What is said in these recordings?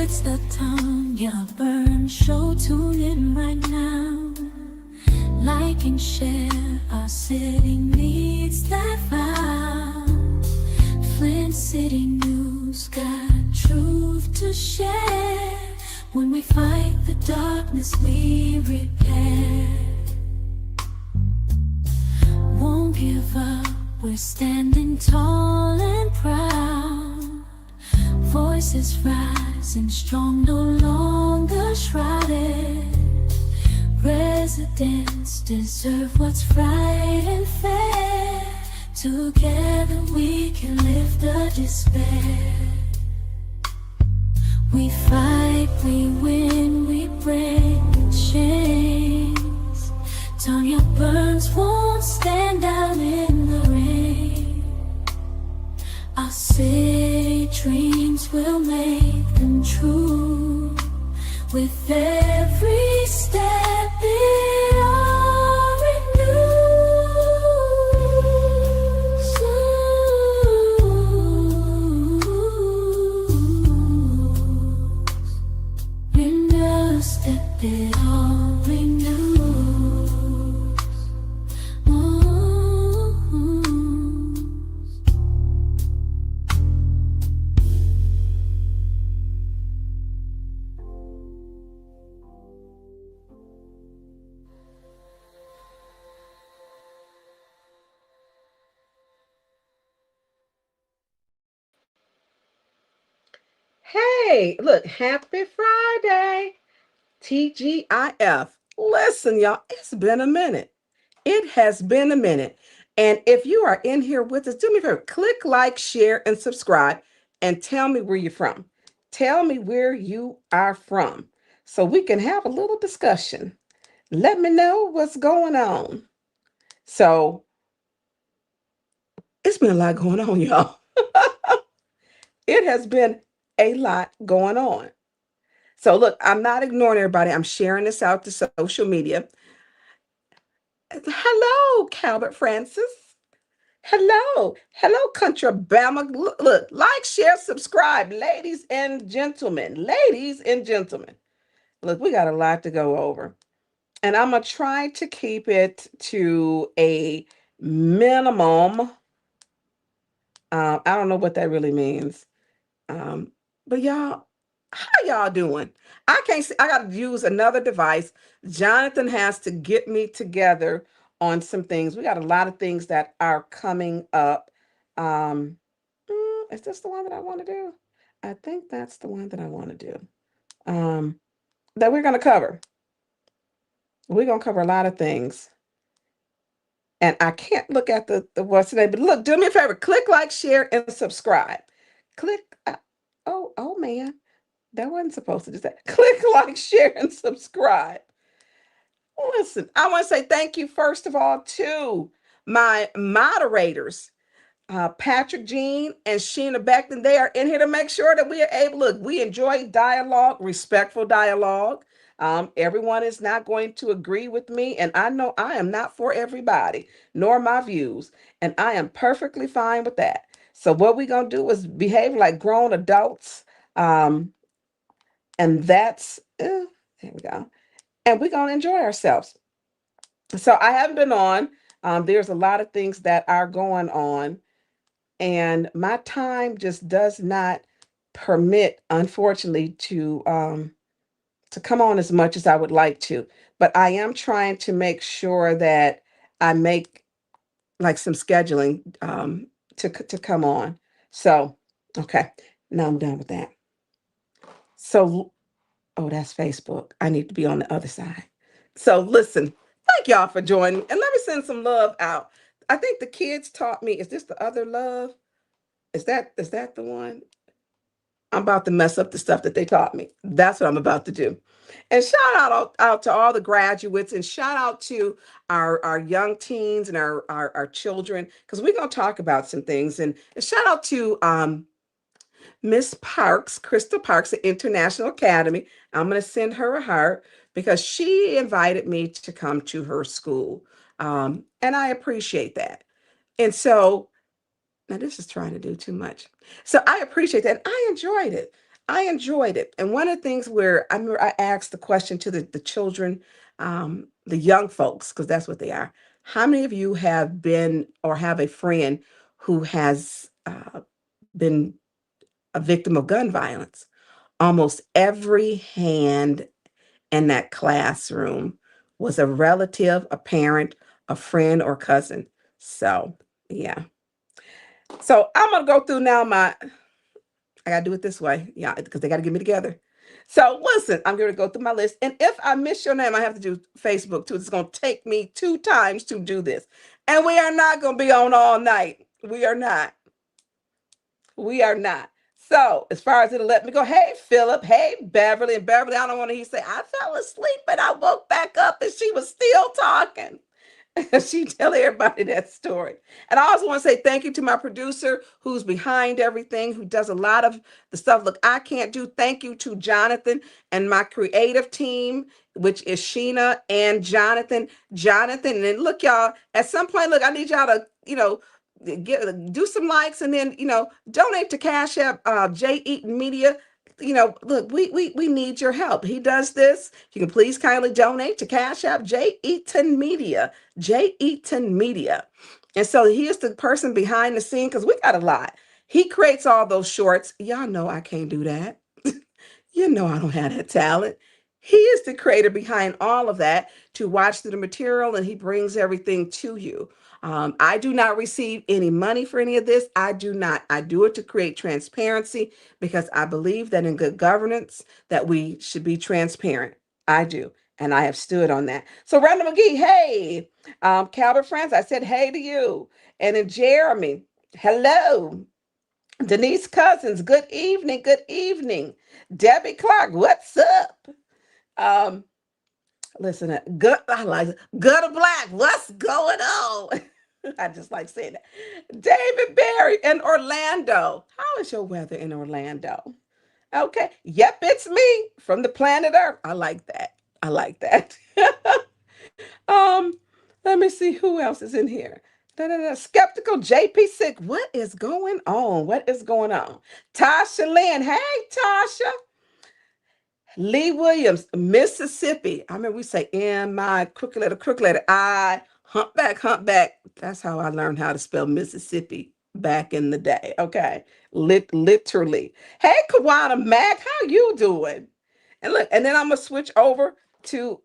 It's the Tonya Burns show. Tune in right now. Like and share. Our city needs that vibe. Flint City News got truth to share. When we fight the darkness, we repair. Won't give up. We're standing tall and proud. Voices rising strong, no longer shrouded. Residents deserve what's right and fair. Together we can lift the despair. We fight, we win, we break the chains. Tonya Burns won't stand out in the rain. Our city dreams will make them true. With every step it all renews. In a step it all renews. Hey, look, happy Friday. TGIF. Listen, y'all, it's been a minute. It has been a minute. And if you are in here with us, do me a favor, click like, share, and subscribe, and tell me where you're from. Tell me where you are from so we can have a little discussion. Let me know what's going on. So it's been a lot going on, y'all. It has been a lot going on. So look, I'm not ignoring everybody. I'm sharing this out to social media. Hello, Calvert Francis. Hello. Hello, Country Bama. Look, like, share, subscribe, ladies and gentlemen. Ladies and gentlemen. Look, we got a lot to go over. And I'm going to try to keep it to a minimum. I don't know what that really means. But y'all, how y'all doing? I can't see, I got to use another device. Jonathan has to get me together on some things. We got a lot of things that are coming up. Um, is this the one that I want to do? I think that's the one that I want to do. Um, that we're going to cover. We're going to cover a lot of things. And I can't look at the what's today, but look, do me a favor, click like, share, and subscribe. Click. Oh man. That wasn't supposed to do that. Click like, share, and subscribe. Listen, I want to say thank you, first of all, to my moderators, Patrick Jean and Sheena Beckton. They are in here to make sure that we are able, look, we enjoy dialogue, respectful dialogue. Everyone is not going to agree with me, and I know I am not for everybody, nor my views, and I am perfectly fine with that. So what we're going to do is behave like grown adults. And there we go. And we're going to enjoy ourselves. So I haven't been on. There's a lot of things that are going on, and my time just does not permit, unfortunately, to come on as much as I would like to. But I am trying to make sure that I make like some scheduling to come on. So okay, now I'm done with that. So oh, that's Facebook. I need to be on the other side. So listen, thank y'all for joining. And let me send some love out. I think the kids taught me, is this the other love? Is that the one? I'm about to mess up the stuff that they taught me. That's what I'm about to do. And shout out to all the graduates, and shout out to our young teens and our children, because we're going to talk about some things. And shout out to Miss Parks, Crystal Parks at International Academy. I'm going to send her a heart because she invited me to come to her school. And I appreciate that. And so, now this is trying to do too much. So I appreciate that. I enjoyed it. I enjoyed it. And one of the things where I remember I asked the question to the children, the young folks, because that's what they are. How many of you have been or have a friend who has been a victim of gun violence? Almost every hand in that classroom was a relative, a parent, a friend, or cousin. So, yeah. So I'm gonna go through now I gotta do it this way, yeah, because they gotta get me together. So listen, I'm gonna go through my list, and if I miss your name, I have to do Facebook too. It's gonna take me 2 times to do this, and we are not gonna be on all night. We are not. We are not. So as far as it'll let me go, hey Philip, hey Beverly, and Beverly, I don't want to hear you say I fell asleep, but I woke back up and she was still talking. She tell everybody that story. And I also want to say thank you to my producer who's behind everything, who does a lot of the stuff. Look, I can't do. Thank you to Jonathan and my creative team, which is Sheena and Jonathan. Jonathan, and look, y'all, at some point, look, I need y'all to, do some likes and then, donate to Cash App, J Eaton Media. Look, we need your help. He does this. You can please kindly donate to Cash App J Eaton Media. J Eaton Media. And so he is the person behind the scene because we got a lot. He creates all those shorts. Y'all know I can't do that. You know I don't have that talent. He is the creator behind all of that to watch through the material, and he brings everything to you. I do not receive any money for any of this. I do not. I do it to create transparency because I believe that in good governance that we should be transparent. I do. And I have stood on that. So Randall McGee, hey, Calvert France, I said hey to you. And then Jeremy, hello. Denise Cousins, good evening, good evening. Debbie Clark, what's up? Um, Listen, good, I like it. Gutter Black, what's going on? I just like saying that. David Barry in Orlando. How is your weather in Orlando? Okay. Yep, it's me from the planet Earth. I like that. I like that. um, Let me see who else is in here. Da, da, da. Skeptical JP Sick. What is going on? What is going on? Tasha Lynn. Hey, Tasha. Lee Williams, Mississippi. I remember we say in my crooked letter, I, humpback, humpback. That's how I learned how to spell Mississippi back in the day. Okay. Literally. Hey, Kawana Mac, how you doing? And look, and then I'm gonna switch over to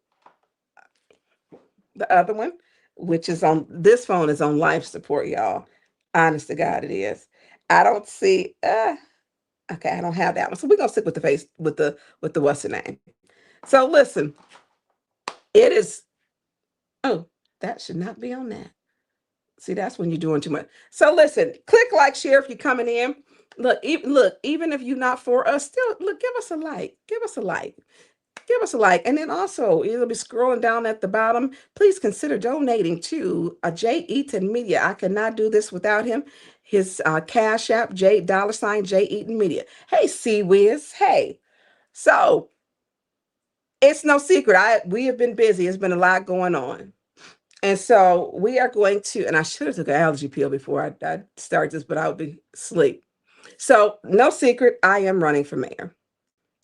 the other one, which is on this phone is on life support, y'all. Honest to God, it is. I don't see okay, I don't have that one. So we're gonna stick with the face with the what's the name. So listen, it is, oh, that should not be on that. See, that's when you're doing too much. So listen, click like, share if you're coming in. Even if you're not for us, still look, give us a like. Give us a like. Give us a like. And then also, you'll be scrolling down at the bottom. Please consider donating to J Eaton Media. I cannot do this without him. His Cash App, J Eaton Media. Hey, C Wiz. Hey. So it's no secret. We have been busy. It's been a lot going on. And so we are going to, and I should have took an allergy pill before I start this, but I would be asleep. So no secret, I am running for mayor.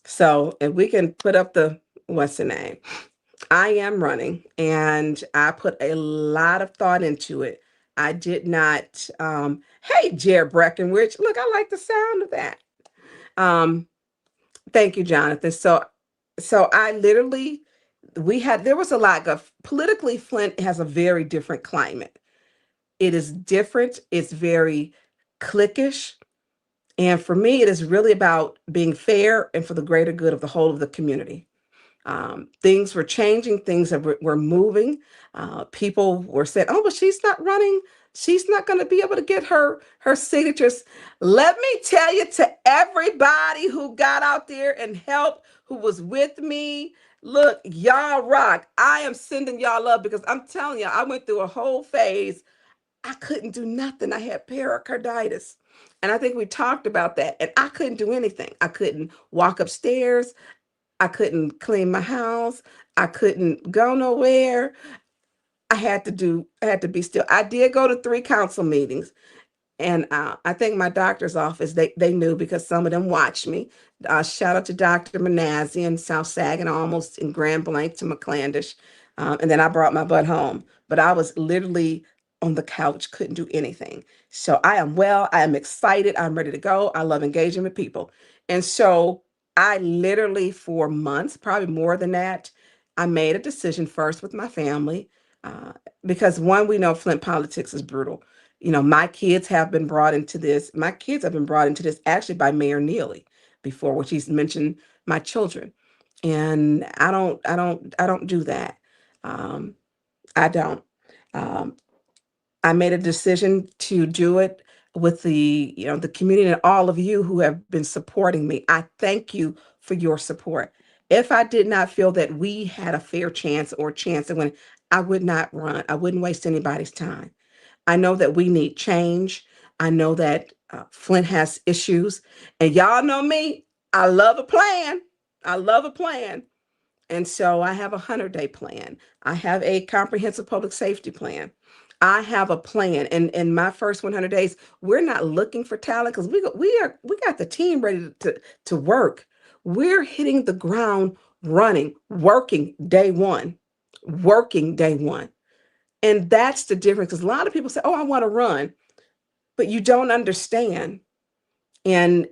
So if we can put up the, what's the name? I am running and I put a lot of thought into it. I did not, hey, Jared Breckenridge, look, I like the sound of that. Thank you, Jonathan. So I literally, there was a lot of, politically, Flint has a very different climate. It is different. It's very cliquish. And for me, it is really about being fair and for the greater good of the whole of the community. Things were changing, things were moving. People were saying, oh, but she's not running. She's not going to be able to get her signatures. Let me tell you, to everybody who got out there and helped, who was with me, look, y'all rock. I am sending y'all love because I'm telling you, I went through a whole phase. I couldn't do nothing. I had pericarditis. And I think we talked about that. And I couldn't do anything. I couldn't walk upstairs. I couldn't clean my house. I couldn't go nowhere. I had to be still. I did go to 3 council meetings, And I think my doctor's office, they knew because some of them watched me. Shout out to Dr. Manazzi in South Saginaw, almost in Grand Blanc to McClandish. And then I brought my butt home. But I was literally on the couch, couldn't do anything. So I am well, I am excited, I'm ready to go. I love engaging with people. And so I literally, for months, probably more than that, I made a decision first with my family. Uh, because one, we know Flint politics is brutal. My kids have been brought into this. My kids have been brought into this actually by Mayor Neely before, which he's mentioned my children. And I don't do that. Um, I don't. Um, I made a decision to do it with the community and all of you who have been supporting me. I thank you for your support. If I did not feel that we had a fair chance or chance of winning, I would not run. I wouldn't waste anybody's time. I know that we need change. I know that Flint has issues. And y'all know me, I love a plan. I love a plan. And so I have a 100-day plan. I have a comprehensive public safety plan. I have a plan. And in my first 100 days, we're not looking for talent because we got the team ready to work. We're hitting the ground running, working day one, working day one. And that's the difference. Because a lot of people say, oh, I want to run, but you don't understand. And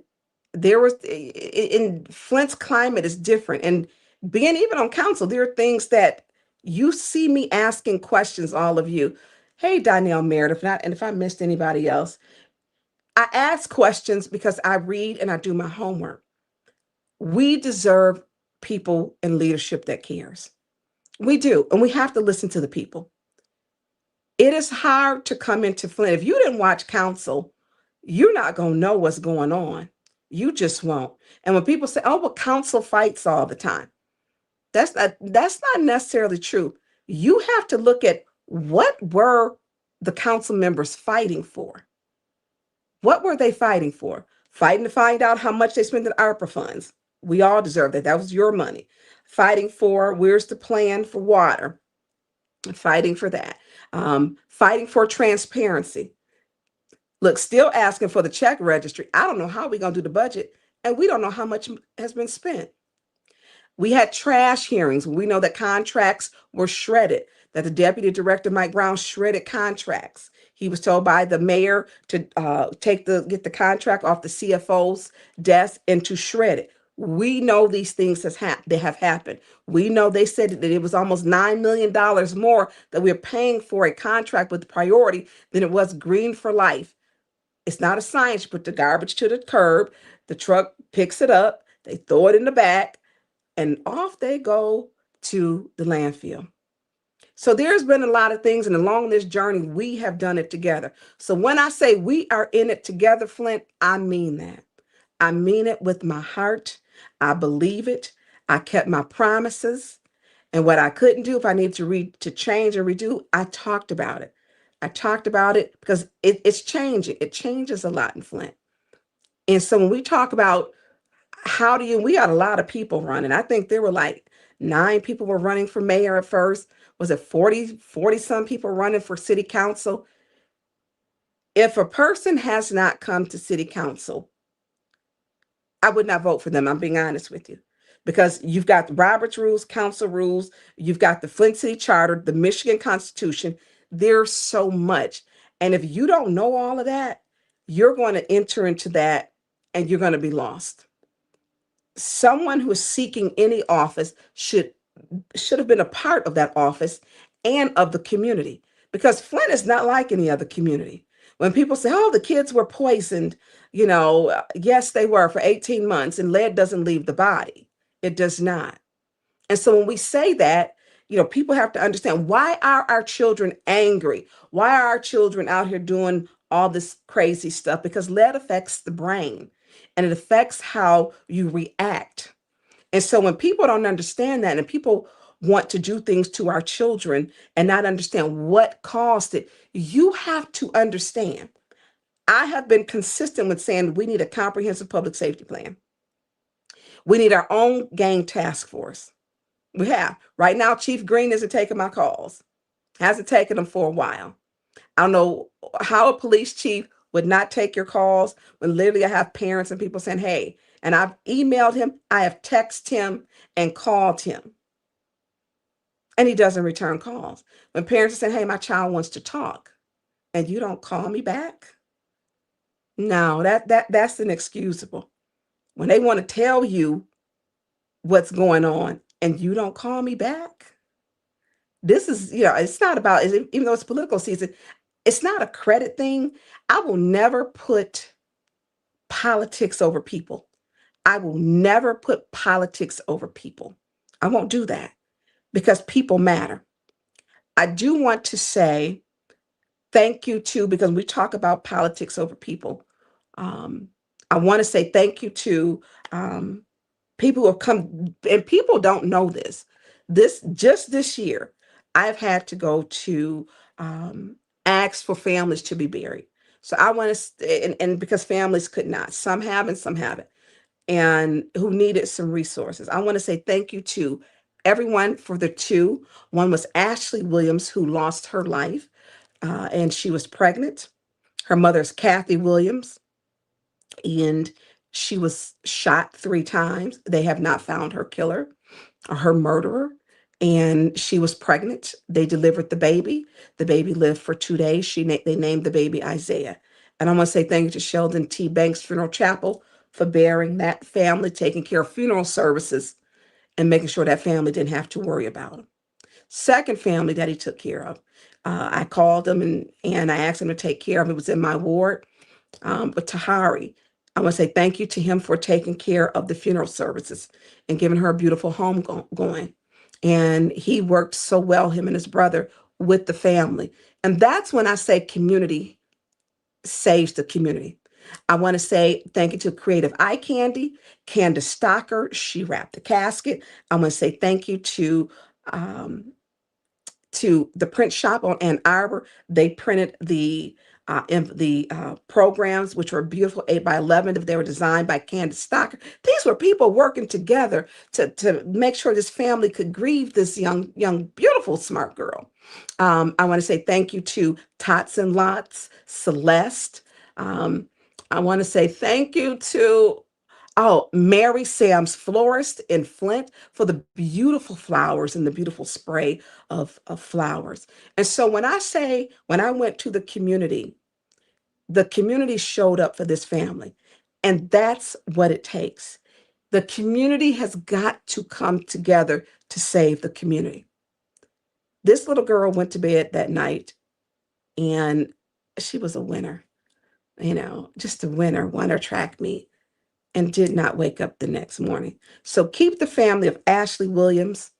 there was in Flint's climate is different. And being even on council, there are things that you see me asking questions, all of you. Hey, Donnell Meredith, not, and if I missed anybody else, I ask questions because I read and I do my homework. We deserve people in leadership that cares. We do. And we have to listen to the people. It is hard to come into Flint. If you didn't watch council, you're not going to know what's going on. You just won't. And when people say, oh, well, council fights all the time, that's not necessarily true. You have to look at what were the council members fighting for? What were they fighting for? Fighting to find out how much they spent in ARPA funds. We all deserve that. That was your money. Fighting for where's the plan for water? Fighting for that. Fighting for transparency. Look, still asking for the check registry. I don't know how we're going to do the budget, and we don't know how much has been spent. We had trash hearings. We know that contracts were shredded, that the deputy director, Mike Brown, shredded contracts. He was told by the mayor to get the contract off the CFO's desk and to shred it. We know these things they have happened. We know they said that it was almost $9 million more that we're paying for a contract with priority than it was Green for Life. It's not a science. You put the garbage to the curb, the truck picks it up, they throw it in the back, and off they go to the landfill. So there's been a lot of things, and along this journey, we have done it together. So when I say we are in it together, Flint, I mean that. I mean it with my heart. I believe it. I kept my promises. And what I couldn't do, if I needed to change or redo, I talked about it. I talked about it because it's changing. It changes a lot in Flint. And so when we talk about we had a lot of people running. I think there were like 9 people were running for mayor at first. Was it 40 some people running for city council? If a person has not come to city council, I would not vote for them. I'm being honest with you. Because you've got the Roberts rules, council rules, you've got the Flint City Charter, the Michigan Constitution. There's so much. And if you don't know all of that, you're going to enter into that and you're going to be lost. Someone who is seeking any office should have been a part of that office and of the community, because Flint is not like any other community. When people say, oh, the kids were poisoned, yes, they were for 18 months, and lead doesn't leave the body. It does not. And so when we say that, people have to understand, why are our children angry? Why are our children out here doing all this crazy stuff? Because lead affects the brain and it affects how you react. And so when people don't understand that, and people want to do things to our children and not understand what caused it, you have to understand. I have been consistent with saying we need a comprehensive public safety plan. We need our own gang task force. We have. Right now, Chief Green isn't taking my calls. Hasn't taken them for a while. I don't know how a police chief would not take your calls. When literally I have parents and people saying, hey, and I've emailed him, I have texted him and called him, and he doesn't return calls. When parents are saying, hey, my child wants to talk, and you don't call me back. No, that's inexcusable. When they want to tell you what's going on and you don't call me back, this is, it's not about, even though it's political season, it's not a credit thing. I will never put politics over people. I will never put politics over people. I won't do that because people matter. I do want to say thank you to, because we talk about politics over people. Um, I want to say thank you to um, people who have come, and people don't know this. Just this year, I've had to go to ask for families to be buried. So I want to, and because families could not, some have and some haven't, and who needed some resources. I want to say thank you to everyone for the two. One was Ashley Williams, who lost her life, and she was pregnant. Her mother's Kathy Williams, and she was shot 3 times. They have not found her killer or her murderer. And she was pregnant. They delivered the baby. The baby lived for 2 days. They named the baby Isaiah. And I want to say thank you to Sheldon T. Banks Funeral Chapel for bearing that family, taking care of funeral services, and making sure that family didn't have to worry about him. Second family that he took care of, I called him and I asked him to take care of. It was in my ward. But Tahari, I want to say thank you to him for taking care of the funeral services and giving her a beautiful home going. And he worked so well, him and his brother, with the family. And that's when I say community saves the community. I want to say thank you to Creative Eye Candy, Candace Stocker. She wrapped the casket. I want to say thank you um, to the print shop on Ann Arbor. They printed the programs, which were beautiful 8x11. They were designed by Candace Stocker. These were people working together to make sure this family could grieve this young, beautiful, smart girl. I want to say thank you to Tots and Lots, Celeste. Um, I want to say thank you to Mary Sam's florist in Flint for the beautiful flowers and the beautiful spray of flowers. And so when I went to the community showed up for this family. And that's what it takes. The community has got to come together to save the community. This little girl went to bed that night and she was a winner, just a winner, won her track meet, and did not wake up the next morning. So keep the family of Ashley Williams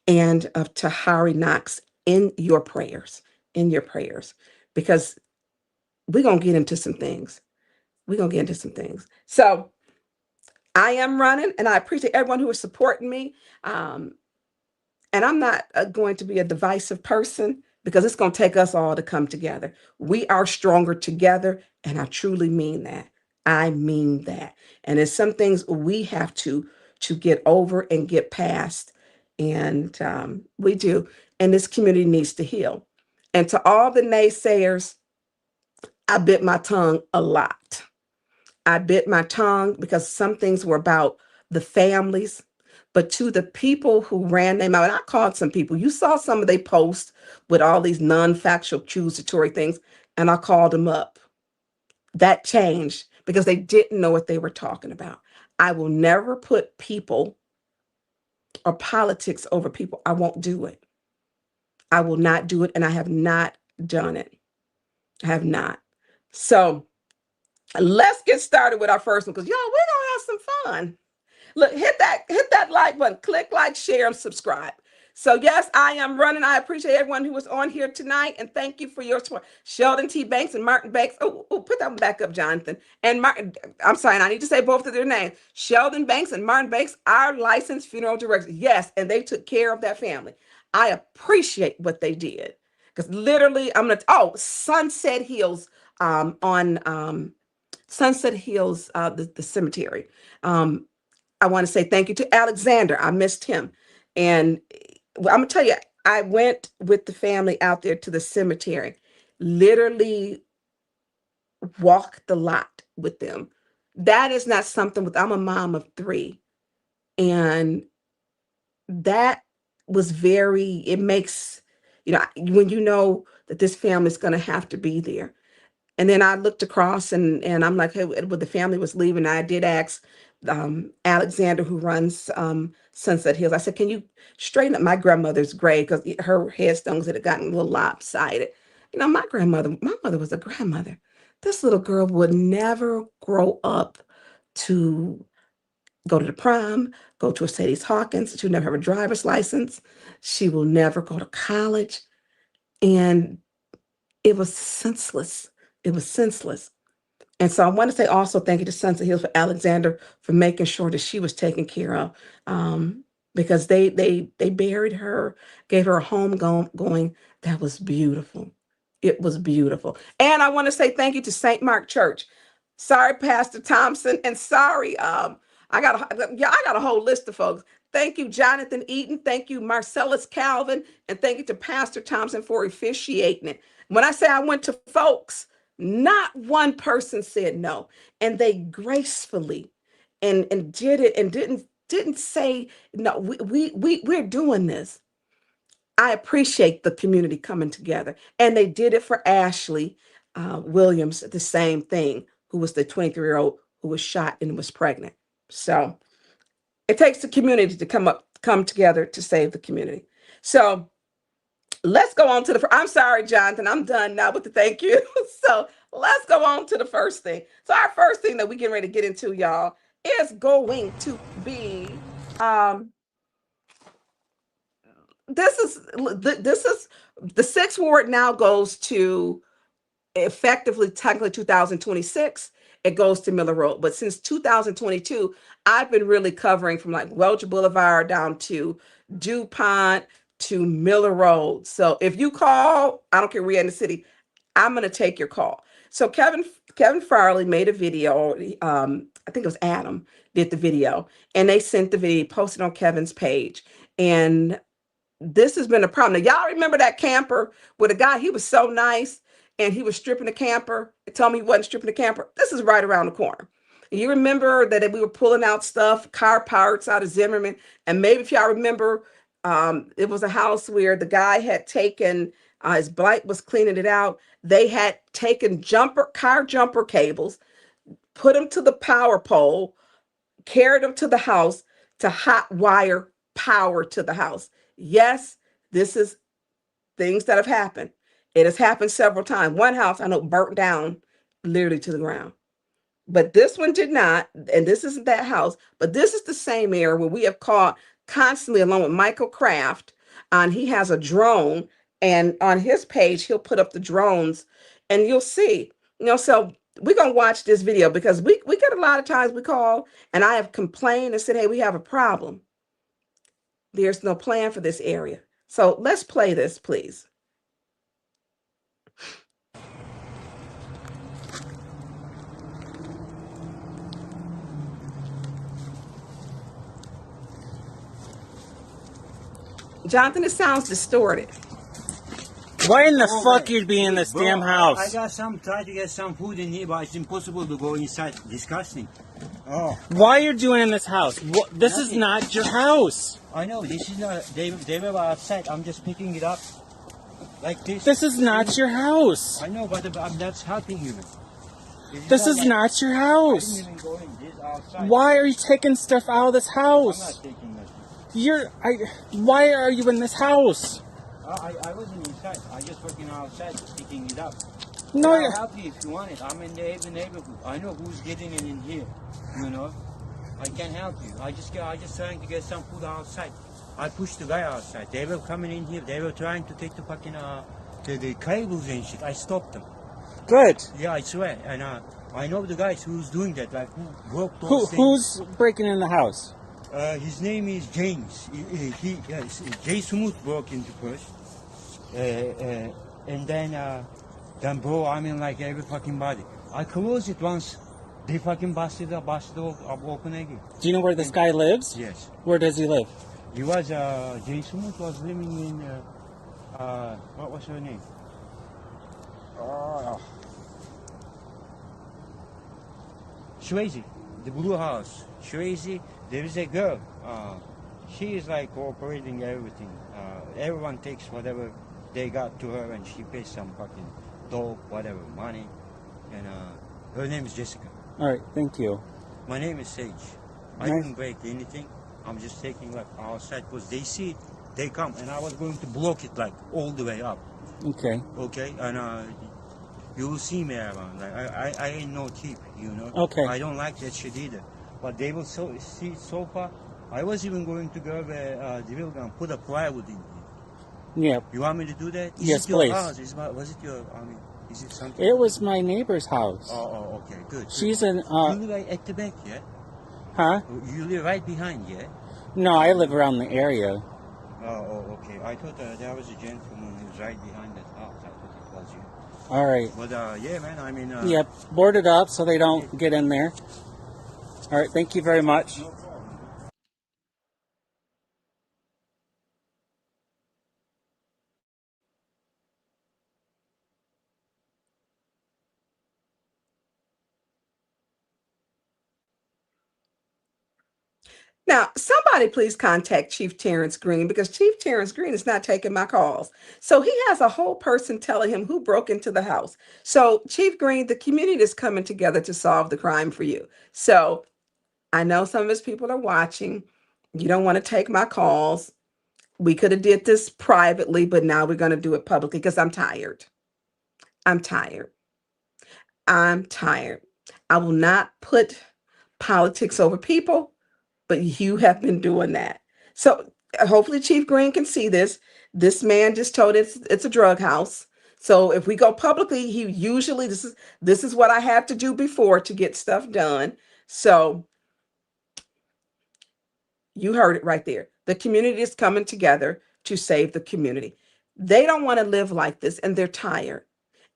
and of Tahari Knox in your prayers, because we're going to get into some things. We're going to get into some things. So I am running, and I appreciate everyone who is supporting me. Um, and I'm not going to be a divisive person because it's going to take us all to come together. We are stronger together, and I truly mean that. I mean that. And there's some things we have to get over and get past, and we do. And this community needs to heal. And to all the naysayers, I bit my tongue a lot. I bit my tongue because some things were about the families, but to the people who ran them out, and I called some people. You saw some of they posts with all these non-factual accusatory things, and I called them up. That changed because they didn't know what they were talking about. I will never put people or politics over people. I won't do it. I will not do it, and I have not done it. I have not. So let's get started with our first one because y'all, we're gonna have some fun. Look, hit that like button, click like, share, and subscribe. So yes, I am running. I appreciate everyone who was on here tonight, and thank you for your support. Sheldon T. Banks and Martin Banks. Put that one back up, Jonathan. And Martin, I'm sorry, I need to say both of their names. Sheldon Banks and Martin Banks, our licensed funeral directors. Yes, and they took care of that family. I appreciate what they did. Because literally, Sunset Hills on Sunset Hills, the cemetery. I want to say thank you to Alexander. I missed him. And I'm going to tell you, I went with the family out there to the cemetery. Literally, walk the lot with them. That is not something with, I'm a mom of 3. And that was very, it makes, when you know that this family is going to have to be there. And then I looked across and I'm like, hey, when the family was leaving, I did ask Alexander, who runs Sunset Hills, I said, can you straighten up my grandmother's grave? Because her headstones had gotten a little lopsided. My mother was a grandmother. This little girl would never grow up to go to the prom, go to a Sadie's Hawkins. She'll never have a driver's license. She will never go to college. And it was senseless. It was senseless. And so I want to say also thank you to Sunset Hills for Alexander for making sure that she was taken care of, because they buried her, gave her a home going that was beautiful. It was beautiful. And I want to say thank you to St. Mark Church. Sorry, Pastor Thompson, and sorry, I got a whole list of folks. Thank you, Jonathan Eaton. Thank you, Marcellus Calvin, and thank you to Pastor Thompson for officiating it. When I say I went to folks, not one person said no, and they gracefully and did it and didn't say no. We're doing this. I appreciate the community coming together, and they did it for Ashley Williams, the same thing, who was the 23-year-old who was shot and was pregnant. So it takes the community to come together to save the community. So let's go on to I'm sorry, Jonathan, I'm done now with the thank you. So let's go on to the first thing. So our first thing that we getting ready to get into, y'all, is going to be, this is the 6th ward now goes to effectively, technically 2026, it goes to Miller Road. But since 2022, I've been really covering from like Welch Boulevard down to DuPont to Miller Road. So if you call, I don't care where you're in the city, I'm going to take your call. So Kevin Farley made a video. I think it was Adam did the video, and they sent the video, posted on Kevin's page. And this has been a problem. Now, y'all remember that camper with a guy, he was so nice, and he was stripping the camper and told me he wasn't stripping the camper. This is right around the corner. And you remember that we were pulling out stuff, car parts out of Zimmerman. And maybe if y'all remember, it was a house where the guy had taken, his blight was cleaning it out. They had taken car jumper cables, put them to the power pole, carried them to the house to hot wire power to the house. Yes, this is things that have happened. It has happened several times. One house I know burnt down literally to the ground. But this one did not, and this isn't that house, but this is the same area where we have caught constantly, along with Michael Kraft, and he has a drone, and on his page, he'll put up the drones, and you'll see, so we're going to watch this video because we get a lot of times we call, and I have complained and said, hey, we have a problem. There's no plan for this area. So let's play this, please. Jonathan, it sounds distorted. Why in the fuck you'd be in this damn house? I got try to get some food in here, but it's impossible to go inside. Disgusting. Oh. Why are you doing in this house? This is not your house. I know, this is not, they were outside. I'm just picking it up like this. This is not your house. I know, but I'm not helping you. This is not your house. I didn't even go in. This outside. Why are you taking stuff out of this house? I'm not taking that. Why are you in this house? I wasn't inside. I just working outside, picking it up. No, I'll help you if you want it. I'm in the neighborhood. I know who's getting it in here. I can help you. I just trying to get some food outside. I pushed the guy outside. They were coming in here. They were trying to take the fucking the cables and shit. I stopped them. Good. Yeah, I swear. And I know the guys who's doing that. Like who broke those things. Who's breaking in the house? His name is James. Jay Smooth broke into first. And then bro, I mean like every fucking body. I closed it once. They fucking busted open again. Do you know where this guy lives? Yes. Where does he live? He was, Jay Smooth was living in, what was her name? Swayze, the blue house. Swayze, there is a girl. She is like cooperating everything. Everyone takes whatever they got to her, and she pays some fucking dope, whatever money. And her name is Jessica. All right, thank you. My name is Sage. I Nice. didn't break anything. I'm just taking like outside because they see it, they come, and I was going to block it like all the way up. Okay. Okay, and you will see me around. Like I ain't no thief, you know. Okay. I don't like that shit either. But they will see so far. I was even going to go where they will gonna put a plywood in here. Yeah. You want me to do that? Is Yes, it your please. house? Was it your? I mean, is it something? It was my neighbor's house. Oh, okay, good. She's in. You live right at the back, yeah? Huh? You live right behind, yeah? No, I live around the area. Oh, okay. I thought there was a gentleman who's right behind that house. I thought it was you. All right. But yeah, man. I mean. Yep. Board it up so they don't get in there. All right. Thank you very much. No problem. Now, somebody please contact Chief Terrence Green because Chief Terrence Green is not taking my calls. So he has a whole person telling him who broke into the house. So, Chief Green, the community is coming together to solve the crime for you. So, I know some of his people are watching. You don't want to take my calls. We could have did this privately, but now we're going to do it publicly because I'm tired. I'm tired. I'm tired. I will not put politics over people, but you have been doing that. So hopefully Chief Green can see this. This man just told it's a drug house. So if we go publicly, he usually this is what I have to do before to get stuff done. So you heard it right there. The community is coming together to save the community. They don't want to live like this and they're tired.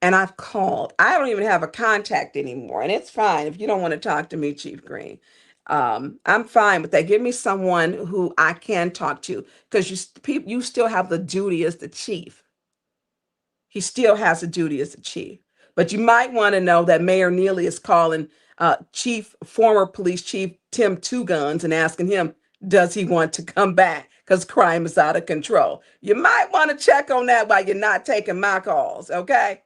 And I've called. I don't even have a contact anymore. And it's fine if you don't want to talk to me, Chief Green. I'm fine with that. Give me someone who I can talk to because you still have the duty as the chief. He still has a duty as the chief. But you might want to know that Mayor Neely is calling former police chief Tim Two Guns and asking him, does he want to come back? Because crime is out of control. You might want to check on that while you're not taking my calls, okay?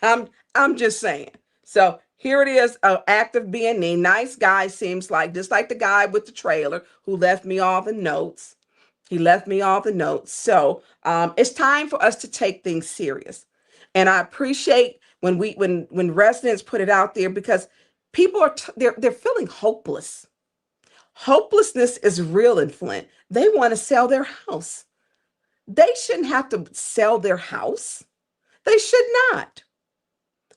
I'm just saying. So here it is, an act of being mean. Nice guy seems like, just like the guy with the trailer who left me all the notes. He left me all the notes. So it's time for us to take things serious. And I appreciate when residents put it out there because people they're feeling hopeless. Hopelessness is real in Flint. They want to sell their house. They shouldn't have to sell their house. They should not.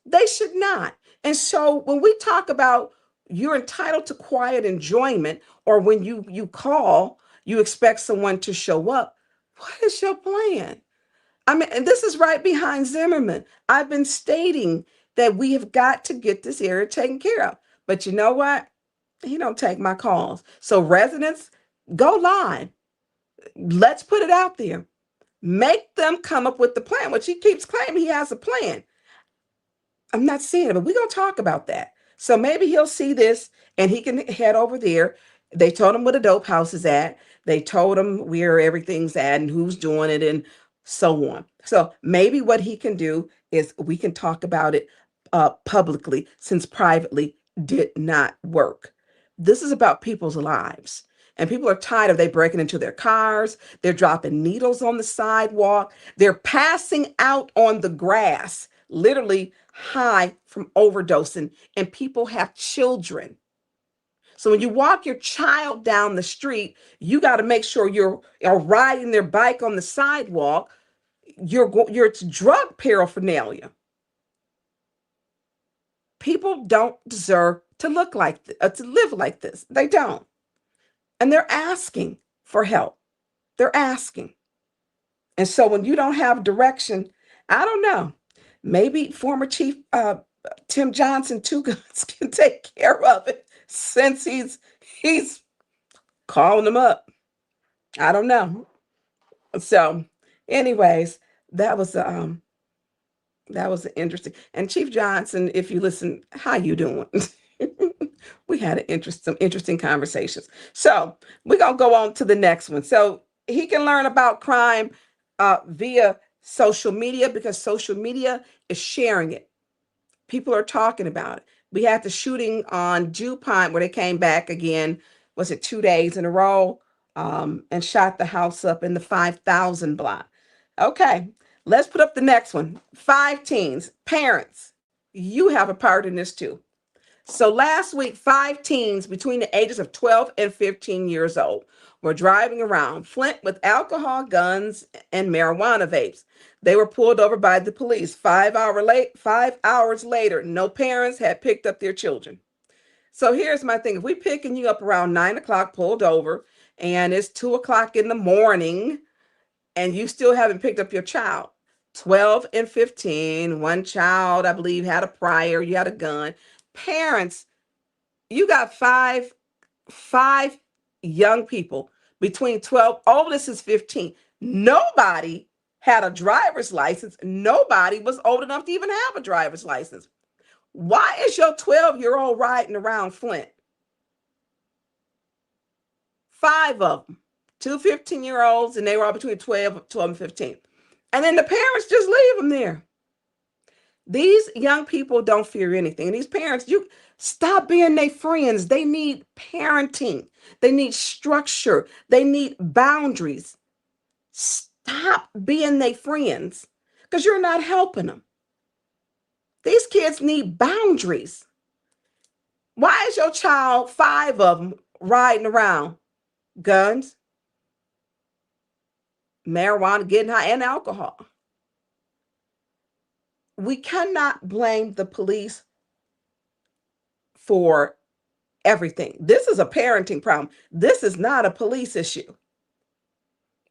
They should not. And so when we talk about you're entitled to quiet enjoyment, or when you call, you expect someone to show up. What is your plan? I mean, and this is right behind Zimmerman. I've been stating that we have got to get this area taken care of. But you know what? He don't take my calls. So residents, go live. Let's put it out there. Make them come up with the plan, which he keeps claiming he has a plan. I'm not seeing it, but we're going to talk about that. So maybe he'll see this and he can head over there. They told him where the dope house is at. They told him where everything's at and who's doing it and so on. So maybe what he can do is we can talk about it publicly since privately did not work. This is about people's lives. And people are tired of they breaking into their cars. They're dropping needles on the sidewalk. They're passing out on the grass, literally high from overdosing. And people have children. So when you walk your child down the street, you got to make sure you're riding their bike on the sidewalk. It's drug paraphernalia. People don't deserve to look like to live like this. They don't. And they're asking for help. They're asking. And so when you don't have direction, I don't know. Maybe former Chief Tim Johnson Two Guns can take care of it since he's calling them up. I don't know. So, anyways, that was interesting. And Chief Johnson, if you listen, how you doing? We had some interesting conversations. So we're gonna go on to the next one. So he can learn about crime via social media, because social media is sharing it. People are talking about it. We had the shooting on DuPont where they came back again. Was it 2 days in a row? And shot the house up in the 5,000 block. Okay, let's put up the next one. 5 teens, parents, you have a part in this too. So last week, 5 teens between the ages of 12 and 15 years old were driving around Flint with alcohol, guns, and marijuana vapes. They were pulled over by the police. 5 hours later, no parents had picked up their children. So here's my thing. If we picking you up around 9 o'clock, pulled over, and it's 2 o'clock in the morning, and you still haven't picked up your child, 12 and 15, one child, I believe, had a prior, you had a gun. Parents, you got five young people between 12, oldest is 15. Nobody had a driver's license. Nobody was old enough to even have a driver's license. Why is your 12-year-old riding around Flint? 5 of them, two 15-year-olds, and they were all between 12 and 15. And then the parents just leave them there. These young people don't fear anything. And these parents, you stop being their friends. They need parenting. They need structure. They need boundaries. Stop being their friends, because you're not helping them. These kids need boundaries. Why is your child, 5 of them, riding around? Guns, marijuana, getting high, and alcohol. We cannot blame the police for everything. This is a parenting problem. This is not a police issue.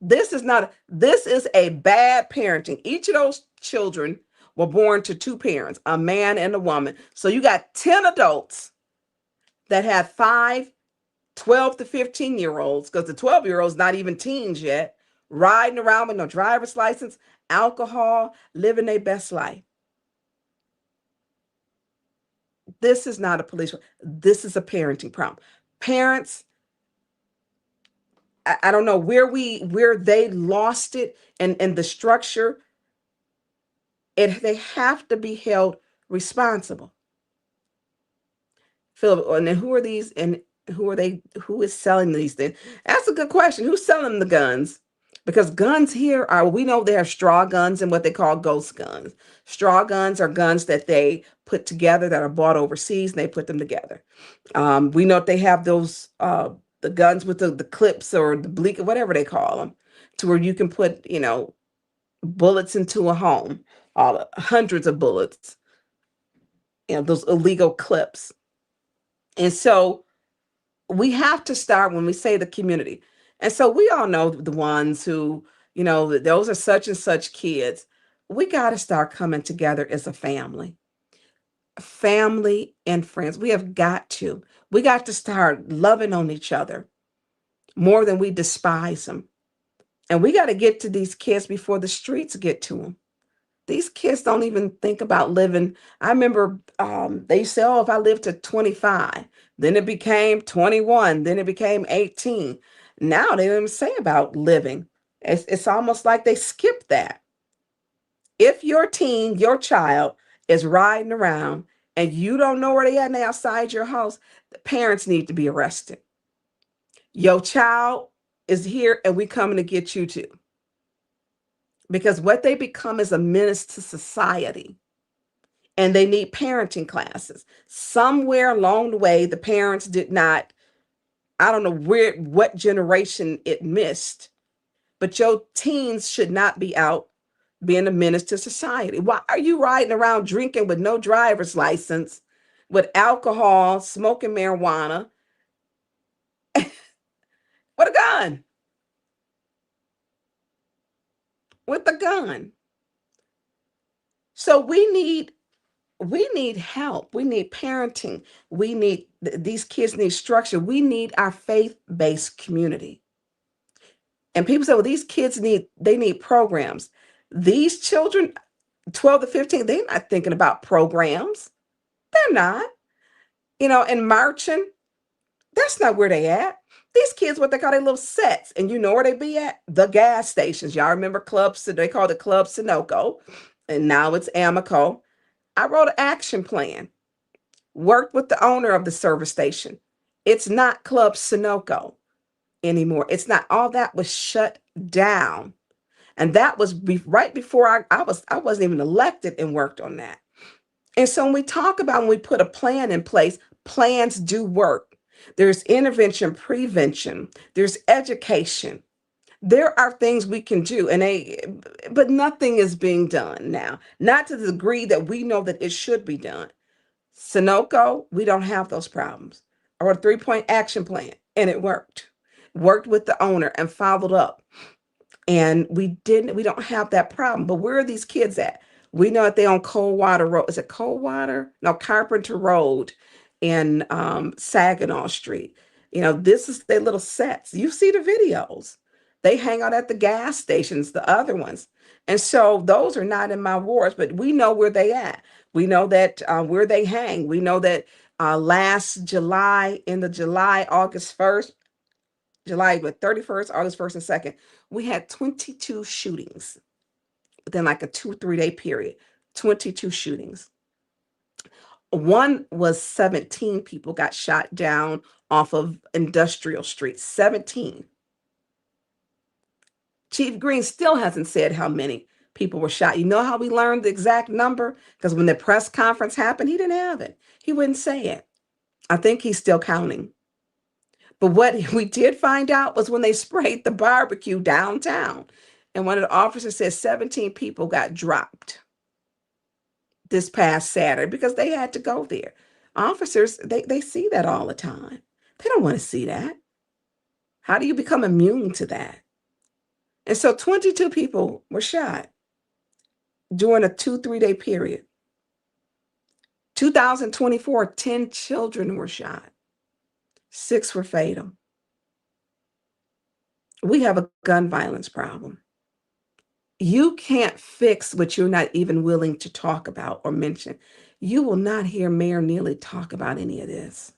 This is a bad parenting. Each of those children were born to 2 parents, a man and a woman. So you got 10 adults that have 12 to 15-year-olds, because the 12-year-olds not even teens yet, riding around with no driver's license, alcohol, living their best life. This is not a police. This is a parenting problem. Parents, I don't know where they lost it and the structure. They have to be held responsible. Philip, and then who are these, and who are they? Who is selling these things? That's a good question. Who's selling the guns? Because guns here are, we know they have straw guns and what they call ghost guns. Straw guns are guns that they put together, that are bought overseas, and they put them together. We know they have those, the guns with the clips or the bleak, whatever they call them, to where you can put, bullets into a home, hundreds of bullets, those illegal clips. And so we have to start when we say the community. And so we all know the ones who, those are such and such kids. We got to start coming together as a family and friends. We have got to. We got to start loving on each other more than we despise them. And we got to get to these kids before the streets get to them. These kids don't even think about living. I remember they say, oh, if I live to 25, then it became 21, then it became 18. Now they don't even say about living. It's almost like they skip that. If your teen, your child is riding around and you don't know where they at and they outside your house, the parents need to be arrested. Your child is here and we coming to get you too. Because what they become is a menace to society. And they need parenting classes. Somewhere along the way, the parents did not, I don't know what generation it missed, but your teens should not be out being a menace to society. Why are you riding around drinking with no driver's license, with alcohol, smoking marijuana, with a gun? With a gun. So we need help. We need parenting. These kids need structure. We need our faith-based community. And people say, well, these kids need programs. These children, 12 to 15, they're not thinking about programs. They're not. and marching. That's not where they at. These kids, what they call their little sets, and you know where they be at? The gas stations. Y'all remember clubs? They called it Club Sunoco, and now it's Amico. I wrote an action plan. Worked with the owner of the service station. It's not Club Sunoco anymore. It's not. All that was shut down, and that was right before I wasn't even elected and worked on that. And so when we put a plan in place, plans do work. There's intervention, prevention, there's education. There are things we can do, but nothing is being done now, not to the degree that we know that it should be done. Sunoco, we don't have those problems. Or a 3-point action plan, and it worked. Worked with the owner and followed up. And we don't have that problem. But where are these kids at? We know that they're on Coldwater Road. Is it Coldwater? No, Carpenter Road in Saginaw Street. This is their little sets. You see the videos. They hang out at the gas stations, the other ones. And so those are not in my wards, but we know where they at. We know that where they hang. We know that last July, August 1st, July 31st, August 1st and 2nd, we had 22 shootings within like a 2-3 day period. 22 shootings. One was 17 people got shot down off of Industrial Street. 17. Chief Green still hasn't said how many people were shot. You know how we learned the exact number? Because when the press conference happened, he didn't have it. He wouldn't say it. I think he's still counting. But what we did find out was when they sprayed the barbecue downtown, and one of the officers said 17 people got dropped this past Saturday because they had to go there. Officers, they see that all the time. They don't want to see that. How do you become immune to that? And so 22 people were shot during a 2-3 day period. 2024, 10 children were shot. 6 were fatal. We have a gun violence problem. You can't fix what you're not even willing to talk about or mention. You will not hear Mayor Neely talk about any of this.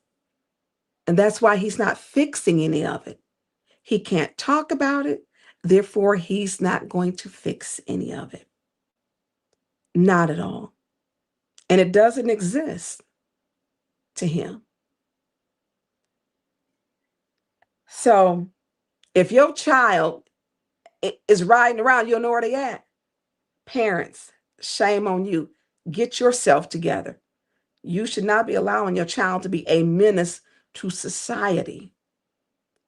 And that's why he's not fixing any of it. He can't talk about it. Therefore, he's not going to fix any of it. Not at all. And it doesn't exist to him. So if your child is riding around, you'll know where they at. Parents, shame on you. Get yourself together. You should not be allowing your child to be a menace to society.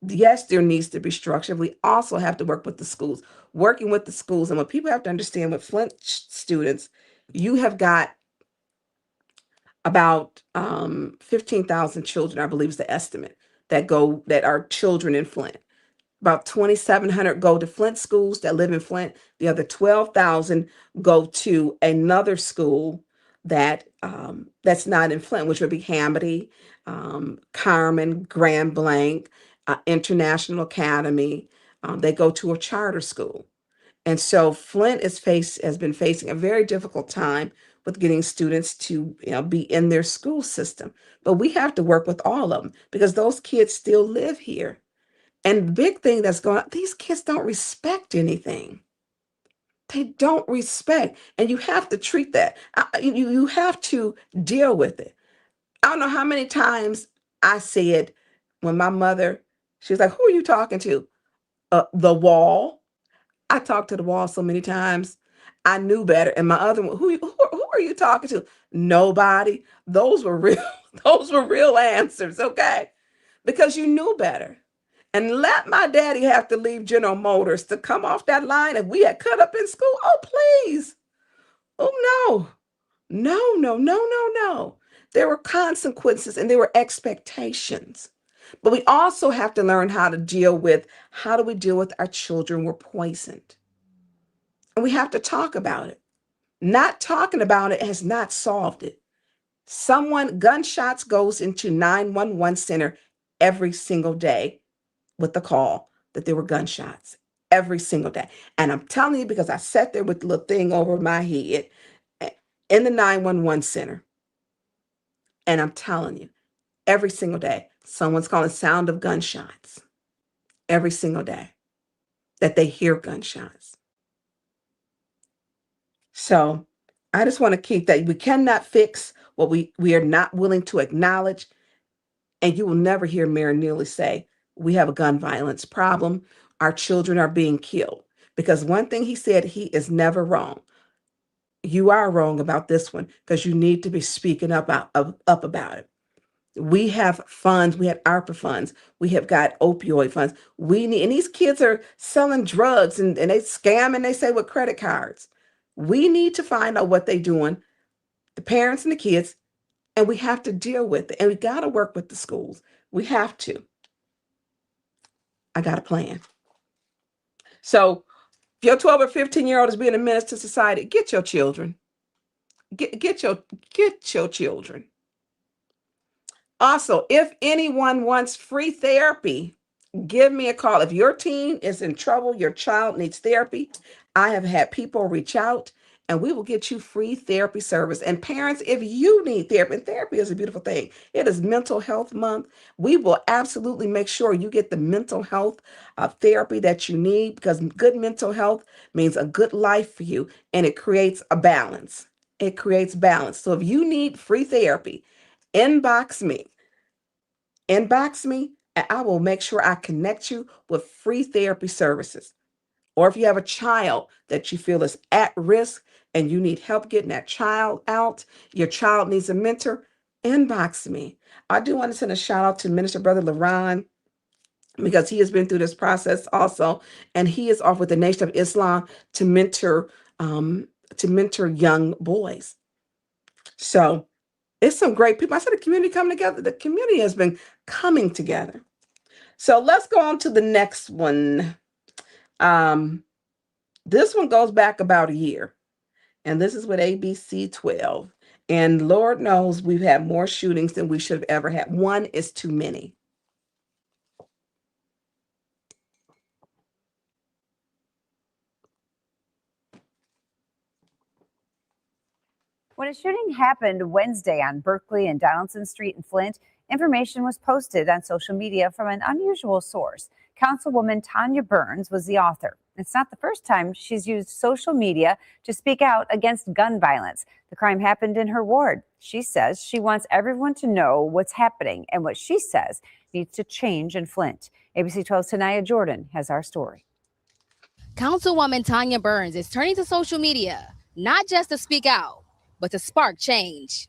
Yes, there needs to be structure. We also have to work with the schools. Working with the schools, and what people have to understand with Flint students, you have got about 15,000 children, I believe is the estimate, that are children in Flint. About 2,700 go to Flint schools that live in Flint. The other 12,000 go to another school that's not in Flint, which would be Hamady, Carmen, Grand Blanc, International Academy. They go to a charter school. And so Flint has been facing a very difficult time with getting students to be in their school system. But we have to work with all of them because those kids still live here. And the big thing that's going on, these kids don't respect anything. They don't respect. And you have to treat that. You have to deal with it. I don't know how many times I said when my mother, she was like, who are you talking to? The wall. I talked to the wall so many times. I knew better. And my other one, who are you talking to? Nobody. Those were real answers, okay? Because you knew better. And let my daddy have to leave General Motors to come off that line if we had cut up in school. Oh, please. Oh, no. No, no, no, no, no. There were consequences and there were expectations. But we also have to learn how do we deal with our children were poisoned. And we have to talk about it. Not talking about it has not solved it. Gunshots goes into 911 center every single day with the call that there were gunshots every single day. And I'm telling you because I sat there with the little thing over my head in the 911 center. And I'm telling you, every single day. Someone's calling sound of gunshots every single day that they hear gunshots. So I just want to keep that. We cannot fix what we are not willing to acknowledge. And you will never hear Mayor Neely say, we have a gun violence problem. Our children are being killed. Because one thing he said, he is never wrong. You are wrong about this one because you need to be speaking up about it. We have funds. We have ARPA funds. We have got opioid funds. We need, and these kids are selling drugs and they scam and they say with credit cards. We need to find out what they're doing, the parents and the kids, and we have to deal with it. And we got to work with the schools. We have to. I got a plan. So if your 12 or 15-year-old is being a menace to society, get your children. Get your children. Also, if anyone wants free therapy, give me a call. If your teen is in trouble, your child needs therapy, I have had people reach out and we will get you free therapy service. And parents, if you need therapy, and therapy is a beautiful thing. It is Mental Health Month. We will absolutely make sure you get the mental health therapy that you need, because good mental health means a good life for you, and it creates a balance. It creates balance. So if you need free therapy, inbox me, and I will make sure I connect you with free therapy services. Or if you have a child that you feel is at risk and you need help getting that child out, your child needs a mentor, inbox me. I do want to send a shout out to Minister Brother LaRon, because he has been through this process also, and he is off with the Nation of Islam to mentor young boys. So it's some great people. I said the community coming together. The community has been coming together. So let's go on to the next one. This one goes back about a year, and this is with ABC 12. And Lord knows we've had more shootings than we should have ever had. One is too many. When a shooting happened Wednesday on Berkeley and Donaldson Street in Flint, information was posted on social media from an unusual source. Councilwoman Tonya Burns was the author. It's not the first time she's used social media to speak out against gun violence. The crime happened in her ward. She says she wants everyone to know what's happening and what she says needs to change in Flint. ABC 12's Tonya Jordan has our story. Councilwoman Tonya Burns is turning to social media, not just to speak out, but to spark change.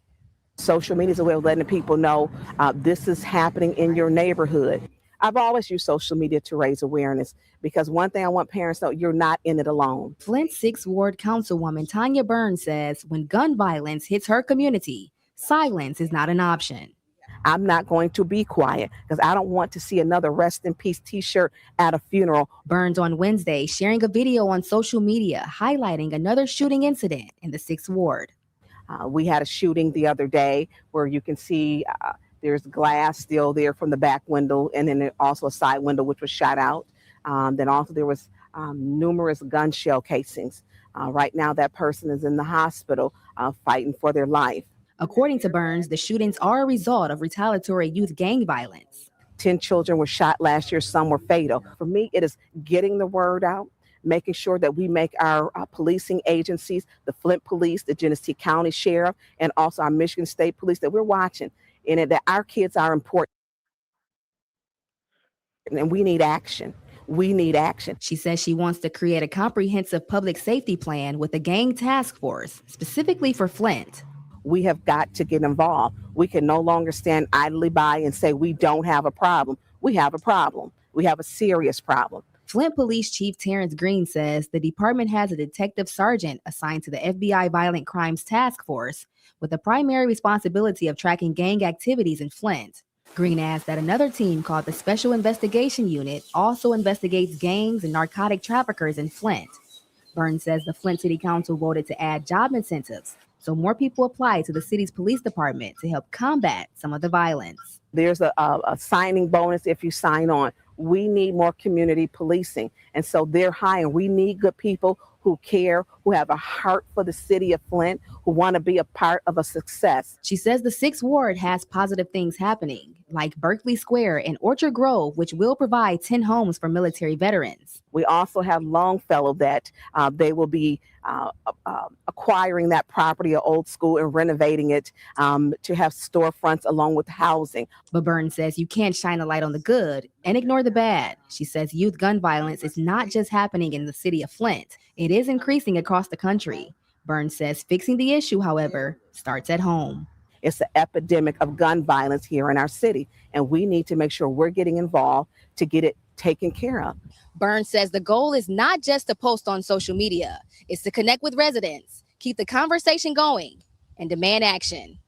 Social media is a way of letting people know this is happening in your neighborhood. I've always used social media to raise awareness, because one thing I want parents to know, you're not in it alone. Flint 6th Ward Councilwoman Tonya Burns says when gun violence hits her community, silence is not an option. I'm not going to be quiet, because I don't want to see another rest in peace t-shirt at a funeral. Burns on Wednesday sharing a video on social media highlighting another shooting incident in the 6th Ward. We had a shooting the other day where you can see there's glass still there from the back window, and then also a side window which was shot out. Then also there was numerous gun shell casings. Right now that person is in the hospital fighting for their life. According to Burns, the shootings are a result of retaliatory youth gang violence. 10 children were shot last year. Some were fatal. For me, it is getting the word out, making sure that we make our policing agencies, the Flint Police, the Genesee County Sheriff, and also our Michigan State Police, that we're watching, and that our kids are important. And we need action. We need action. She says she wants to create a comprehensive public safety plan with a gang task force, specifically for Flint. We have got to get involved. We can no longer stand idly by and say we don't have a problem. We have a problem. We have a serious problem. Flint Police Chief Terrence Green says the department has a detective sergeant assigned to the FBI Violent Crimes Task Force with the primary responsibility of tracking gang activities in Flint. Green adds that another team called the Special Investigation Unit also investigates gangs and narcotic traffickers in Flint. Burns says the Flint City Council voted to add job incentives so more people apply to the city's police department to help combat some of the violence. There's a signing bonus if you sign on. We need more community policing. And so they're hiring. We need good people who care, who have a heart for the city of Flint, who want to be a part of a success. She says the 6th Ward has positive things happening, like Berkeley Square and Orchard Grove, which will provide 10 homes for military veterans. We also have Longfellow that they will be acquiring that property, an old school, and renovating it to have storefronts along with housing. But Burns says you can't shine a light on the good and ignore the bad. She says youth gun violence is not just happening in the city of Flint. It is increasing across the country. Burns says fixing the issue, however, starts at home. It's an epidemic of gun violence here in our city, and we need to make sure we're getting involved to get it taken care of. Burns says the goal is not just to post on social media, it's to connect with residents, keep the conversation going, and demand action.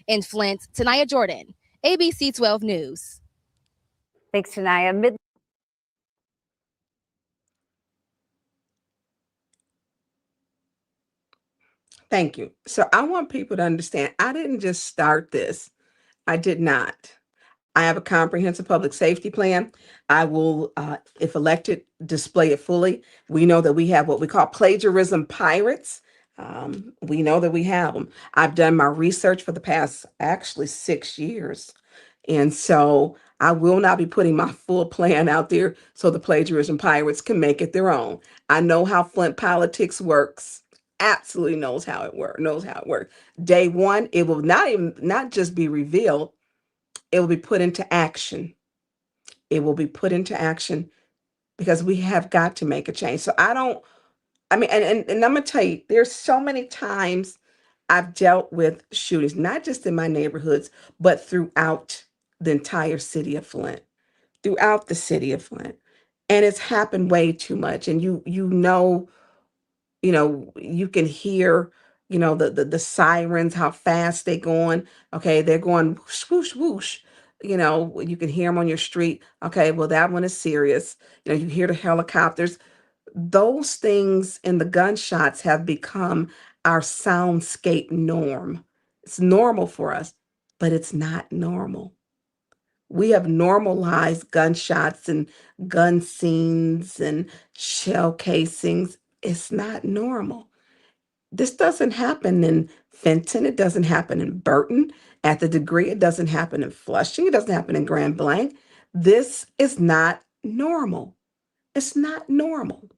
In Flint, Tonya Jordan, ABC 12 News. Thanks, Tonya. Thank you. So I want people to understand, I didn't just start this. I did not. I have a comprehensive public safety plan. I will, if elected, display it fully. We know that we have what we call plagiarism pirates. We know that we have them. I've done my research for the past actually 6 years. And so I will not be putting my full plan out there so the plagiarism pirates can make it their own. I know how Flint politics works. Absolutely knows how it works. Day one, it will not just be revealed, it will be put into action. It will be put into action because we have got to make a change. So I mean, and I'm gonna tell you, there's so many times I've dealt with shootings, not just in my neighborhoods, but throughout the entire city of Flint, throughout the city of Flint. And it's happened way too much. And you can hear, the sirens, how fast they're going. Okay, they're going whoosh, whoosh, whoosh. You can hear them on your street. Okay, well, that one is serious. You hear the helicopters. Those things and the gunshots have become our soundscape norm. It's normal for us, but it's not normal. We have normalized gunshots and gun scenes and shell casings. It's not normal. This doesn't happen in Fenton. It doesn't happen in Burton at the degree. It doesn't happen in Flushing. It doesn't happen in Grand Blanc. This is not normal. It's not normal.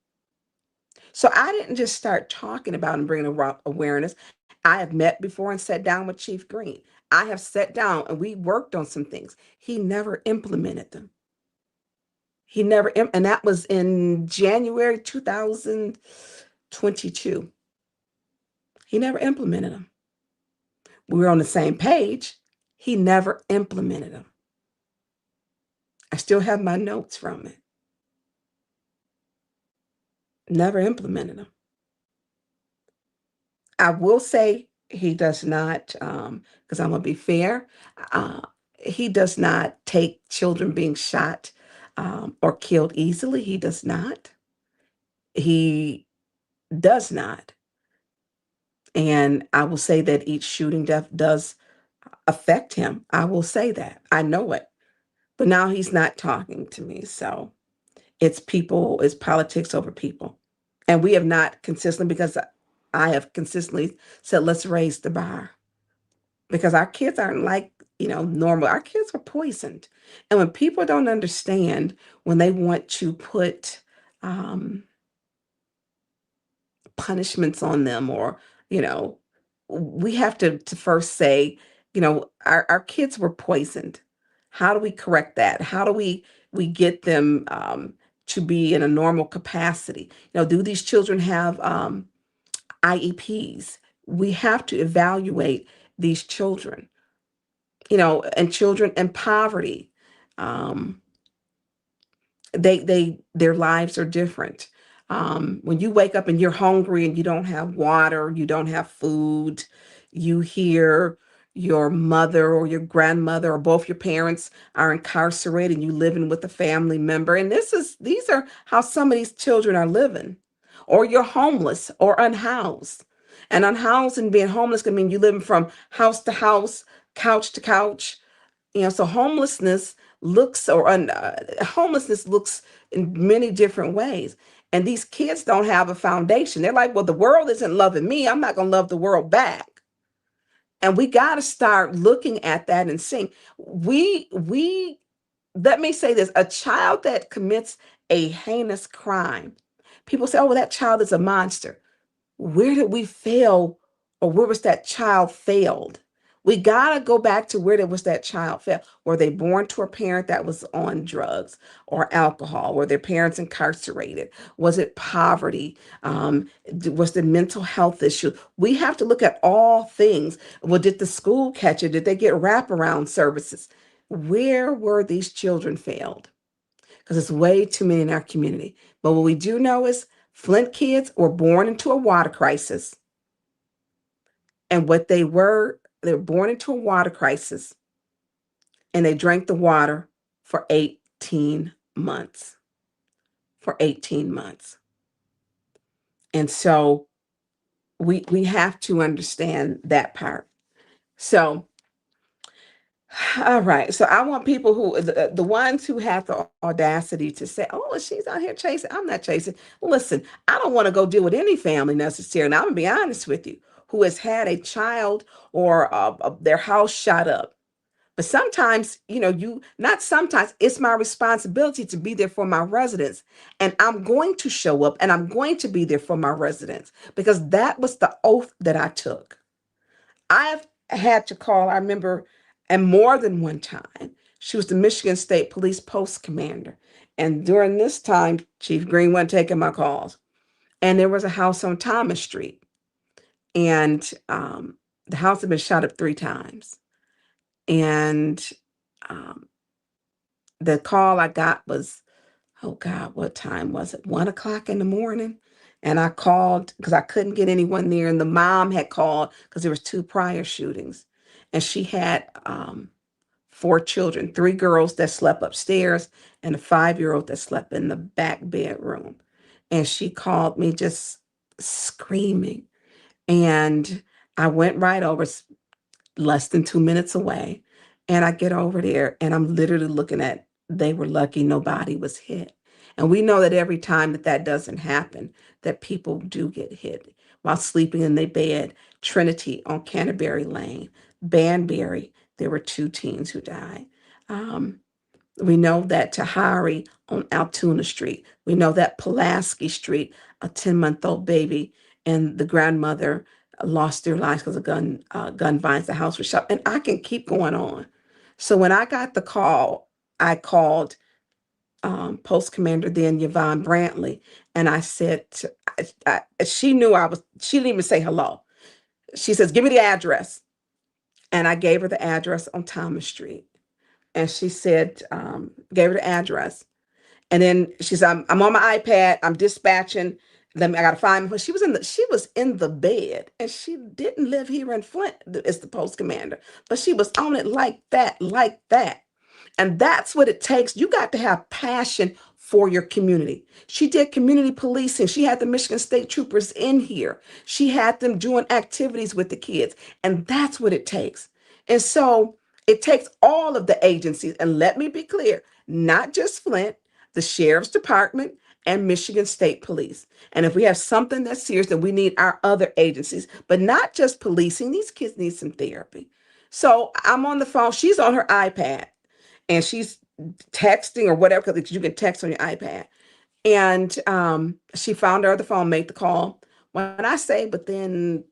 So I didn't just start talking about and bringing awareness. I have met before and sat down with Chief Green. I have sat down and we worked on some things. He never implemented them. And that was in January 2022. He never implemented them. We were on the same page. He never implemented them. I still have my notes from it. Never implemented them. I will say he does not, because I'm going to be fair, he does not take children being shot or killed easily. He does not. He does not. And I will say that each shooting death does affect him. I will say that. I know it. But now he's not talking to me. So it's politics over people. And we have not consistently, because I have consistently said, let's raise the bar. Because our kids aren't like, normal. Our kids are poisoned. And when people don't understand, when they want to put punishments on them, or, we have to first say, our kids were poisoned. How do we correct that? How do we get them to be in a normal capacity? Do these children have IEPs? We have to evaluate these children, and children in poverty. Their lives are different. When you wake up and you're hungry and you don't have water, you don't have food, you hear your mother or your grandmother or both your parents are incarcerated and you living with a family member. And these are how some of these children are living. Or you're homeless or unhoused. And unhoused and being homeless can mean you living from house to house, couch to couch. So homelessness looks in many different ways. And these kids don't have a foundation. They're like, well, the world isn't loving me. I'm not going to love the world back. And we got to start looking at that and saying, we, let me say this, a child that commits a heinous crime, people say, oh, well, that child is a monster. Where did we fail, or where was that child failed? We got to go back to where was that child failed. Were they born to a parent that was on drugs or alcohol? Were their parents incarcerated? Was it poverty? Was the mental health issue? We have to look at all things. Well, did the school catch it? Did they get wraparound services? Where were these children failed? Because it's way too many in our community. But what we do know is Flint kids were born into a water crisis. And what they were born into a water crisis, and they drank the water for 18 months. For 18 months. And so we have to understand that part. So, all right. So I want people who, the ones who have the audacity to say, oh, she's out here chasing. I'm not chasing. Listen, I don't want to go deal with any family necessarily. And I'm going to be honest with you, who has had a child or their house shot up. But sometimes, not sometimes, it's my responsibility to be there for my residents. And I'm going to show up and I'm going to be there for my residents because that was the oath that I took. I've had to call, I remember, and more than one time, she was the Michigan State Police Post Commander. And during this time, Chief Green wasn't taking my calls. And there was a house on Thomas Street. And the house had been shot up 3 times. And the call I got was, oh God, what time was it? 1:00 in the morning. And I called because I couldn't get anyone there. And the mom had called because there was 2 prior shootings. And she had 4 children, 3 girls that slept upstairs and a 5-year-old that slept in the back bedroom. And she called me just screaming. And I went right over, less than 2 minutes away. And I get over there and I'm literally looking at, they were lucky nobody was hit. And we know that every time that doesn't happen, that people do get hit while sleeping in their bed. Trinity on Canterbury Lane, Banbury, there were 2 teens who died. We know that Tahari on Altoona Street. We know that Pulaski Street, a 10-month-old baby and the grandmother lost their lives because of gun violence. The house was shot, and I can keep going on. So when I got the call, I called Post Commander then Yvonne Brantley, and I said, she knew I was. She didn't even say hello. She says, "Give me the address," and I gave her the address on Thomas Street, and she said, gave her the address, and then she said, "I'm on my iPad. I'm dispatching. I gotta find her." She was in the bed, and she didn't live here in Flint as the post commander, but she was on it like that. And that's what it takes. You got to have passion for your community. She did community policing. She had the Michigan State Troopers in here. She had them doing activities with the kids. And that's what it takes. And so it takes all of the agencies. And let me be clear, not just Flint, the Sheriff's Department, and Michigan State Police. And if we have something that's serious, then we need our other agencies, but not just policing. These kids need some therapy. So I'm on the phone. She's on her iPad and she's texting or whatever, because you can text on your iPad. And she found her other phone, made the call. When I say within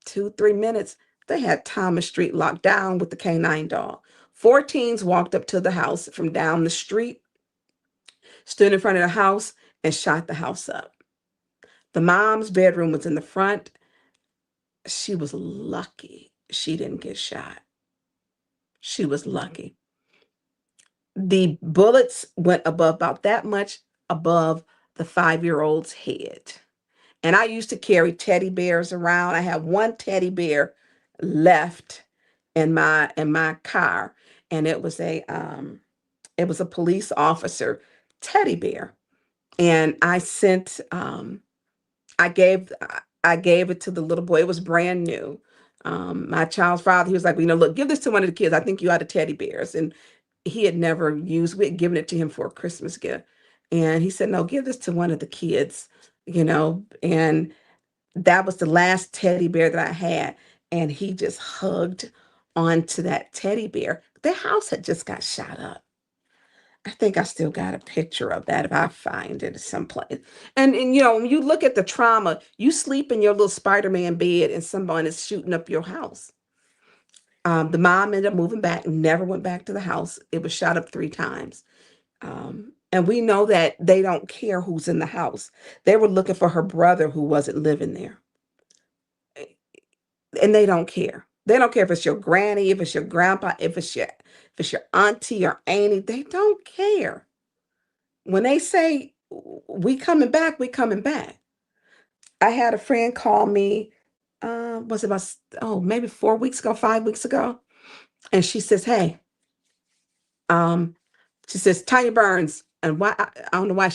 2-3 minutes, they had Thomas Street locked down with the canine dog. 4 teens walked up to the house from down the street, stood in front of the house, and shot the house up. The mom's bedroom was in the front. She was lucky she didn't get shot. She was lucky. The bullets went about that much above the 5-year-old's head. And I used to carry teddy bears around. I have 1 teddy bear left in my car, and it was a police officer teddy bear. And I sent I gave it to the little boy. It was brand new. My child's father, he was like, look, give this to one of the kids. I think you ought to teddy bears. And he had never used, we had given it to him for a Christmas gift. And he said, no, give this to one of the kids, and that was the last teddy bear that I had. And he just hugged onto that teddy bear. Their house had just got shot up. I think I still got a picture of that if I find it someplace. And when you look at the trauma, you sleep in your little Spider-Man bed and someone is shooting up your house. The mom ended up moving back, never went back to the house. It was shot up 3 times. And we know that they don't care who's in the house. They were looking for her brother who wasn't living there. And they don't care. They don't care if it's your granny, if it's your grandpa, if it's your auntie or auntie. They don't care. When they say we coming back, we coming back. I had a friend call me, was it about, maybe 4 weeks ago, 5 weeks ago. And she says, hey, she says, Tonya Burns. And why, I don't know why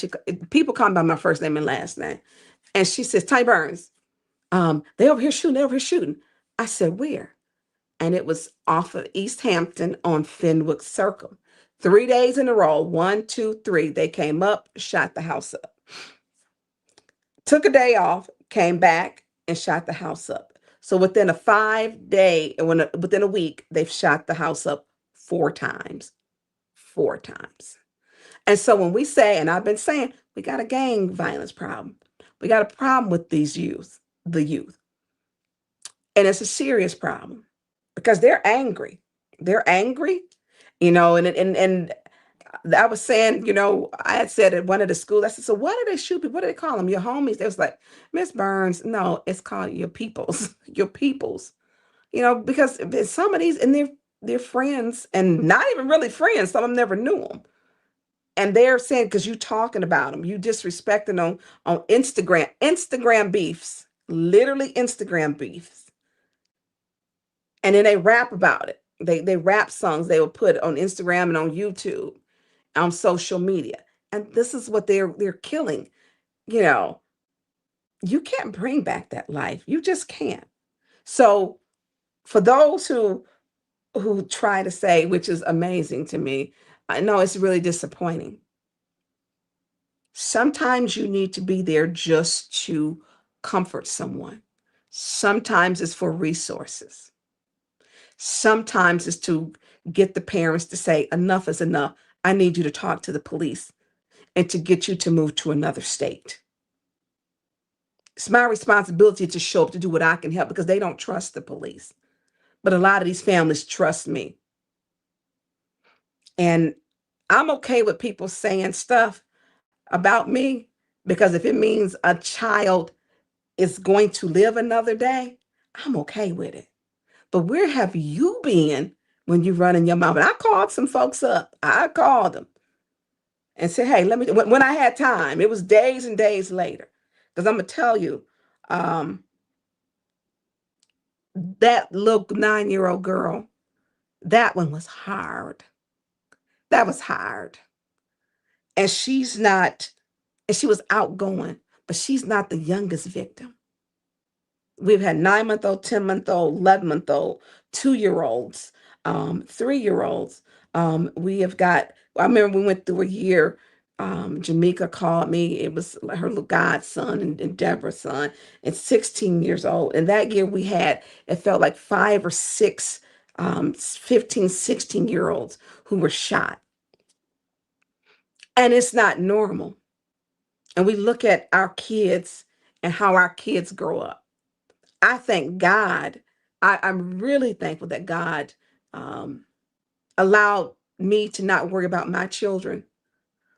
people call me by my first name and last name. And she says, Tonya Burns, they over here shooting, they over here shooting. I said, where? And it was off of East Hampton on Fenwick Circle. 3 days in a row, 1, 2, 3, they came up, shot the house up. Took a day off, came back and shot the house up. So within within a week, they've shot the house up 4 times. 4 times. And so when we say, and I've been saying, we got a gang violence problem. We got a problem with the youth. And it's a serious problem because they're angry. They're angry, and I was saying, I had said at one of the schools, I said, so what do they shoot people? What do they call them? Your homies? They was like, Miss Burns, no, it's called your peoples, your peoples, because some of these, and they're friends and not even really friends. Some of them never knew them. And they're saying, because you talking about them, you disrespecting them on Instagram beefs, literally Instagram beefs. And then they rap about it. They rap songs they will put on Instagram and on YouTube, on social media. And this is what they're killing. You can't bring back that life. You just can't. So for those who try to say, which is amazing to me, I know it's really disappointing. Sometimes you need to be there just to comfort someone. Sometimes it's for resources. Sometimes it's to get the parents to say, enough is enough. I need you to talk to the police and to get you to move to another state. It's my responsibility to show up to do what I can help because they don't trust the police. But a lot of these families trust me. And I'm okay with people saying stuff about me because if it means a child is going to live another day, I'm okay with it. But where have you been when you running your mouth? And I called some folks up. I called them and said, hey, when I had time, it was days and days later. Because I'm going to tell you, that little 9-year-old girl, that one was hard. That was hard. And she was outgoing, but she's not the youngest victim. We've had 9-month-old, 10-month-old, 11-month-old, 2-year-olds, 3-year-olds. We have got, I remember we went through a year, Jamaica called me. It was her little godson and Deborah's son, and 16 years old. And that year it felt like 5 or 6, 15, 16-year-olds who were shot. And it's not normal. And we look at our kids and how our kids grow up. I thank God. I'm really thankful that God allowed me to not worry about my children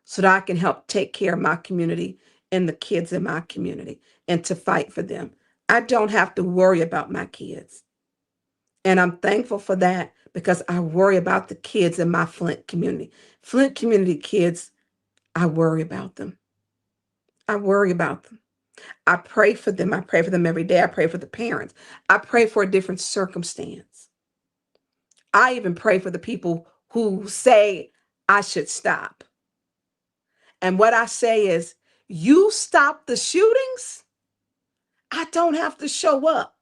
so that I can help take care of my community and the kids in my community and to fight for them. I don't have to worry about my kids. And I'm thankful for that because I worry about the kids in my Flint community. Flint community kids, I worry about them. I worry about them. I pray for them. I pray for them every day. I pray for the parents. I pray for a different circumstance. I even pray for the people who say I should stop. And what I say is, you stop the shootings, I don't have to show up.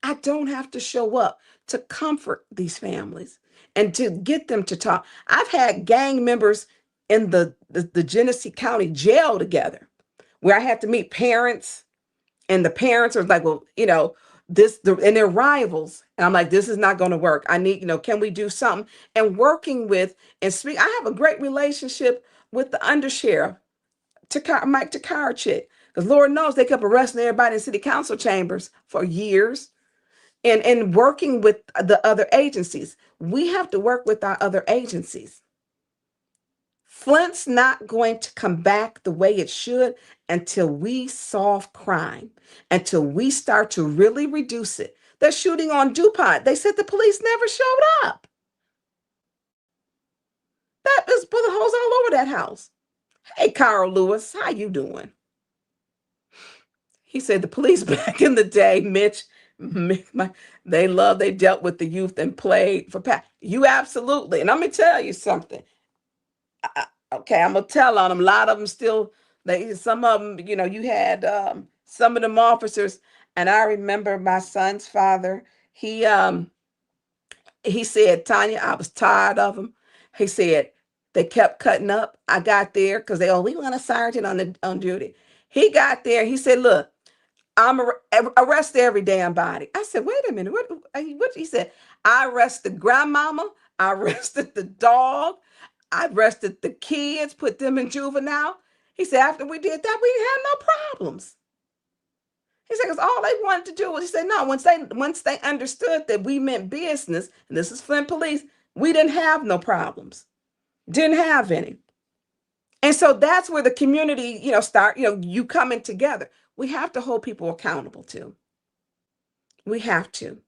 I don't have to show up to comfort these families and to get them to talk. I've had gang members in the Genesee County jail together, where I had to meet parents, and the parents are like, well, and they're rivals. And I'm like, this is not going to work. I need, can we do something? And working with and speak, I have a great relationship with the undersheriff, Mike Takarchik, because Lord knows they kept arresting everybody in city council chambers for years. And working with the other agencies. We have to work with our other agencies. Flint's not going to come back the way it should until we solve crime, until we start to really reduce it. They're shooting on DuPont. They said the police never showed up. That is bullet holes all over that house. Hey, Carl Lewis, how you doing? He said the police back in the day, Mitch, they dealt with the youth and played for you absolutely. And let me tell you something. Okay, I'm gonna tell on them. A lot of them still, some of them, you had some of them officers. And I remember my son's father. He said, Tonya, I was tired of them. He said they kept cutting up. I got there because we want a sergeant on duty. He got there. He said, look, I'm arrest every damn body. I said, wait a minute. What? He said, I arrested grandmama. I arrested the dog. I arrested the kids, put them in juvenile. He said, after we did that, we didn't have no problems. He said, because all they wanted to do was, he said, no, once they understood that we meant business, and this is Flint Police, we didn't have no problems. Didn't have any. And so that's where the community, start, you coming together. We have to hold people accountable too. We have to.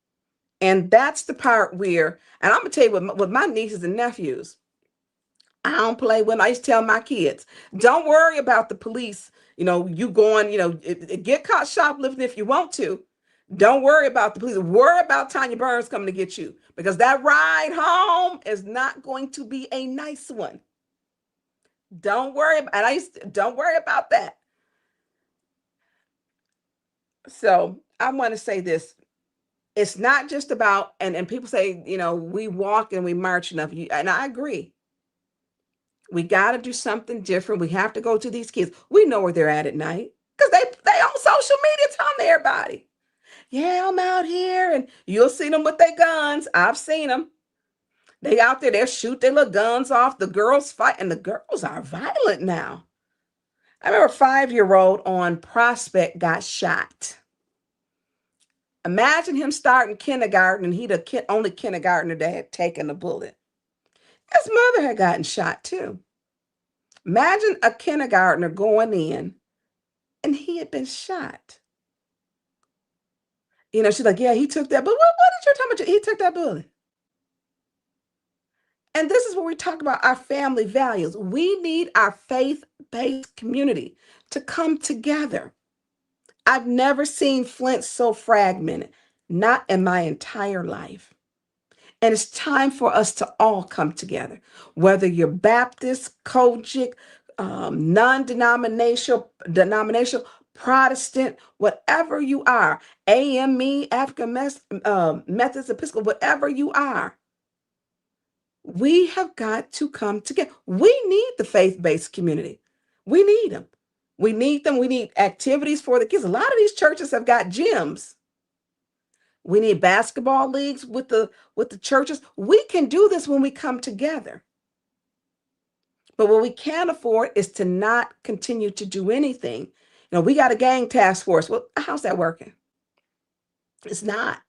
And that's the part where, and I'm going to tell you with my nieces and nephews, I don't play with them. I used to tell my kids, don't worry about the police. You going, get caught shoplifting if you want to. Don't worry about the police. Worry about Tonya Burns coming to get you, because that ride home is not going to be a nice one. Don't worry. Don't worry about that. So I want to say this. It's not just about, and people say, we walk and we march enough. And I agree. We got to do something different. We have to go to these kids. We know where they're at night because they on social media telling everybody, yeah, I'm out here, and you'll see them with their guns. I've seen them. They out there, they'll shoot their little guns off. The girls fight, and the girls are violent now. I remember a 5-year-old on Prospect got shot. Imagine him starting kindergarten, and he the only kindergartner that had taken a bullet. His mother had gotten shot too. Imagine a kindergartner going in and he had been shot. She's like, yeah, he took that. But what did you talking about? He took that bullet. And this is where we talk about our family values. We need our faith-based community to come together. I've never seen Flint so fragmented, not in my entire life. And it's time for us to all come together, whether you're Baptist, Kojic, non-denominational, Protestant, whatever you are, AME, African Methodist, Episcopal, whatever you are. We have got to come together. We need the faith-based community. We need them. We need them. We need activities for the kids. A lot of these churches have got gyms. We need basketball leagues with the churches. We can do this when we come together. But what we can't afford is to not continue to do anything. We got a gang task force. Well, how's that working? It's not.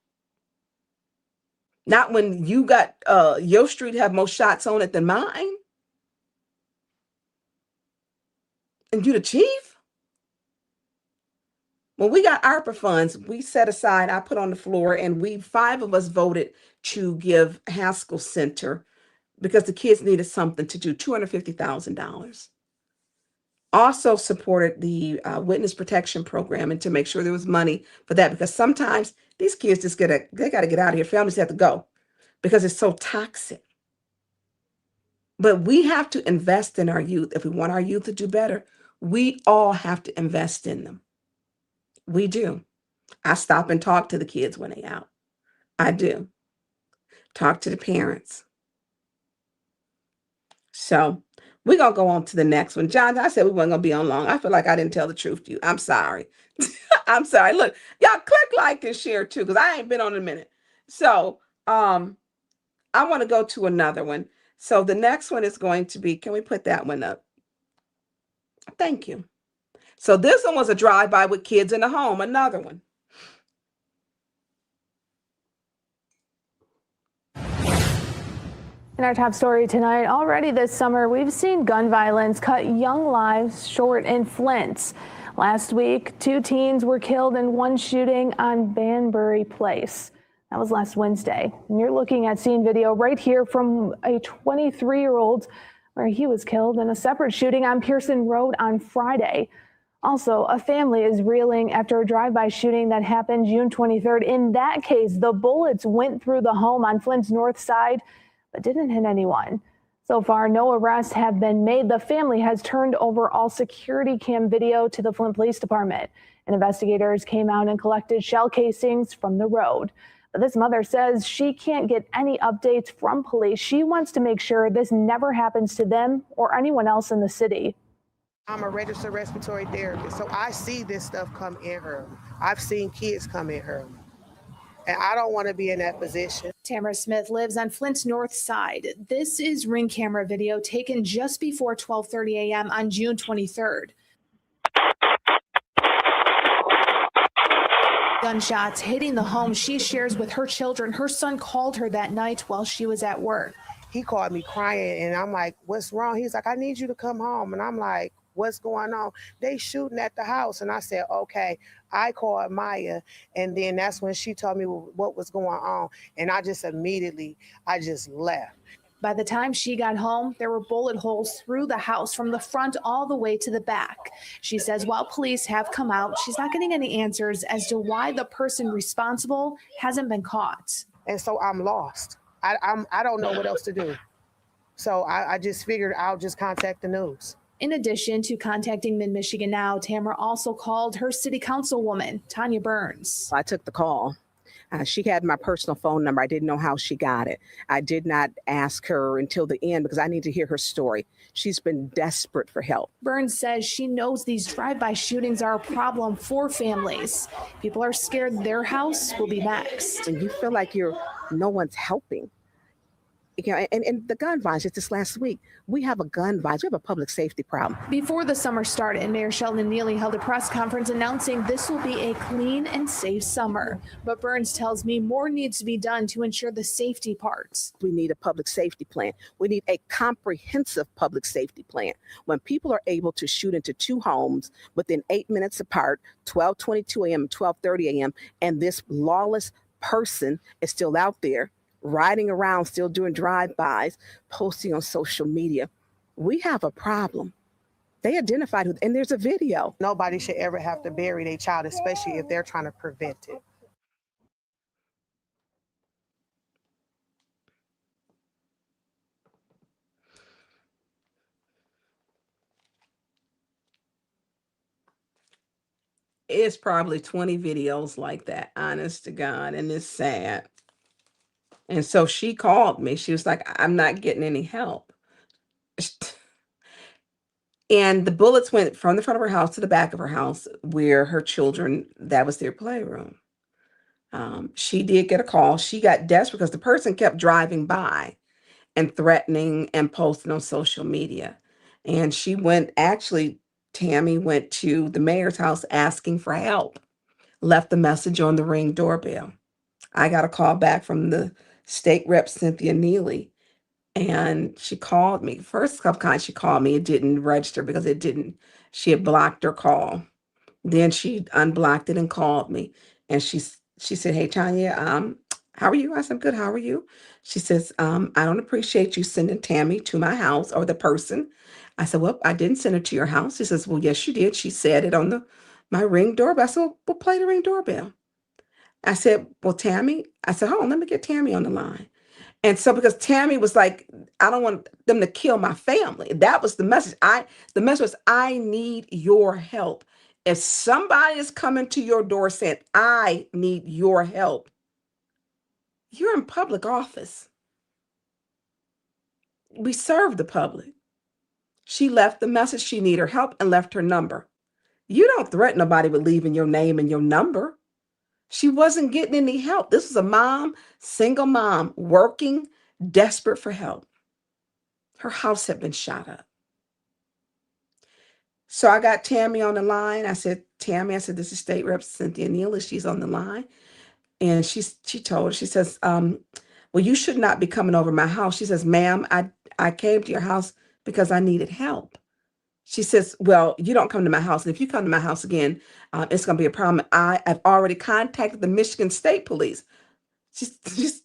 Not when you got your street have more shots on it than mine. And you the chief? When we got ARPA funds, we set aside, I put on the floor, and 5 of us voted to give Haskell Center, because the kids needed something to do, $250,000. Also supported the witness protection program, and to make sure there was money for that, because sometimes these kids just they got to get out of here. Families have to go because it's so toxic. But we have to invest in our youth. If we want our youth to do better, we all have to invest in them. We do. I stop and talk to the kids when they out. I do. Talk to the parents. So We're going to go on to the next one. John, I said we weren't going to be on long. I feel like I didn't tell the truth to you. I'm sorry. I'm sorry. Look, y'all click like and share too, because I ain't been on in a minute. So I want to go to another one. So the next one is going to be, can we put that one up? Thank you. So this one was a drive-by with kids in the home, another one. In our top story tonight, already this summer, we've seen gun violence cut young lives short in Flint. Last week, 2 teens were killed in one shooting on Banbury Place. That was last Wednesday. And you're looking at scene video right here from a 23-year-old where he was killed in a separate shooting on Pearson Road on Friday. Also, a family is reeling after a drive-by shooting that happened June 23rd. In that case, the bullets went through the home on Flint's north side, but didn't hit anyone. So far, no arrests have been made. The family has turned over all security cam video to the Flint Police Department, and investigators came out and collected shell casings from the road. But this mother says she can't get any updates from police. She wants to make sure this never happens to them or anyone else in the city. I'm a registered respiratory therapist, so I see this stuff come in her. I've seen kids come in her. And I don't want to be in that position. Tamara Smith lives on Flint's north side. This is ring camera video taken just before 12:30 a.m. on June 23rd. Gunshots hitting the home she shares with her children. Her son called her that night while she was at work. He called me crying, and I'm like, what's wrong? He's like, I need you to come home. And I'm like, what's going on? They shooting at the house. And I said, okay. I called Maya, and then that's when she told me what was going on. And I just left. By the time she got home, there were bullet holes through the house from the front all the way to the back. She says while police have come out, she's not getting any answers as to why the person responsible hasn't been caught. And so I'm lost. I don't know what else to do. So I just figured I'll just contact the news. In addition to contacting Mid-Michigan Now, Tamara also called her city councilwoman, Tonya Burns. I took the call. She had my personal phone number. I didn't know how she got it. I did not ask her until the end because I need to hear her story. She's been desperate for help. Burns says she knows these drive-by shootings are a problem for families. People are scared their house will be next. And you feel like no one's helping. You know, and the gun violence, just this last week, we have a gun violence, we have a public safety problem. Before the summer started, Mayor Sheldon Neely held a press conference announcing this will be a clean and safe summer. But Burns tells me more needs to be done to ensure the safety parts. We need a public safety plan. We need a comprehensive public safety plan. When people are able to shoot into 2 homes within 8 minutes apart, 12:22 a.m. and 12:30 a.m., and this lawless person is still out there, riding around, still doing drive-bys, posting on social media. We have a problem. They identified and there's a video. Nobody should ever have to bury their child, especially if they're trying to prevent it. It's probably 20 videos like that, honest to God, and it's sad. And so she called me. She was like, I'm not getting any help. And the bullets went from the front of her house to the back of her house where her children, that was their playroom. She did get a call. She got desperate because the person kept driving by and threatening and posting on social media. And Tammy went to the mayor's house asking for help, left the message on the Ring doorbell. I got a call back from the state rep, Cynthia Neely, and she called me. First couple times she called me, it didn't register because she had blocked her call. Then she unblocked it and called me. And she said, hey, Tonya, how are you? I said, I'm good. How are you? She says, I don't appreciate you sending Tammy to my house or the person. I said, well, I didn't send her to your house. She says, well, yes, you did. She said it on my Ring doorbell. I said, well, play the Ring doorbell. I said, well, Tammy, I said, hold on, let me get Tammy on the line. And so because Tammy was like, I don't want them to kill my family. That was the message. The message was, I need your help. If somebody is coming to your door saying, I need your help, you're in public office. We serve the public. She left the message she needed her help and left her number. You don't threaten nobody with leaving your name and your number. She wasn't getting any help. This was a mom, single mom, working, desperate for help. Her house had been shot up. So I got Tammy on the line. I said, Tammy, I said, this is State Rep Cynthia Neal. She's on the line. And she told her, she says, well, you should not be coming over my house. She says, ma'am, I came to your house because I needed help. She says, well, you don't come to my house. And if you come to my house again, it's going to be a problem. I've already contacted the Michigan State Police.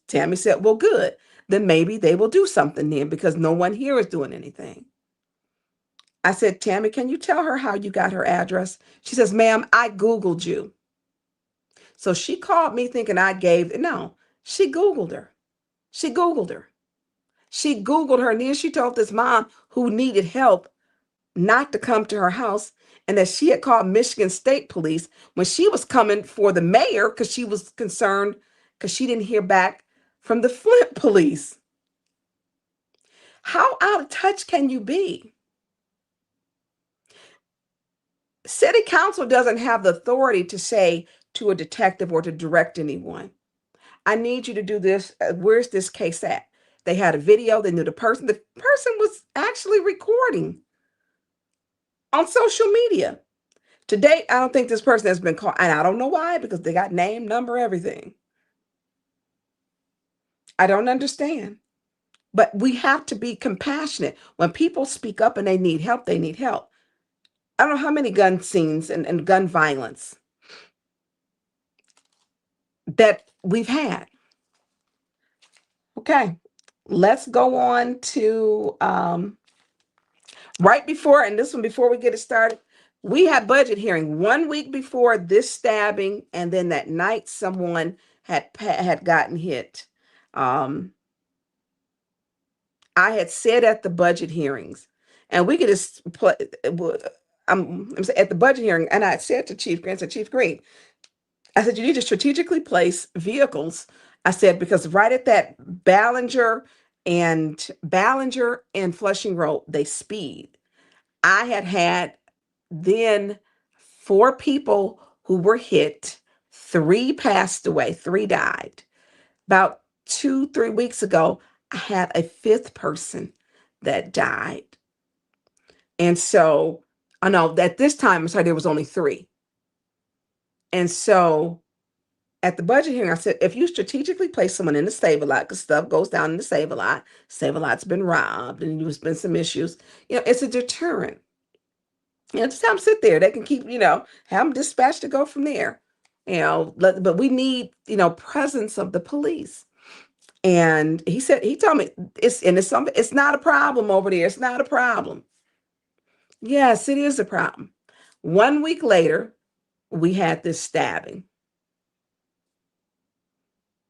Tammy said, well, good. Then maybe they will do something then because no one here is doing anything. I said, Tammy, can you tell her how you got her address? She says, ma'am, I Googled you. So she called me thinking I gave, no, she Googled her. She Googled her. She Googled her. And then she told this mom who needed help not to come to her house and that she had called Michigan State Police when she was coming for the mayor because she was concerned because she didn't hear back from the Flint police. How out of touch can you be? City council doesn't have the authority to say to a detective or to direct anyone, I need you to do this. Where's this case at? They had a video. They knew the person. The person was actually recording on social media. To date, I don't think this person has been caught. And I don't know why, because they got name, number, everything. I don't understand. But we have to be compassionate. When people speak up and they need help, they need help. I don't know how many gun scenes and gun violence that we've had. Okay, let's go on to right before, and this one before we get it started, we had budget hearing 1 week before this stabbing, and then that night someone had gotten hit. I had said at the budget hearings, and we could just play. I'm at the budget hearing, and I said to Chief Green, Chief Green, I said, you need to strategically place vehicles. I said, because right at that Ballinger and Flushing Road, they speed. I had then 4 people who were hit. 3 passed away, 3 died. About 2-3 weeks ago, I had a 5th person that died. And so, I know at this time, sorry, there was only 3. And so at the budget hearing, I said, if you strategically place someone in the Save-A-Lot, because stuff goes down in the Save-A-Lot, Save-A-Lot's been robbed and there's been some issues, it's a deterrent. Just have them sit there. They can keep, have them dispatched to go from there. But we need, presence of the police. And he told me it's not a problem over there. It's not a problem. Yes, it is a problem. 1 week later, we had this stabbing.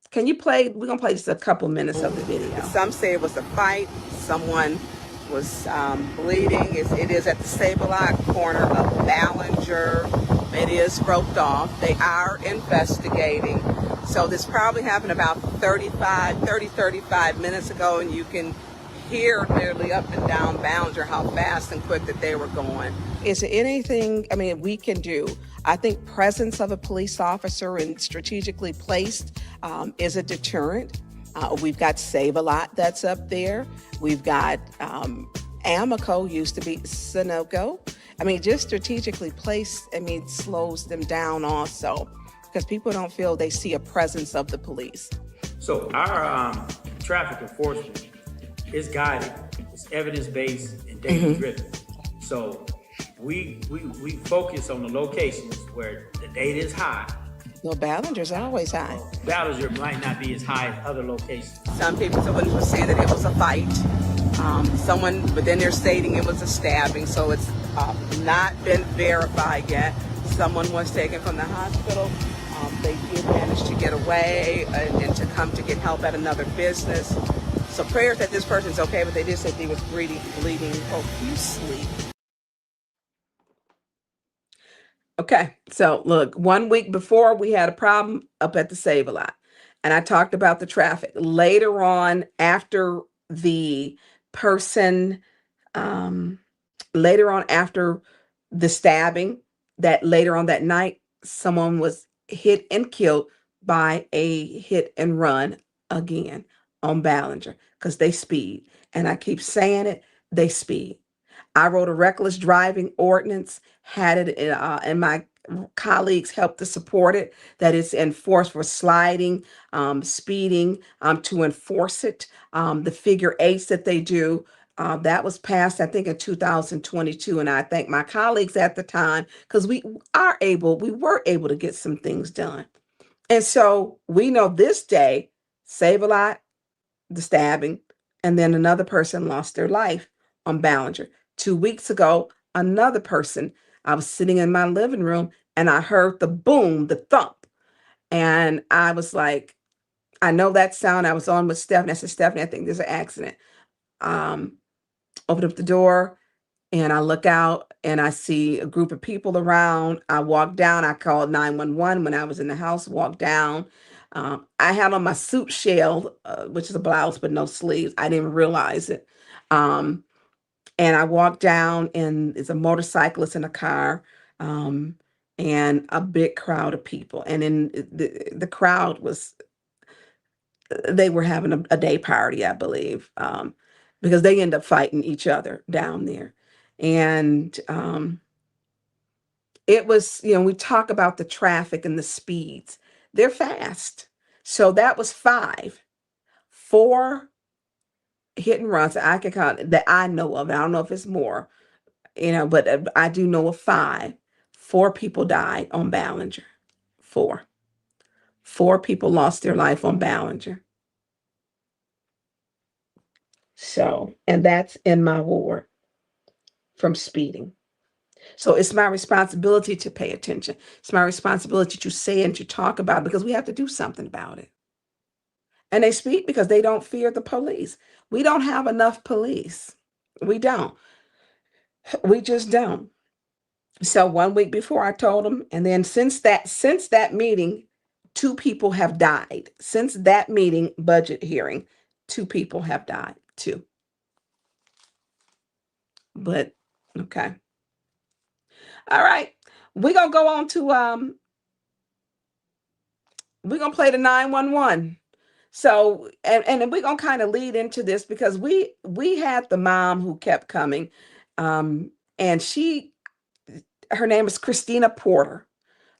Can you play? We're going to play just a couple minutes of the video. Some say it was a fight. Someone was bleeding. It is at the Save-A-Lot corner of Ballinger. It is roped off. They are investigating. So this probably happened about 35 minutes ago, and you can hear nearly up and down Ballinger how fast and quick that they were going. Is there anything, we can do? I think presence of a police officer and strategically placed is a deterrent. We've got Save-A-Lot that's up there. We've got Amico, used to be Sunoco. Just strategically placed, slows them down also, because people don't feel they see a presence of the police. So our traffic enforcement is guided, it's evidence-based and data-driven. So we focus on the locations where the data is high. No, Ballinger's always high. Ballinger might not be as high as other locations. Some people would say that it was a fight. But then they're stating it was a stabbing, so it's not been verified yet. Someone was taken from the hospital. They did manage to get away and to come to get help at another business. So prayers that this person's okay, but they did say he was bleeding profusely. Okay, so look, 1 week before we had a problem up at the Save-A-Lot, and I talked about the traffic. Later on, after the person later on after the stabbing, that later on that night, someone was hit and killed by a hit and run again on Ballinger because they speed. And I keep saying it, they speed. I wrote a reckless driving ordinance, had it in, and my colleagues helped to support it, that it's enforced for sliding, speeding, to enforce it. The figure eights that they do, that was passed, I think, in 2022. And I thank my colleagues at the time because we were able to get some things done. And so we know this day, Save-A-Lot, the stabbing, and then another person lost their life on Ballinger. 2 weeks ago, another person, I was sitting in my living room and I heard the boom, the thump. And I was like, I know that sound. I was on with Stephanie. I said, Stephanie, I think there's an accident. Open up the door and I look out and I see a group of people around. I walked down. I called 911 when I was in the house, walked down. I had on my suit shell, which is a blouse but no sleeves. I didn't realize it. And I walked down and it's a motorcyclist in a car, and a big crowd of people. And in the crowd was, they were having a day party, I believe, because they end up fighting each other down there. And it was, we talk about the traffic and the speeds. They're fast. So that was 4 hit and runs that I can count that I know of. I don't know if it's more, but I do know of 5. 4 people died on Ballinger. 4. 4 people lost their life on Ballinger. So, and that's in my ward from speeding. So it's my responsibility to pay attention. It's my responsibility to say and to talk about it because we have to do something about it. And they speak because they don't fear the police. We don't have enough police. We don't. We just don't. So 1 week before I told them, and then since that meeting, 2 people have died. Since that meeting, budget hearing, 2 people have died. 2. But okay. All right. We're gonna go on to we're gonna play the 911. So and we're gonna kind of lead into this because we had the mom who kept coming, and her name is Christina Porter.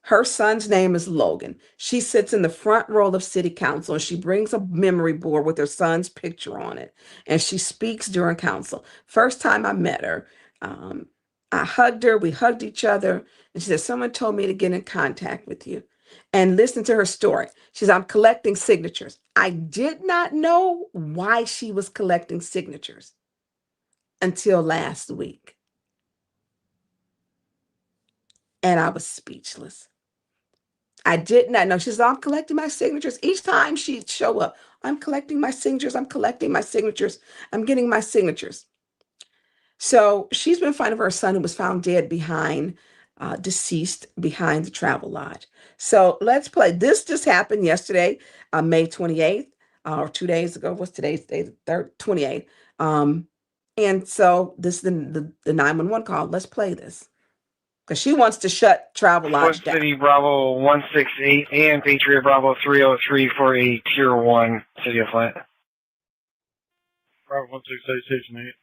Her son's name is Logan. She sits in the front row of city council and she brings a memory board with her son's picture on it. And she speaks during council. First time I met her, I hugged her. We hugged each other. And she said, someone told me to get in contact with you and listen to her story. She said, I'm collecting signatures. I did not know why she was collecting signatures until last week. And I was speechless. I did not know. She said, I'm collecting my signatures. Each time she'd show up, I'm collecting my signatures. I'm collecting my signatures. I'm getting my signatures. So she's been finding her son who was found dead deceased behind the Travel Lodge. So let's play. This just happened yesterday, May 28th, or 2 days ago. What's today's day? 28th. And so this is the 911 call. Let's play this. Because she wants to shut Travel Lodge down. City Bravo 168 and Patriot Bravo 303 for a Tier 1 City of Flint. Bravo 168, Station 8.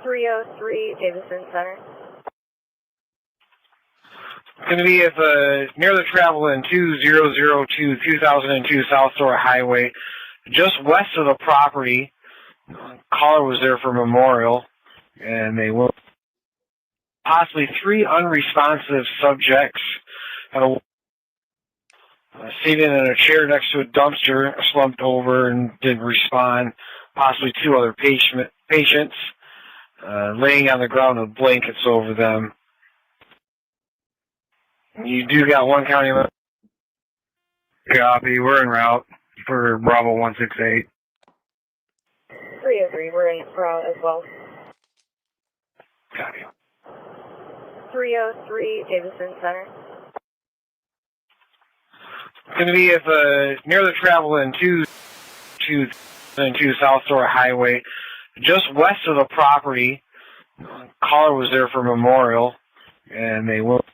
303 Davidson Center. Going to be at near the Travel in 2002 2002 South Shore Highway, just west of the property. Caller was there for memorial, and they will. Possibly 3 unresponsive subjects seated in a chair next to a dumpster, slumped over and didn't respond. Possibly 2 other patients laying on the ground with blankets over them. You do got 1 county. Copy. We're en route for Bravo 168. 303, we're en route as well. Copy. 303 Davidson Center. Going to be at near the Travel in 2002 South Shore Highway, just west of the property. Caller was there for memorial, and they will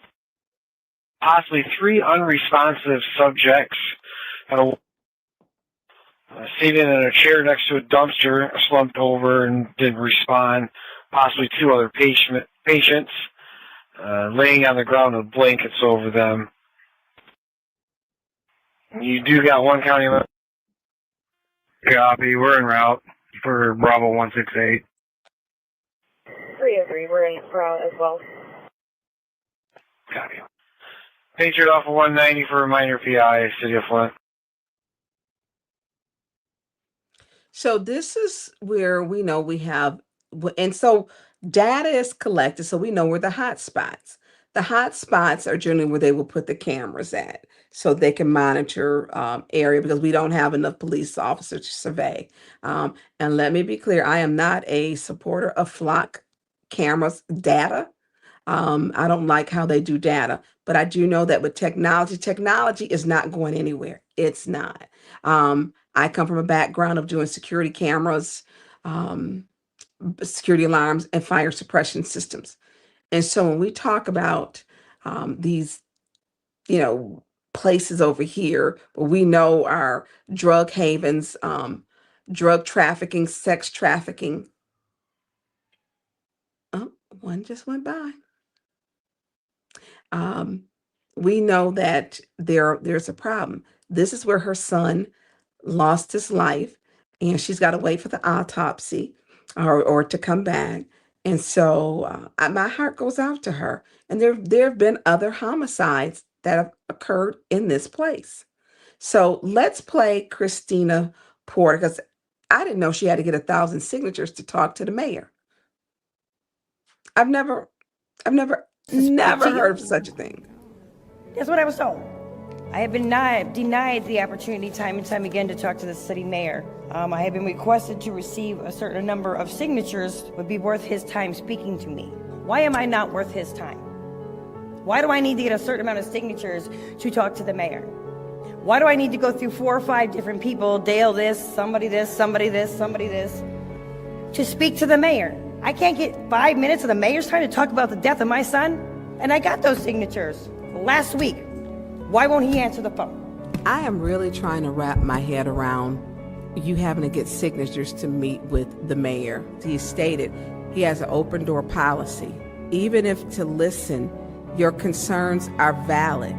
possibly 3 unresponsive subjects seated in a chair next to a dumpster, slumped over and didn't respond. Possibly 2 other patients laying on the ground with blankets over them. You do got 1 county. Copy. We're en route for Bravo 168. 303, we're in route as well. Copy. Patriot off of 190 for reminder PI, City of Flint. So this is where we know we have, and so data is collected, so we know where the hot spots. The hot spots are generally where they will put the cameras at, so they can monitor area, because we don't have enough police officers to survey. And let me be clear, I am not a supporter of flock cameras data. I don't like how they do data, but I do know that with technology is not going anywhere. It's not. I come from a background of doing security cameras, security alarms, and fire suppression systems. And so when we talk about these, places over here where we know are drug havens, drug trafficking, sex trafficking. Oh, one just went by. We know that there's a problem. This is where her son lost his life, and she's got to wait for the autopsy or to come back. And so my heart goes out to her. And there have been other homicides that have occurred in this place. So let's play Christina Porter, because I didn't know she had to get 1,000 signatures to talk to the mayor. I've never heard of such a thing. That's what I was told. I have been denied the opportunity time and time again to talk to the city mayor. I have been requested to receive a certain number of signatures would be worth his time speaking to me. Why am I not worth his time? Why do I need to get a certain amount of signatures to talk to the mayor? Why do I need to go through 4 or 5 different people, Dale this, somebody this, somebody this, somebody this, to speak to the mayor? I can't get 5 minutes of the mayor's time to talk about the death of my son? And I got those signatures last week. Why won't he answer the phone? I am really trying to wrap my head around you having to get signatures to meet with the mayor. He stated he has an open door policy. Even if to listen, your concerns are valid.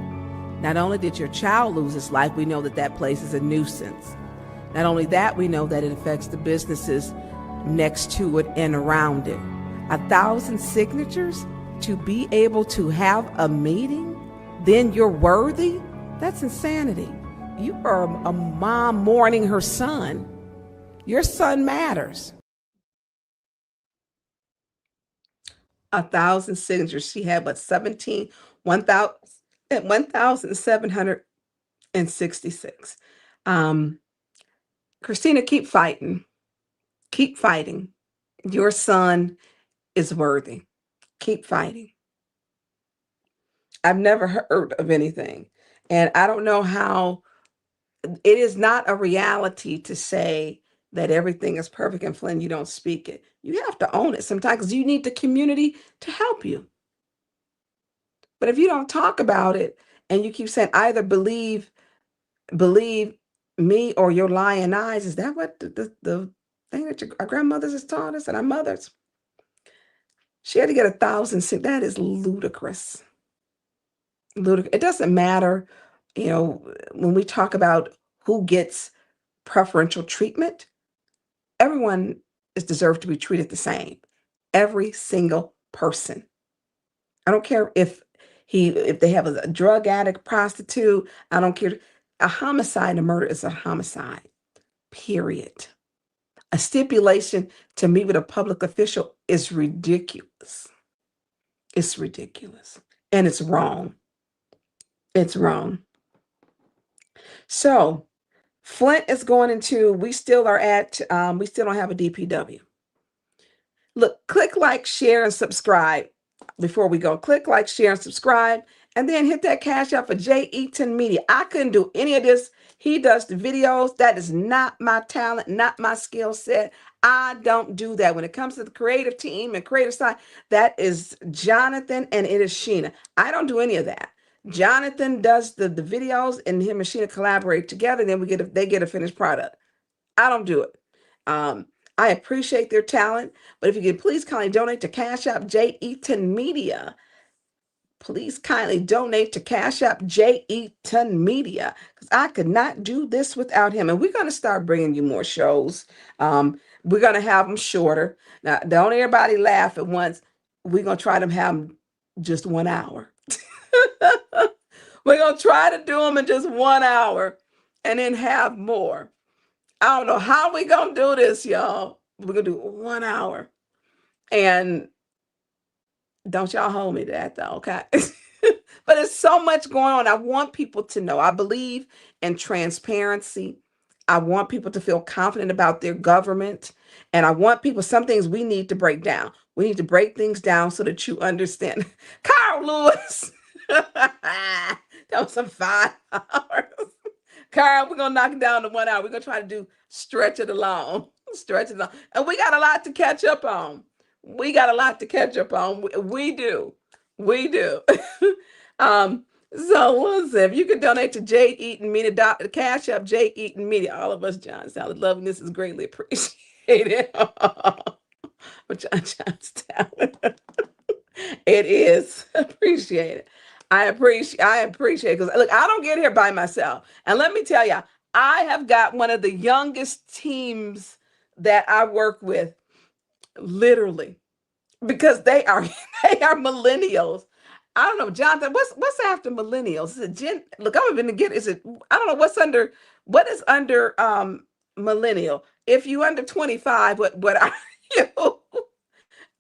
Not only did your child lose his life, we know that that place is a nuisance. Not only that, we know that it affects the businesses next to it and around it. 1,000 signatures to be able to have a meeting? Then you're worthy? That's insanity. You are a mom mourning her son. Your son matters. 1,000 signatures. She had but 1,766. Christina, keep fighting. Keep fighting. Your son is worthy. Keep fighting. I've never heard of anything. And I don't know how, it is not a reality to say that everything is perfect in Flint. You don't speak it. You have to own it sometimes, because you need the community to help you. But if you don't talk about it and you keep saying either believe me or your lying eyes, is that what the thing that our grandmothers has taught us and our mothers? She had to get 1,000. That is ludicrous. It doesn't matter, when we talk about who gets preferential treatment, everyone is deserved to be treated the same. Every single person. I don't care if they have a drug addict, prostitute. I don't care. A homicide and a murder is a homicide. Period. A stipulation to meet with a public official is ridiculous. It's ridiculous. And it's wrong. It's wrong. So Flint is going into, we still don't have a DPW. Look, click like, share, and subscribe before we go. Click like, share, and subscribe, and then hit that cash out for J. Eaton Media. I couldn't do any of this. He does the videos. That is not my talent, not my skill set. I don't do that. When it comes to the creative team and creative side, that is Jonathan and it is Sheena. I don't do any of that. Jonathan does the videos and him and Sheena collaborate together. Then they get a finished product. I don't do it. I appreciate their talent, but if you could please kindly donate to Cash App J. Eaton Media. Please kindly donate to Cash App J. Eaton Media, because I could not do this without him. And we're going to start bringing you more shows. We're going to have them shorter. Now, don't everybody laugh at once. We're going to try to have them just 1 hour. We're going to try to do them in just 1 hour and then have more. I don't know how we're going to do this, y'all. We're going to do 1 hour. And don't y'all hold me to that, though, okay? But there's so much going on. I want people to know. I believe in transparency. I want people to feel confident about their government. And I want people, some things we need to break down. We need to break things down so that you understand. Carl Lewis. That was some 5 hours. Carl, we're going to knock it down to 1 hour. We're going to try to stretch it along. Stretch it along. And we got a lot to catch up on. We got a lot to catch up on. We do. We do. So listen, if you could donate to J. Eaton Media, Cash App J. Eaton Media, all of us John Salad loving this is greatly appreciated. But John's talent. It is appreciated. I appreciate because look, I don't get here by myself. And let me tell you, I have got one of the youngest teams that I work with, literally, because they are millennials. I don't know, Jonathan, what's after millennials? Is it Gen? Look, I'm going to get, is it, I don't know what is under millennial? If you under 25, what are you?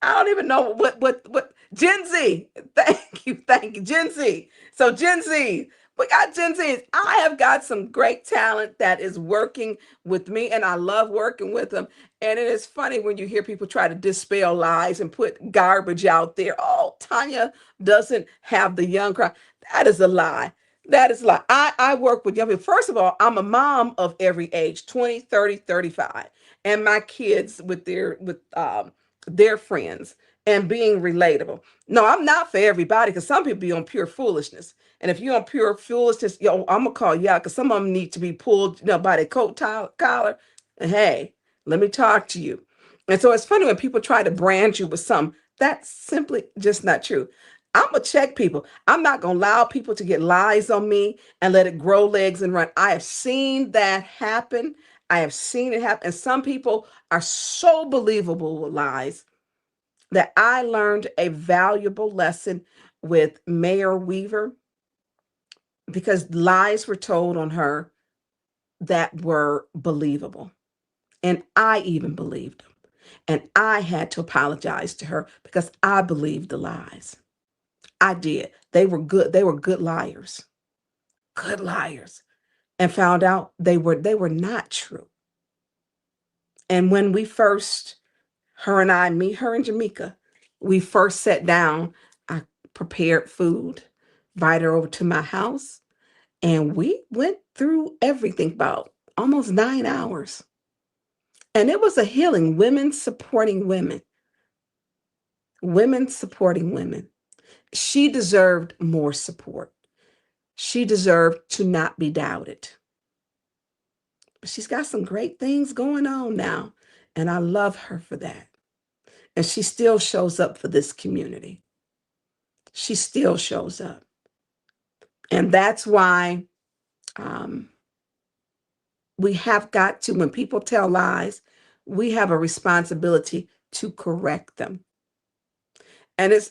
I don't even know what Gen Z. Thank you, Gen Z. So Gen Z, we got Gen Zs. I have got some great talent that is working with me, and I love working with them. And it is funny when you hear people try to dispel lies and put garbage out there. Oh, Tonya doesn't have the young crowd. That is a lie. That is a lie. I work with young people. First of all, I'm a mom of every age, 20, 30, 35. And my kids with their friends and being relatable. No, I'm not for everybody because some people be on pure foolishness. And if you're on pure foolishness, I'm going to call you out because some of them need to be pulled by their coat collar. And hey, let me talk to you. And so it's funny when people try to brand you with something. That's simply just not true. I'm going to check people. I'm not going to allow people to get lies on me and let it grow legs and run. I have seen that happen. I have seen it happen. And some people are so believable with lies that I learned a valuable lesson with Mayor Weaver because lies were told on her that were believable. And I even believed them. And I had to apologize to her because I believed the lies. I did. They were good. They were good liars. Good liars. And found out they were not true. And when we first, her and Jamaica, we first sat down, I prepared food, invited her over to my house, and we went through everything about almost 9 hours. And it was a healing, women supporting women. Women supporting women. She deserved more support. She deserved to not be doubted. She's got some great things going on now, and I love her for that. And she still shows up for this community. She still shows up. And that's why we have got to, when people tell lies, we have a responsibility to correct them. And it's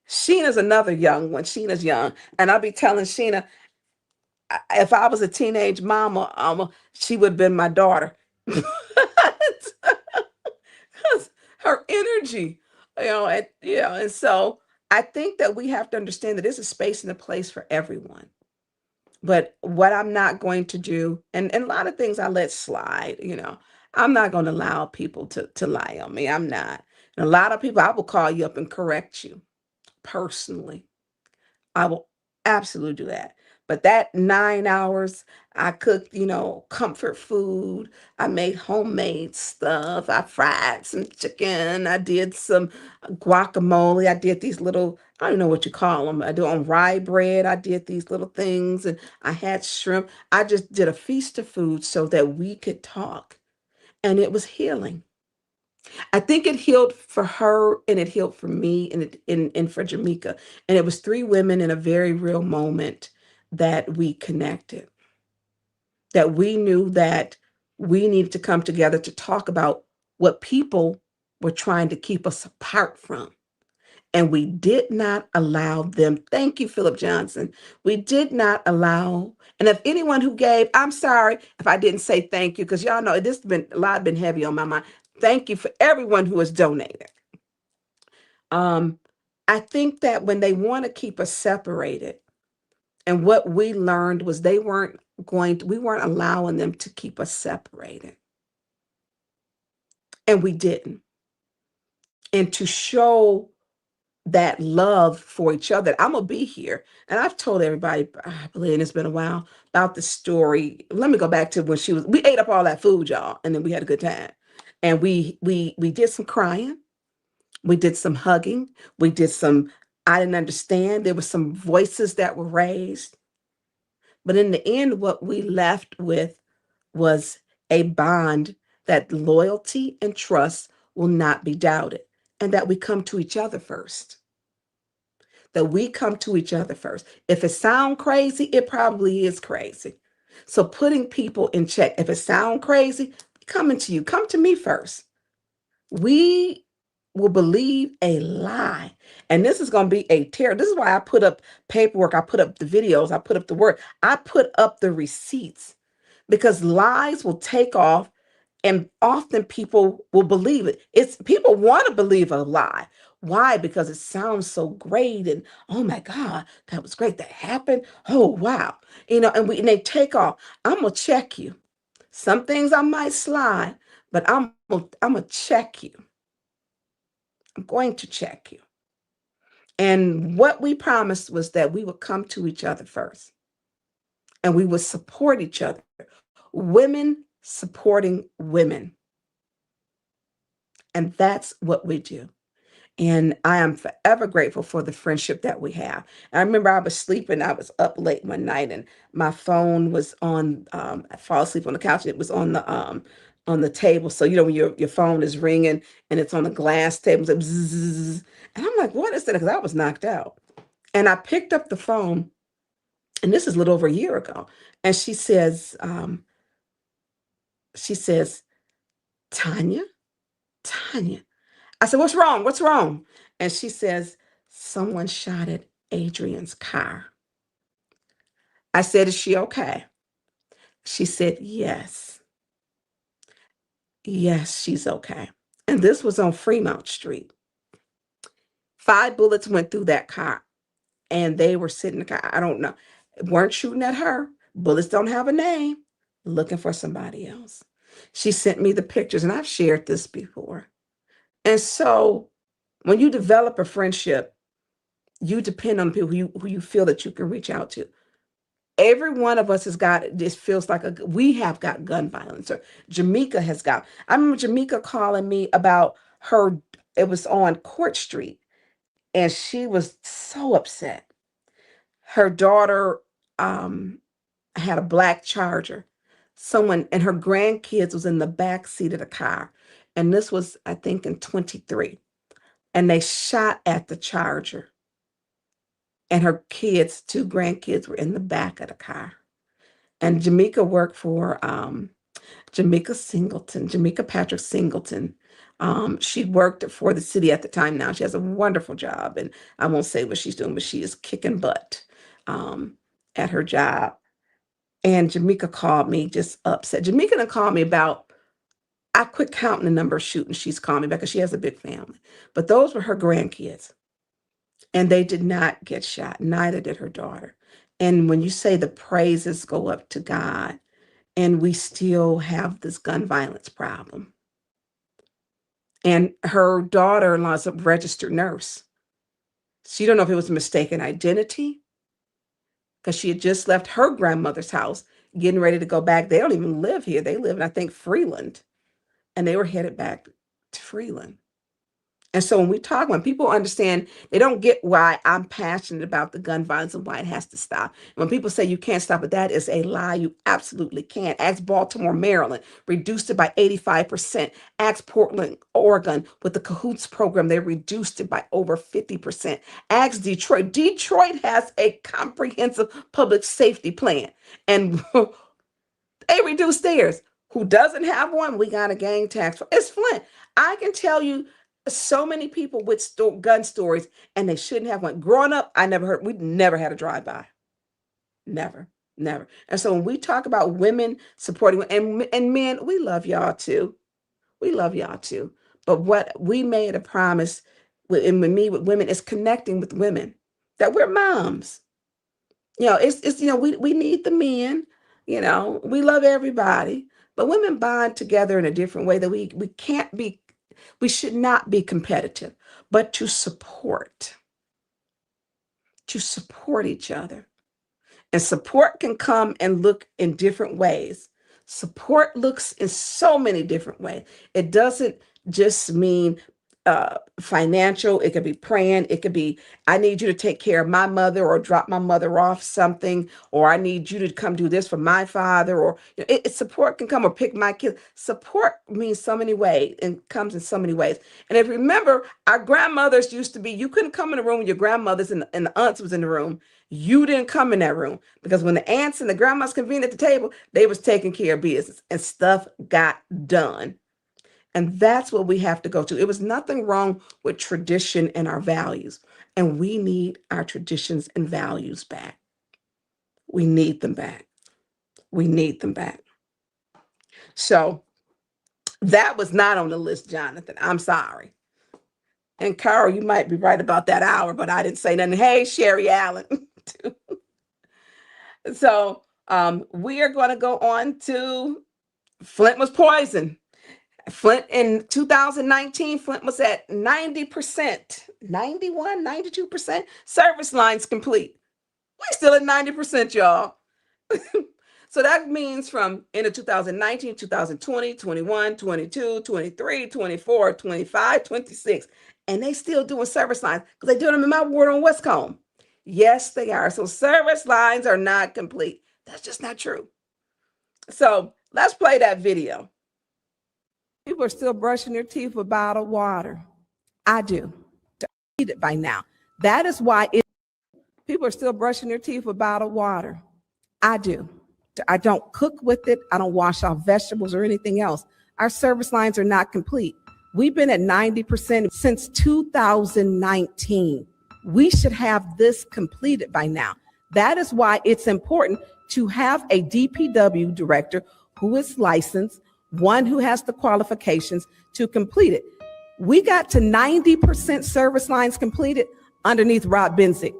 Sheena's another young one. Sheena's young. And I'll be telling Sheena, if I was a teenage mama, she would have been my daughter. Because her energy, and so I think that we have to understand that there's a space and a place for everyone. But what I'm not going to do, and a lot of things I let slide, I'm not going to allow people to lie on me. I'm not. And a lot of people, I will call you up and correct you personally. I will absolutely do that. But that 9 hours, I cooked, comfort food. I made homemade stuff. I fried some chicken. I did some guacamole. I did these little, I don't know what you call them. I do on rye bread. I did these little things and I had shrimp. I just did a feast of food so that we could talk. And it was healing. I think it healed for her and it healed for me and for Jamaica. And it was three women in a very real moment that we connected, that we knew that we needed to come together to talk about what people were trying to keep us apart from. And we did not allow them. Thank you, Philip Johnson. We did not allow. And if anyone who gave, I'm sorry if I didn't say thank you, because y'all know this has been a lot been heavy on my mind. Thank you for everyone who has donated. I think that when they want to keep us separated, and what we learned was we weren't allowing them to keep us separated. And we didn't. And to show that love for each other. I'm gonna be here, and I've told everybody, I believe it's been a while, about the story. Let me go back to when we ate up all that food, y'all, and then we had a good time. And we did some crying, we did some hugging, we did some. I didn't understand. There were some voices that were raised, but in the end, what we left with was a bond that loyalty and trust will not be doubted, and that we come to each other first. That we come to each other first. If it sounds crazy, it probably is crazy. So putting people in check. If it sounds crazy, coming to you, come to me first. We will believe a lie. And this is going to be a terror. This is why I put up paperwork. I put up the videos. I put up the word. I put up the receipts because lies will take off and often people will believe it. It's people want to believe a lie. Why? Because it sounds so great and oh my God, that was great. That happened. Oh wow. And they take off. I'm gonna check you. Some things I might slide, but I'm gonna check you. I'm going to check you. And what we promised was that we would come to each other first and we would support each other. Women supporting women. And that's what we do. And I am forever grateful for the friendship that we have. I remember I was sleeping, I was up late one night and my phone was on, I fall asleep on the couch and it was on the table. So, when your phone is ringing and it's on a glass table, it's like bzzz, and I'm like, what is that? Because I was knocked out. And I picked up the phone, and this is a little over a year ago. And she says, Tonya, Tonya. I said, what's wrong? What's wrong? And she says, someone shot at Adrian's car. I said, is she okay? She said, yes. Yes, she's okay. And this was on Fremont Street. 5 bullets went through that car and they were sitting in the car. I don't know. Weren't shooting at her. Bullets don't have a name. Looking for somebody else. She sent me the pictures and I've shared this before. And so when you develop a friendship, you depend on people who you feel that you can reach out to. Every one of us has got, this feels like we have got gun violence, or Jamaica has got. I remember Jamaica calling me about it was on Court Street, and she was so upset. Her daughter had a black Charger. Someone and her grandkids was in the back seat of the car. And this was, I think, in 23. And they shot at the Charger. And her kids, 2 grandkids, were in the back of the car. And Jamaica worked for Jamaica Patrick Singleton. She worked for the city at the time now. She has a wonderful job. And I won't say what she's doing, but she is kicking butt at her job. And Jamaica called me just upset. Jamaica done called me about, I quit counting the number of shootings she's called me back because she has a big family. But those were her grandkids. And they did not get shot. Neither did her daughter. And when you say the praises go up to God, and we still have this gun violence problem. And her daughter-in-law is a registered nurse. She don't know if it was a mistaken identity. because she had just left her grandmother's house, getting ready to go back. They don't even live here. They live in, I think, Freeland. And they were headed back to Freeland. And so when people understand, they don't get why I'm passionate about the gun violence and why it has to stop. When people say you can't stop it, that is a lie. You absolutely can. Ask Baltimore, Maryland, reduced it by 85%. Ask Portland, Oregon, with the Cahoots program, they reduced it by over 50%. Ask Detroit. Detroit has a comprehensive public safety plan, and they reduced theirs. Who doesn't have one? We got a gang tax. It's Flint. I can tell you so many people with gun stories, and they shouldn't have one. Growing up, we never had a drive-by. Never. And so when we talk about women supporting, and men, we love y'all too. We love y'all too. But what we made a promise with women is connecting with women, that we're moms. It's we need the men, we love everybody, but women bond together in a different way that we should not be competitive, but to support each other. And support can come and look in different ways. Support looks in so many different ways. It doesn't just mean financial. It could be praying. It could be, I need you to take care of my mother, or drop my mother off something, or I need you to come do this for my father, or support can come, or pick my kids. Support means so many ways and comes in so many ways. And if you remember, our grandmothers used to be, you couldn't come in the room when your grandmothers and the aunts was in the room. You didn't come in that room, because when the aunts and the grandmas convened at the table, they was taking care of business and stuff got done. And that's what we have to go to. It was nothing wrong with tradition and our values. And we need our traditions and values back. We need them back. So that was not on the list, Jonathan. I'm sorry. And Carl, you might be right about that hour, but I didn't say nothing. Hey, Sherry Allen. So we are going to go on to Flint was poisoned. Flint in 2019, Flint was at 90%, 91, 92% service lines complete. We're still at 90%, y'all. So that means from end of 2019, 2020, 21, 22, 23, 24, 25, 26. And they still doing service lines because they're doing them in my ward on Westcombe. Yes, they are. So service lines are not complete. That's just not true. So let's play that video. People are still brushing their teeth with bottled water. I do. I need it by now. That is why people are still brushing their teeth with bottled water. I do. I don't cook with it. I don't wash off vegetables or anything else. Our service lines are not complete. We've been at 90% since 2019. We should have this completed by now. That is why it's important to have a DPW director who is licensed, one who has the qualifications to complete it. We got to 90% service lines completed underneath Rob Benzick.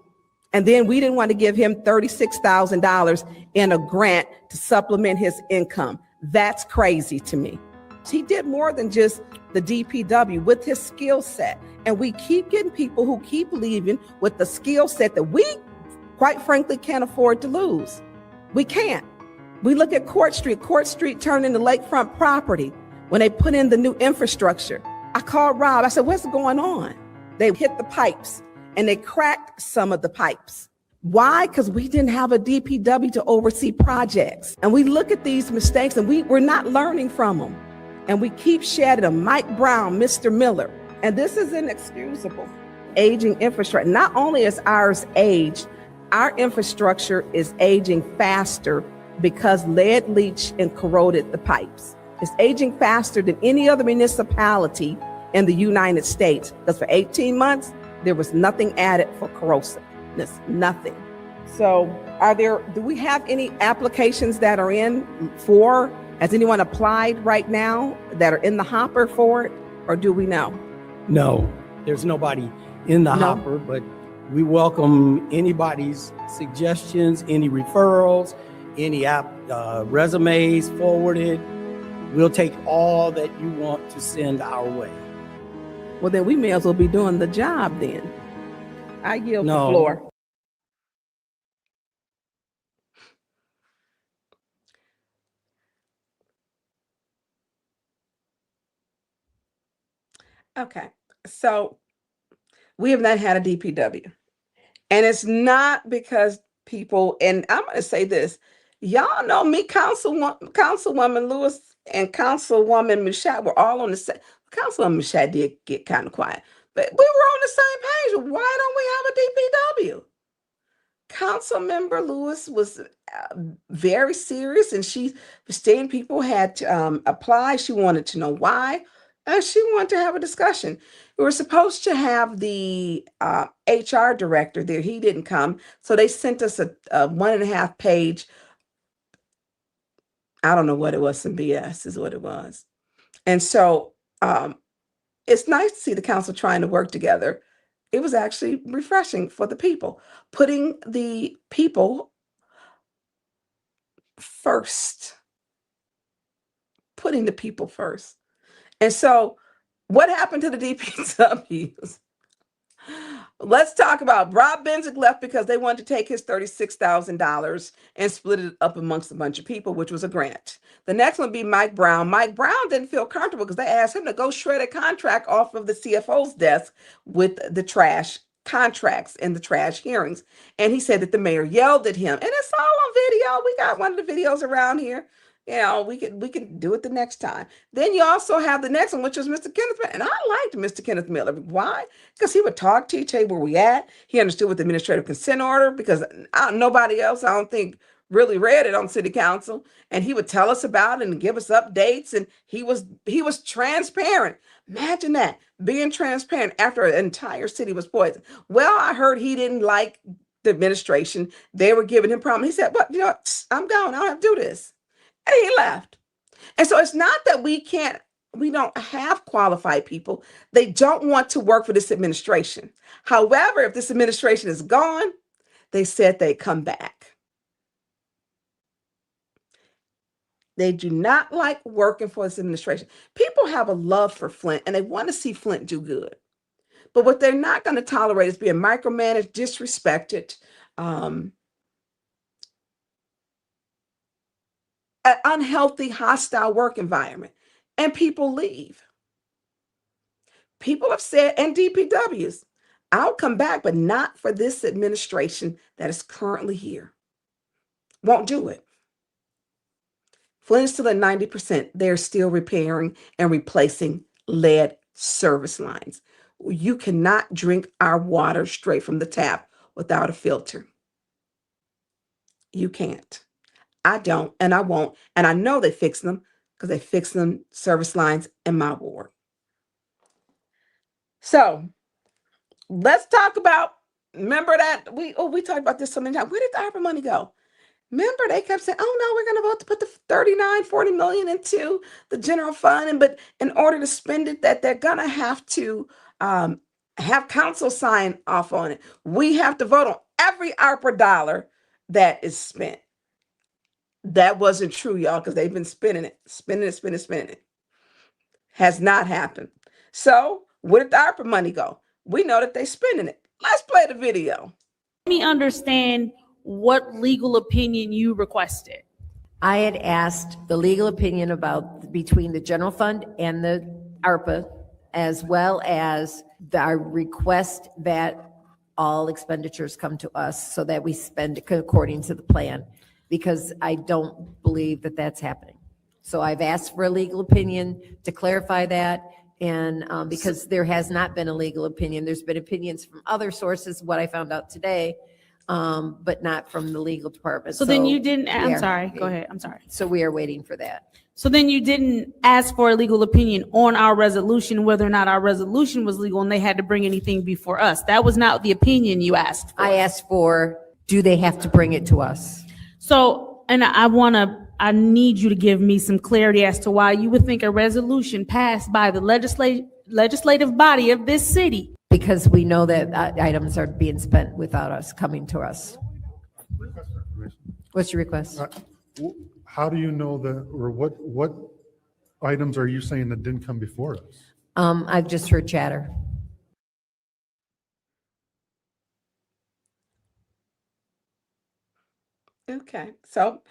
And then we didn't want to give him $36,000 in a grant to supplement his income. That's crazy to me. He did more than just the DPW with his skill set. And we keep getting people who keep leaving with the skill set that we, quite frankly, can't afford to lose. We can't. We look at Court Street turned into lakefront property when they put in the new infrastructure. I called Rob. I said, what's going on? They hit the pipes and they cracked some of the pipes. Why? Because we didn't have a DPW to oversee projects. And we look at these mistakes and we're not learning from them. And we keep shedding them. Mike Brown, Mr. Miller. And this is inexcusable. Aging infrastructure. Not only is ours aged, our infrastructure is aging faster because lead leached and corroded the pipes. It's aging faster than any other municipality in the United States. Because for 18 months, there was nothing added for corrosiveness, nothing. So do we have any applications that are in for, has anyone applied right now that are in the hopper for it, or do we know? No, there's nobody in the hopper, but we welcome anybody's suggestions, any referrals, any resumes forwarded. We'll take all that you want to send our way. Well, then we may as well be doing the job then. I yield the floor. Okay. So we have not had a DPW. And it's not because people, and I'm going to say this, y'all know me, Councilwoman Lewis and Councilwoman Michelle were all on the same. Councilwoman Michelle did get kind of quiet, but we were on the same page. Why don't we have a DPW? Councilmember Lewis was very serious, and she was stating people had to apply. She wanted to know why, and she wanted to have a discussion. We were supposed to have the HR director there. He didn't come, so they sent us a 1.5 page. I don't know what it was. Some BS is what it was. And so it's nice to see the council trying to work together. It was actually refreshing for the people, putting the people first, putting the people first. And so what happened to the DPWs? Let's talk about Rob Benzick left because they wanted to take his $36,000 and split it up amongst a bunch of people, which was a grant. The next one would be Mike Brown. Mike Brown didn't feel comfortable because they asked him to go shred a contract off of the CFO's desk with the trash contracts and the trash hearings. And he said that the mayor yelled at him. And it's all on video. We got one of the videos around here. You know, we can do it the next time. Then you also have the next one, which was Mr. Kenneth Miller. And I liked Mr. Kenneth Miller. Why? Because he would talk to you, tell you where we at. He understood what the administrative consent order, because nobody else, I don't think, really read it on city council. And he would tell us about it and give us updates. And he was transparent. Imagine that, being transparent after an entire city was poisoned. Well, I heard he didn't like the administration. They were giving him problems. He said, "But you know, I'm gone. I don't have to do this." And he left. And so it's not that we don't have qualified people. They don't want to work for this administration. However, if this administration is gone, they said they'd come back. They do not like working for this administration. People have a love for Flint and they want to see Flint do good. But what they're not going to tolerate is being micromanaged, disrespected, an unhealthy, hostile work environment, and people leave. People have said, and DPWs, I'll come back, but not for this administration that is currently here. Won't do it. Flint is still at 90%. They're still repairing and replacing lead service lines. You cannot drink our water straight from the tap without a filter. You can't. I don't, and I won't. And I know they fix them because they fix them service lines in my ward. So let's talk about, remember that we talked about this so many times. Where did the ARPA money go? Remember, they kept saying, oh no, we're going to vote to put the 40 million into the general fund. But in order to spend it, that they're going to have to have council sign off on it. We have to vote on every ARPA dollar that is spent. That wasn't true, y'all, because they've been spending it. Has not happened. So where did the ARPA money go? We know that they're spending it. Let's play the video. Let me understand what legal opinion you requested. I had asked the legal opinion about between the general fund and the ARPA, as well as our request that all expenditures come to us so that we spend according to the plan, because I don't believe that that's happening. So I've asked for a legal opinion to clarify that. And because there has not been a legal opinion, there's been opinions from other sources, what I found out today, but not from the legal department. So then you didn't, I'm sorry, go ahead, I'm sorry. So we are waiting for that. So then you didn't ask for a legal opinion on our resolution, whether or not our resolution was legal and they had to bring anything before us. That was not the opinion you asked for. I asked for, do they have to bring it to us? So, and I need you to give me some clarity as to why you would think a resolution passed by the legislative body of this city. Because we know that items are being spent without us coming to us. What's your request? How do you know that, or what items are you saying that didn't come before us? I've just heard chatter. Okay, so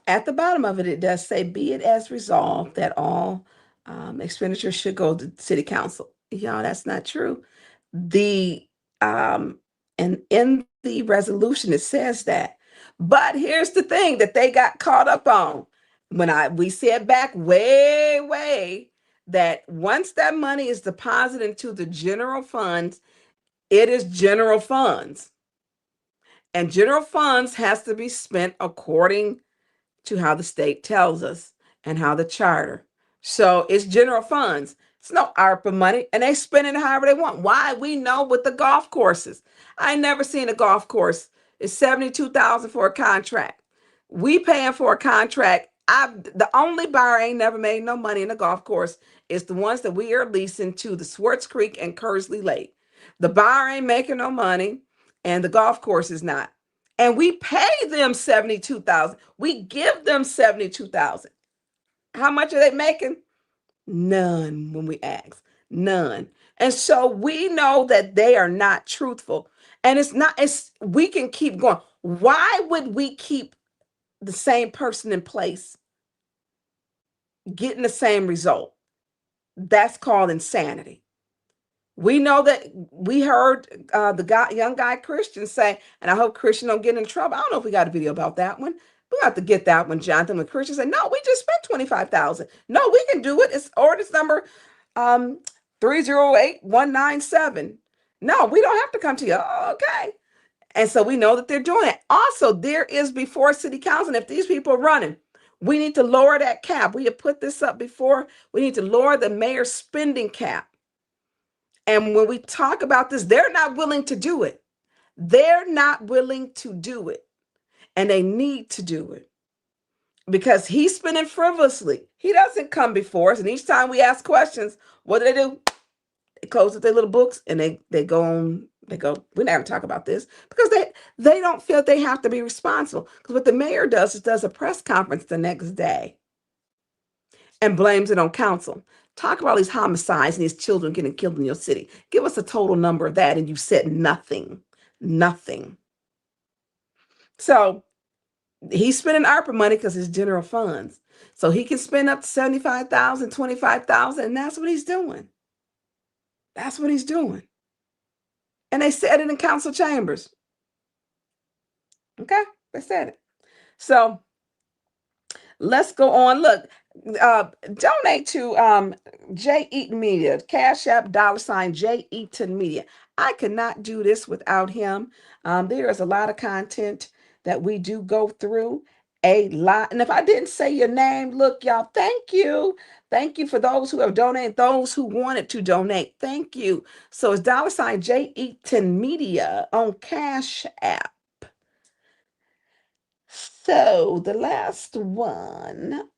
at the bottom of it, it does say, be it as resolved that all expenditures should go to city council. Y'all, that's not true. The and in the resolution it says that. But here's the thing that they got caught up on. We said back way that once that money is deposited into the general funds, it is general funds. And general funds has to be spent according to how the state tells us and how the charter. So it's general funds. It's no ARPA money, and they spend it however they want. Why? We know with the golf courses. I ain't never seen a golf course. It's $72,000 for a contract. We paying for a contract. The only bar ain't never made no money in a golf course is the ones that we are leasing to the Swartz Creek and Kersley Lake. The bar ain't making no money, and the golf course is not. And we pay them $72,000. We give them $72,000. How much are they making? None when we ask. None. And so we know that they are not truthful. And we can keep going. Why would we keep the same person in place getting the same result? That's called insanity. We know that we heard young guy Christian say, and I hope Christian don't get in trouble. I don't know if we got a video about that one. We have to get that one, Jonathan. When Christian said, "No, we just spent $25,000. No, we can do it. It's ordinance number 308197. No, we don't have to come to you." Oh, okay. And so we know that they're doing it. Also, there is before city council, and if these people are running, we need to lower that cap. We have put this up before. We need to lower the mayor's spending cap. And when we talk about this, they're not willing to do it. They're not willing to do it. And they need to do it because he's spending frivolously. He doesn't come before us. And each time we ask questions, what do? They close up their little books and they go on. They go, we're not going to talk about this because they don't feel they have to be responsible. Because what the mayor does is does a press conference the next day and blames it on council. Talk about these homicides and these children getting killed in your city. Give us a total number of that. And you said nothing. So he's spending ARPA money because it's general funds. So he can spend up to $75,000, $25,000, and that's what he's doing. That's what he's doing. And they said it in council chambers. Okay, they said it. So let's go on. Look, donate to J. Eaton Media, Cash App, $ J. Eaton Media. I could not do this without him. There is a lot of content that we do go through, a lot. And if I didn't say your name, look, y'all, thank you. Thank you for those who have donated, those who wanted to donate. Thank you. So it's $ J. Eaton Media on Cash App. So the last one,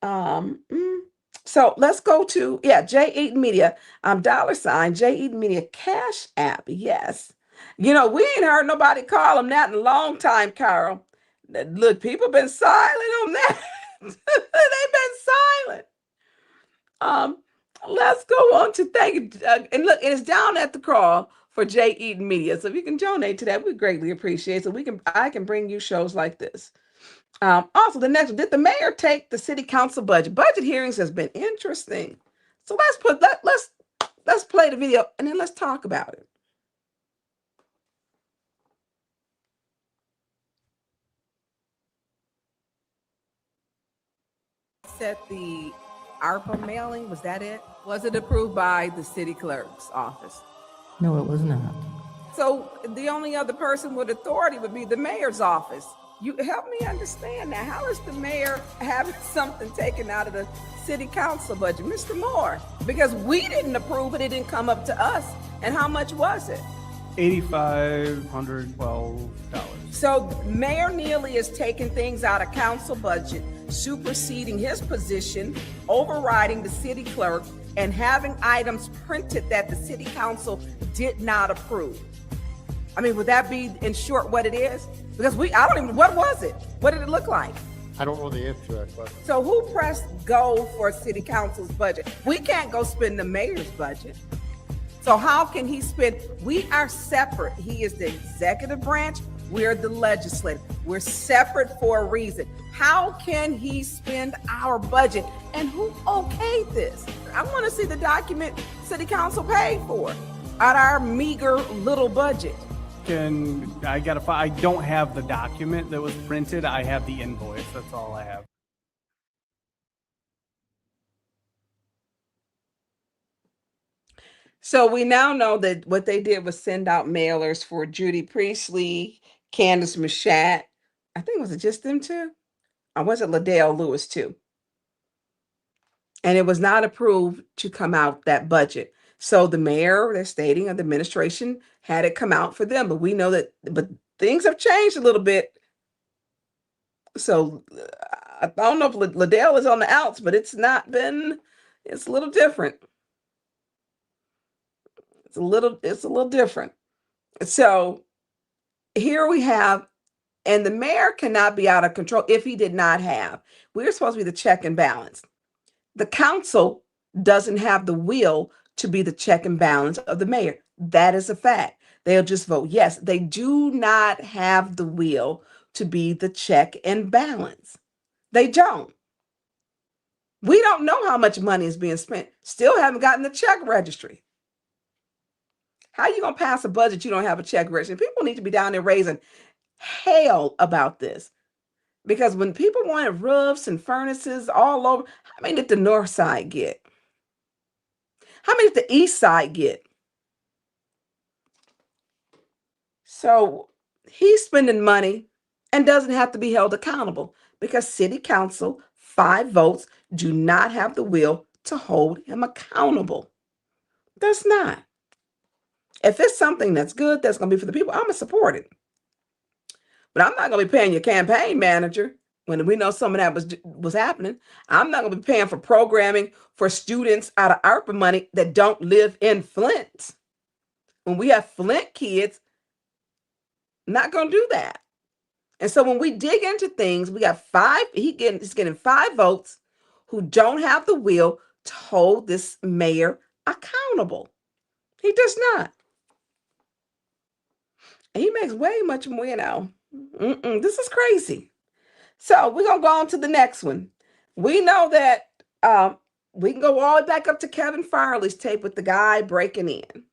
so let's go to, J. Eaton Media, $ J. Eaton Media Cash App. Yes. You know, we ain't heard nobody call them that in a long time, Carol. Look, people been silent on that. They've been silent. Let's go on to thank you. And look, it's down at the crawl for J. Eaton Media. So if you can donate to that, we greatly appreciate it. So I can bring you shows like this. Also, the next one, did the mayor take the city council budget? Budget hearings has been interesting. So let's play the video and then let's talk about it. Set the ARPA mailing, was that it? Was it approved by the city clerk's office? No, it was not. So the only other person with authority would be the mayor's office. You help me understand that. How is the mayor having something taken out of the city council budget? Mr. Moore, because we didn't approve it, it didn't come up to us. And how much was it? $8,512. So Mayor Neely is taking things out of council budget, superseding his position, overriding the city clerk, and having items printed that the city council did not approve. I mean, would that be in short what it is? Because what was it? What did it look like? I don't know the answer to that question. So who pressed go for city council's budget? We can't go spend the mayor's budget. So how can he spend? We are separate. He is the executive branch. We're the legislative. We're separate for a reason. How can he spend our budget? And who okayed this? I want to see the document city council paid for out our meager little budget. I don't have the document that was printed. I have the invoice. That's all I have. So we now know that what they did was send out mailers for Judy Priestley, Candace Machat. I think, was it just them two? Or was it Liddell Lewis too? And it was not approved to come out that budget. So the mayor, they're stating, of the administration had it come out for them. But we know that, but things have changed a little bit. So I don't know if Liddell is on the outs, but it's not been, it's a little different. It's a little different. So here we have, and the mayor cannot be out of control if he did not have. We're supposed to be the check and balance. The council doesn't have the will to be the check and balance of the mayor. That is a fact. They'll just vote yes. They do not have the will to be the check and balance. They don't. We don't know how much money is being spent. Still haven't gotten the check registry. How are you going to pass a budget you don't have a check registry? People need to be down there raising hell about this. Because when people wanted roofs and furnaces all over, how many did the north side get? How many did the east side get? So he's spending money and doesn't have to be held accountable because city council, 5 votes, do not have the will to hold him accountable. That's not. If it's something that's good, that's going to be for the people, I'm going to support it. But I'm not going to be paying your campaign manager when we know some of that was happening. I'm not going to be paying for programming for students out of ARPA money that don't live in Flint. When we have Flint kids, not going to do that. And so when we dig into things, we got 5, he's getting 5 votes who don't have the will to hold this mayor accountable. He does not. And he makes way much more, this is crazy. So we're going to go on to the next one. We know that we can go all the way back up to Kevin Farley's tape with the guy breaking in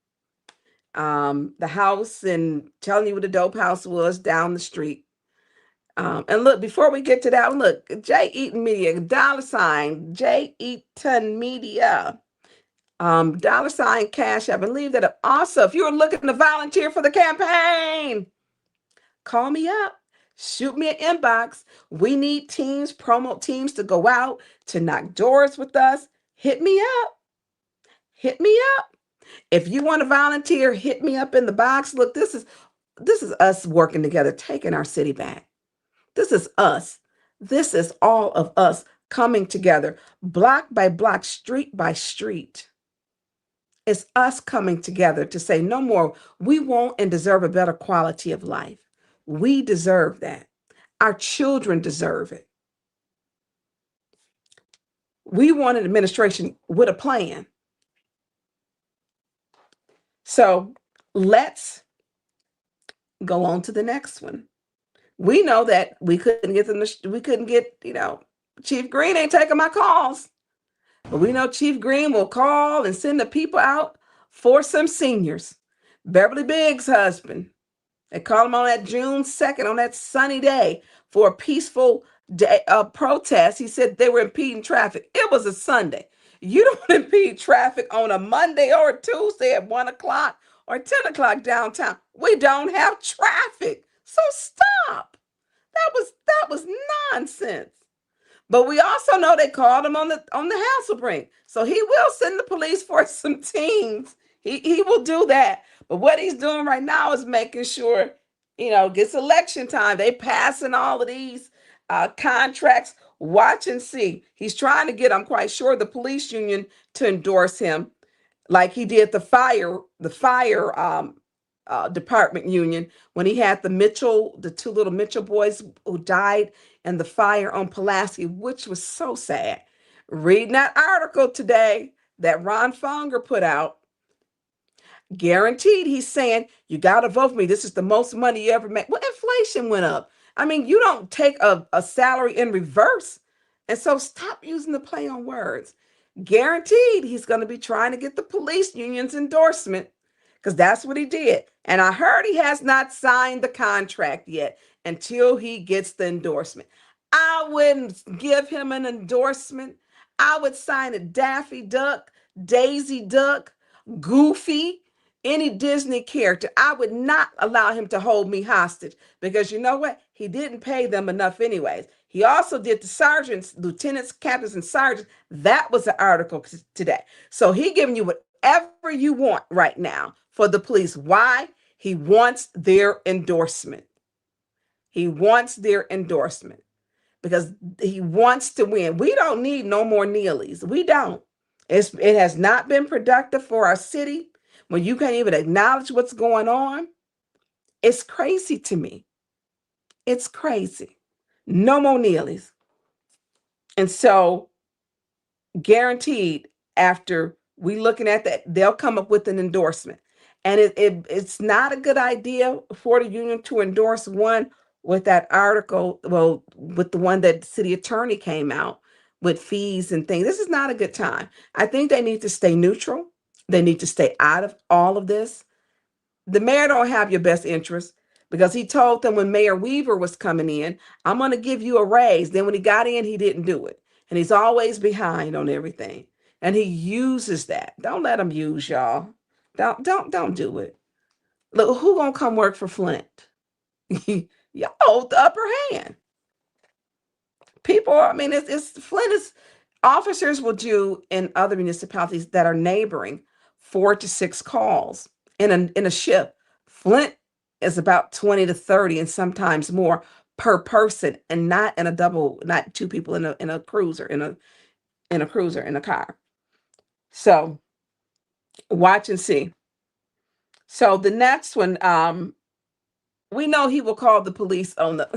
the house and telling you what the dope house was down the street. And look, before we get to that one, look, J Eaton Media, $ J Eaton Media, $ Cash. I believe that also, if you're looking to volunteer for the campaign, call me up. Shoot me an inbox. We need teams, promo teams to go out to knock doors with us. Hit me up. Hit me up. If you want to volunteer, hit me up in the box. Look, this is us working together, taking our city back. This is us. This is all of us coming together, block by block, street by street. It's us coming together to say no more. We want and deserve a better quality of life. We deserve that. Our children deserve it. We want an administration with a plan. So let's go on to the next one. We know that we couldn't get Chief Green ain't taking my calls. But we know Chief Green will call and send the people out for some seniors. Beverly Biggs' husband. They called him on that June 2nd, on that sunny day, for a peaceful day protest. He said they were impeding traffic. It was a Sunday. You don't impede traffic on a Monday or a Tuesday at 1 o'clock or 10 o'clock downtown. We don't have traffic. So stop. That was nonsense. But we also know they called him on the Hasselbrink. So he will send the police for some teams. He will do that. But what he's doing right now is making sure, gets election time. They passing all of these contracts. Watch and see. He's trying to get, I'm quite sure, the police union to endorse him like he did the fire department union when he had the 2 little Mitchell boys who died in the fire on Pulaski, which was so sad. Reading that article today that Ron Fonger put out, guaranteed he's saying, you got to vote for me. This is the most money you ever made. Well, inflation went up. I mean, you don't take a salary in reverse. And so stop using the play on words. Guaranteed he's going to be trying to get the police union's endorsement because that's what he did. And I heard he has not signed the contract yet until he gets the endorsement. I wouldn't give him an endorsement. I would sign a Daffy Duck, Daisy Duck, Goofy, any Disney character. I would not allow him to hold me hostage because you know what? He didn't pay them enough anyways. He also did the sergeants, lieutenants, captains, and sergeants. That was the article today. So he giving you whatever you want right now for the police. Why? He wants their endorsement. He wants their endorsement because he wants to win. We don't need no more Neelys. We don't. It has not been productive for our city when you can't even acknowledge what's going on. It's crazy to me. It's crazy. No more Neelys. And so guaranteed after we looking at that, they'll come up with an endorsement. And it's not a good idea for the union to endorse one with that article, well, with the one that the city attorney came out with fees and things. This is not a good time. I think they need to stay neutral. They need to stay out of all of this. The mayor don't have your best interest because he told them when Mayor Weaver was coming in, I'm going to give you a raise. Then when he got in, he didn't do it. And he's always behind on everything. And he uses that. Don't let him use y'all. Don't do it. Look, who gonna come work for Flint? Y'all hold the upper hand. People, I mean, it's Flint is officers will do in other municipalities that are neighboring 4 to 6 calls in a shift. Flint is about 20 to 30 and sometimes more per person, and not in a double, not 2 people in a cruiser, in a car. So watch and see. So the next one, we know he will call the police on the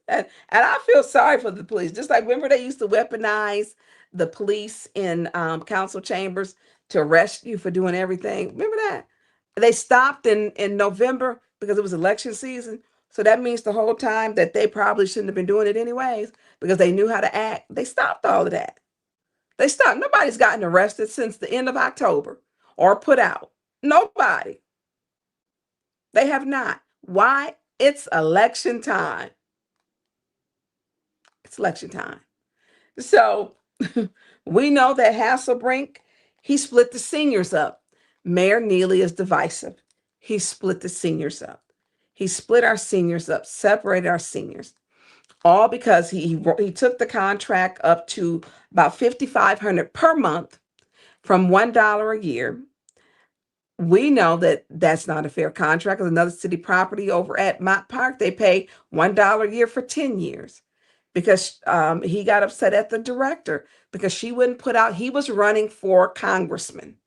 and I feel sorry for the police. Just like remember they used to weaponize the police in council chambers to arrest you for doing everything. Remember that? They stopped in November because it was election season. So that means the whole time that they probably shouldn't have been doing it anyways because they knew how to act. They stopped all of that. They stopped. Nobody's gotten arrested since the end of October or put out. Nobody. They have not. Why? It's election time. It's election time. So we know that Hasselbrink, he split the seniors up. Mayor Neely is divisive. He split the seniors up. He split our seniors up, separated our seniors, all because he took the contract up to about $5,500 per month from $1 a year. We know that that's not a fair contract. There's another city property over at Mott Park. They pay $1 a year for 10 years because he got upset at the director because she wouldn't put out. He was running for congressman.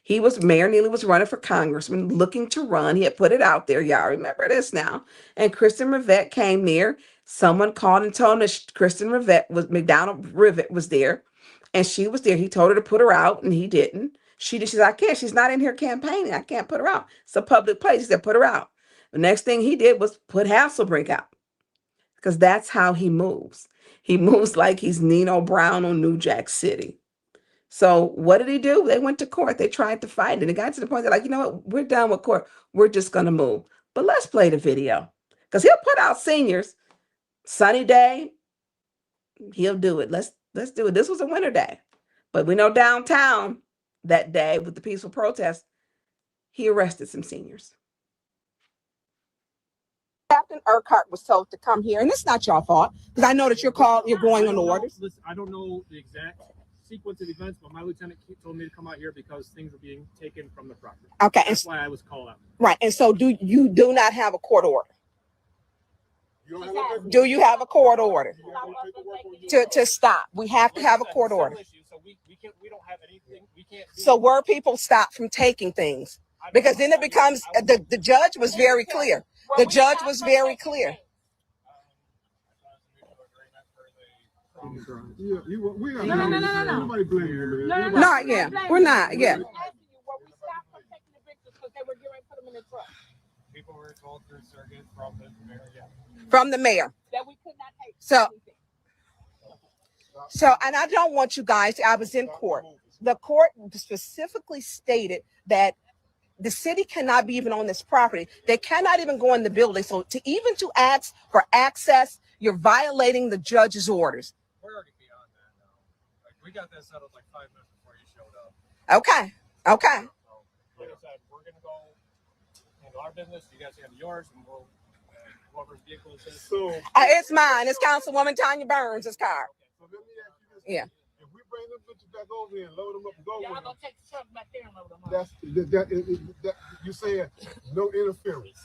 Mayor Neely was running for congressman, looking to run. He had put it out there. Y'all remember this now. And Kristen Rivette came there. Someone called and told him that Kristen Rivette McDonald Rivette was there. And she was there. He told her to put her out and he didn't. She said, I can't. She's not in here campaigning. I can't put her out. It's a public place. He said, put her out. The next thing he did was put Hasselbrink out because that's how he moves. He moves like he's Nino Brown on New Jack City. So what did he do? They went to court. They tried to fight it. It got to the point they're like, you know what? We're done with court. We're just going to move. But let's play the video because he'll put out seniors. Sunny day, he'll do it. Let's do it. This was a winter day. But we know downtown that day with the peaceful protest, he arrested some seniors. Captain Urquhart was told to come here, and it's not your fault because I know that you're going on orders. Listen, I don't know the exact sequence of events, but my lieutenant told me to come out here because things were being taken from the property. Okay, that's why I was called out. Right, and so do you not have a court order? Do you have a court order to stop? We have to have a court order. We don't have anything. We can't. So were people stopped from taking things? Because then it becomes the judge was very clear. The judge was very clear. No. Nobody blame you, man. Not yet. We're not yet. People were told through surrogate from the mayor, yeah. From the mayor. That we could not take. So, and I don't want you guys, I was in court. The court specifically stated that the city cannot be even on this property. They cannot even go in the building. So to ask for access, you're violating the judge's orders. We're already beyond that now. Like, we got that settled like 5 minutes before you showed up. Okay. Okay. Like I said, we're gonna go handle our business. You guys handle yours, and we'll whoever's vehicle is this. So It's mine. It's Councilwoman Tonya Burns' car. so let me ask you this. Yeah. If we bring them bitches back over here and load them up and go Y'all with them, gonna take the truck back there and load them up. that you saying no interference.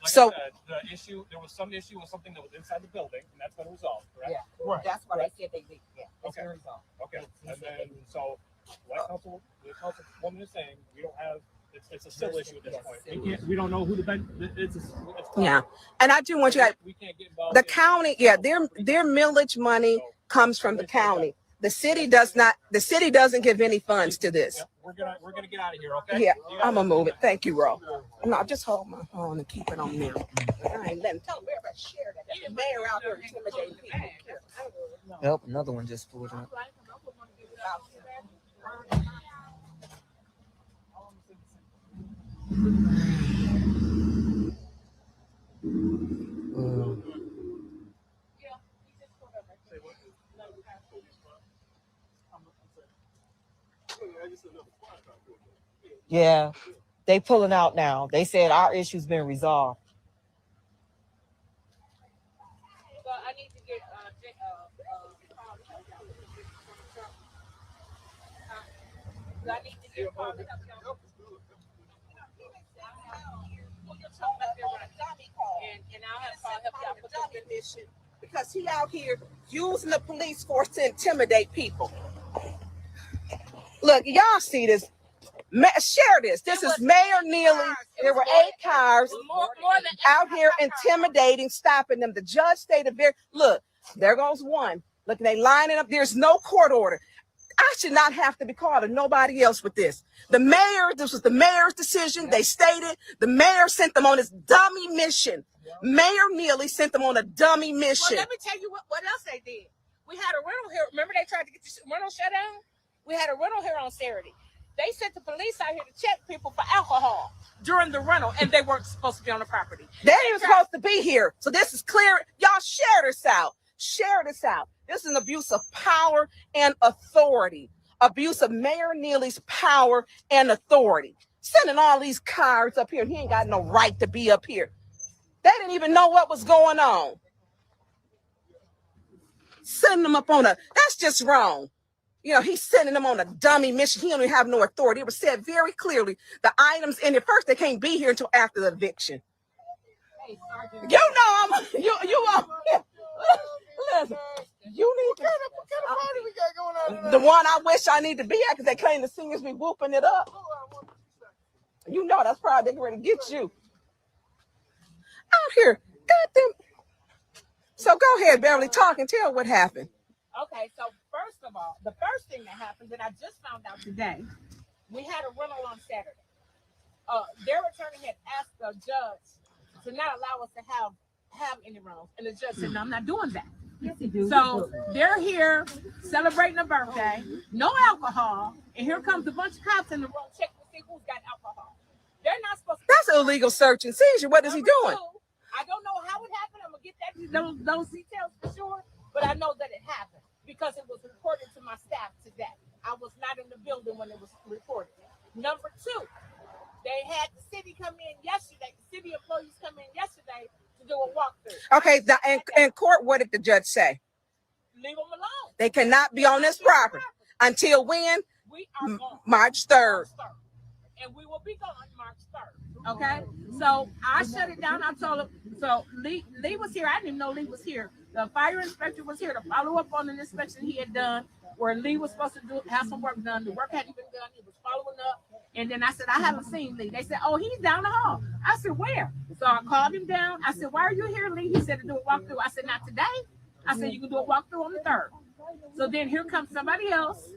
Like So- I said, the issue, there was some issue with something that was inside the building, and that's been resolved, correct? Yeah, Right. that's what I said they did. Yeah, it's Okay. been resolved. Okay, and then, so, what the councilwoman is saying, we don't have, it's a civil issue at this point. We don't know who it's Yeah. And I do want you guys, we can't get involved. the county, their millage money comes from the county. The city doesn't give any funds to this. We're gonna get out of here, okay? Yeah, I'm gonna move it. Thank you, Ro. No, just hold my phone and keep it on me. I ain't letting tell them everybody share that. The mayor out there intimidating people. Yep, another one just pulled up. Yeah, they pulling out now. They said our issue's been resolved. So I need to get I need to get and I'll have Paul help y'all put up in mission because he out here using the police force to intimidate people. Look, y'all see this. Share this. This is Mayor Neely. There were 8 cars out here intimidating, stopping them. The judge stated very, look, there goes one. Look, they lining up. There's no court order. I should not have to be called or nobody else with this. This was the mayor's decision. They stated the mayor sent them on this dummy mission. Mayor Neely sent them on a dummy mission. Well, let me tell you what else they did. We had a rental here. Remember they tried to get the rental shut down? We had a rental here on Saturday. They sent the police out here to check people for alcohol during the rental, and they weren't supposed to be on the property. They ain't supposed to be here. So this is clear. Y'all share this out. Share this out. This is an abuse of power and authority. Abuse of Mayor Neely's power and authority. Sending all these cars up here, and he ain't got no right to be up here. They didn't even know what was going on. Sending them up on that's just wrong. You know, he's sending them on a dummy mission. He don't even have no authority. It was said very clearly, the items in it first, they can't be here until after the eviction. You know, listen, you need to, What kind of party we got going on tonight? the one I wish I need to be at, because they claim the singers be whooping it up. You know, that's probably they're going to get you. Out here, goddamn. So go ahead, Beverly, talk and tell what happened. Okay, so first of all, the first thing that happened that I just found out today, we had a rental on Saturday. Their attorney had asked the judge to not allow us to have any rentals, and the judge said, "No, I'm not doing that." Yes, you do. So they're here celebrating a birthday, no alcohol, and here comes a bunch of cops in the room checking to see who's got alcohol. They're not supposed to. That's illegal search and seizure. What is he doing? I don't know how it happened. I'm gonna get those details for sure, but I know that it happened because it was reported to my staff today. I was not in the building when it was reported. Number 2, they had the city come in yesterday. The city employees come in yesterday to do a walkthrough. Okay, in court, what did the judge say? Leave them alone. They cannot be on this property until when? We are gone. March 3rd. And we will be gone March 3rd. Okay? So I shut it down. I told him. So Lee was here. I didn't even know Lee was here. The fire inspector was here to follow up on an inspection he had done where Lee was supposed to have some work done. The work hadn't been done. He was following up. And then I said, I haven't seen Lee. They said, oh, he's down the hall. I said, where? So I called him down. I said, why are you here, Lee? He said to do a walkthrough. I said, not today. I said, you can do a walkthrough on the 3rd. So then here comes somebody else.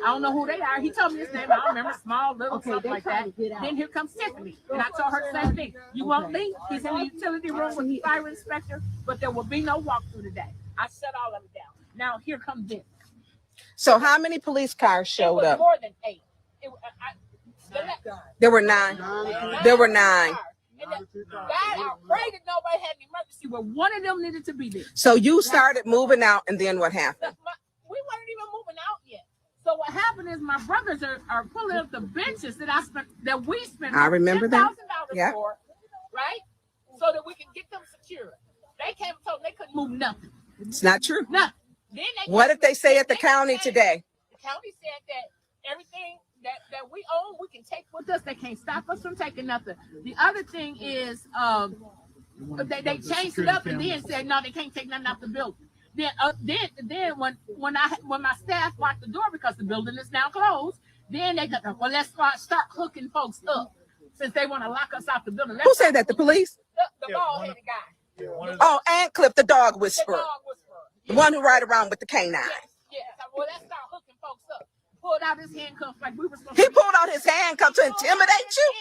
I don't know who they are. He told me his name. I don't remember. Small, little, something like that. Then here comes Tiffany. And I told her the same thing. You won't leave. He's in the utility room with the fire inspector, but there will be no walkthrough today. I shut all of it down. Now here comes this. So how many police cars showed up? More than 8. There were 9. There were 9. And God, I prayed that nobody had an emergency, but one of them needed to be there. So you started moving out, and then what happened? We weren't even moving out yet. So what happened is my brothers are pulling up the benches that we spent. I remember that. $10,000 for, right? So that we can get them secured. They came and told them they couldn't move nothing. It's not true. Nothing. What did they say at the county today? The county said that everything that we own, we can take with us. They can't stop us from taking nothing. The other thing is, they changed it up and then said no, they can't take nothing out the building. Then when my staff locked the door because the building is now closed, then they got well, let's start hooking folks up since they want to lock us out the building. Who said that? The police? The bald-headed guy. Oh, and Cliff, the dog whisperer. The one who ride around with the canine. Yes. Well, let's start hooking folks up. Pulled out his handcuffs like we were supposed He pulled out his handcuffs to intimidate you?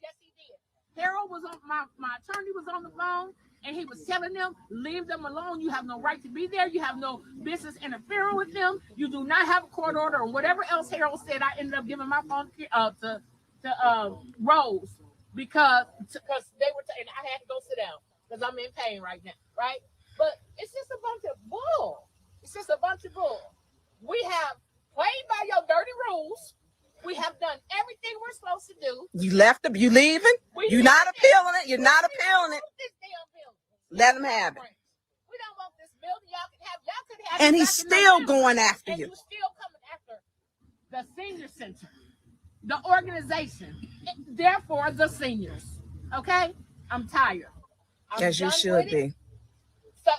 Yes, he did. Harold was on my attorney was on the phone, and he was telling them, leave them alone. You have no right to be there. You have no business interfering with them. You do not have a court order or whatever else Harold said. I ended up giving my phone to Rose because they were and I had to go sit down because I'm in pain right now, right? But it's just a bunch of bull. It's just a bunch of bull. We have played by your dirty rules. We have done everything we're supposed to do. You left them. You leaving? You're not appealing it. You're not appealing it. Let them have it. We don't want this building. Y'all could have. And he's still going after you. And you're still coming after the senior center, the organization, therefore the seniors. Okay, I'm tired. As you should be. So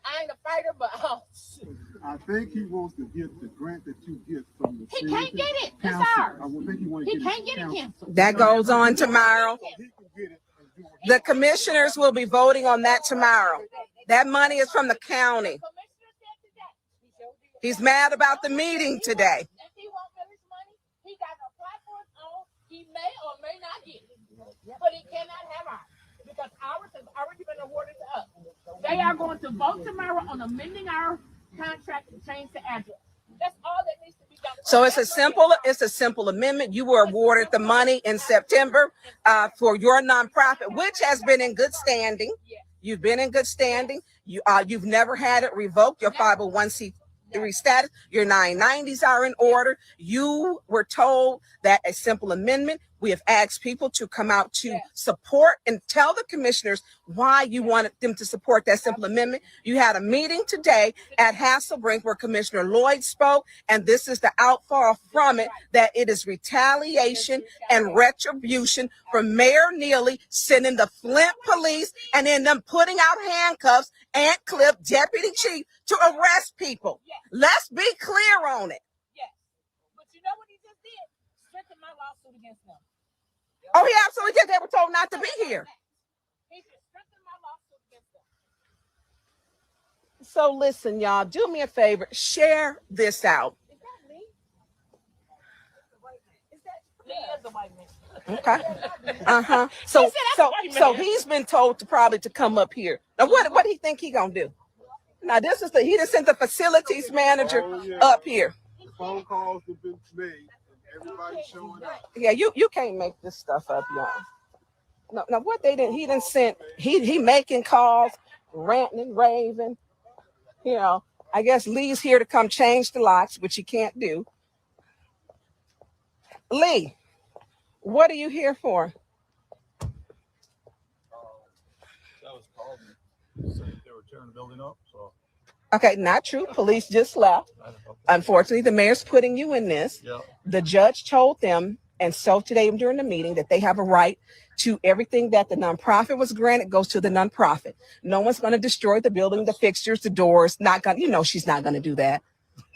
I ain't a fighter, but I think he wants to get the grant that you get from the he can't get it. It's council. ours. I think He can't get it canceled. That goes on tomorrow. The commissioners will be voting on that tomorrow. That money is from the county. He's mad about the meeting today. If he won't get his money, he got to apply for his own. He may or may not get it, but he cannot have ours because ours has already been awarded to us. They are going to vote tomorrow on amending our contract to change the address. That's all that needs to be done. So it's a simple amendment. You were awarded the money in September for your nonprofit, which has been in good standing. You've been in good standing. You've never had it revoked. Your 501c3 status, your 990s are in order. You were told that a simple amendment. We have asked people to come out to support and tell the commissioners why you wanted them to support that simple amendment. You had a meeting today at Hasselbrink where Commissioner Lloyd spoke, and this is the outfall from it, that it is retaliation and retribution from Mayor Neely sending the Flint police and then them putting out handcuffs and Cliff, deputy chief, to arrest people. Let's be clear on it. But you know what he just did? Strengthen my lawsuit against them. Oh, he absolutely did. They were told not to be here. He should strengthen my lawsuit against them. So listen, y'all, do me a favor, share this out. Is that me? He is a white man. Okay. So he's been told to come up here. Now what do he think he gonna do? Now he just sent the facilities manager up here. Phone calls have been made. Everybody showing up. Yeah, you can't make this stuff up, y'all. No, what he didn't send. He making calls, ranting and raving. I guess Lee's here to come change the locks, which he can't do. Lee, what are you here for? That was called me. Saying they were tearing the building up, so. Okay, not true. Police just left. Unfortunately, the mayor's putting you in this. Yeah. The judge told them, and so today during the meeting, that they have a right to everything that the nonprofit was granted goes to the nonprofit. No one's going to destroy the building, the fixtures, the doors. Not gonna, she's not going to do that.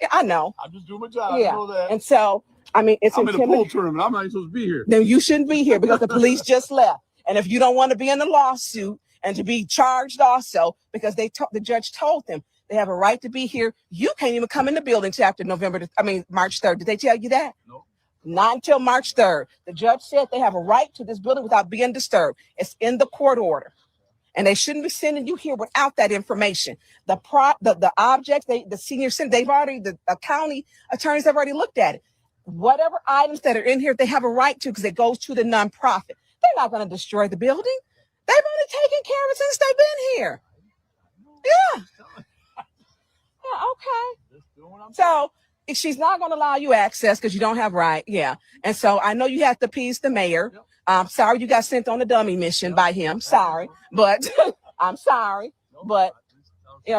Yeah, I know. I'm just doing my job. Yeah, I know that. and so it's I'm in a pool tournament. I'm not even supposed to be here. Then you shouldn't be here because the police just left. And if you don't want to be in the lawsuit and to be charged also, because the judge told them They have a right to be here. You can't even come in the building till after March 3rd. Did they tell you that? No. Not until March 3rd. The judge said they have a right to this building without being disturbed. It's in the court order. And they shouldn't be sending you here without that information. The objects, the senior center, the county attorneys have already looked at it. Whatever items that are in here, they have a right to because it goes to the nonprofit. They're not going to destroy the building. They've only taken care of it since they've been here. Yeah. Yeah, okay. So if she's not going to allow you access because you don't have right. Yeah. And so I know you have to appease the mayor. Sorry you got sent on a dummy mission by him. Sorry. But I'm sorry. But,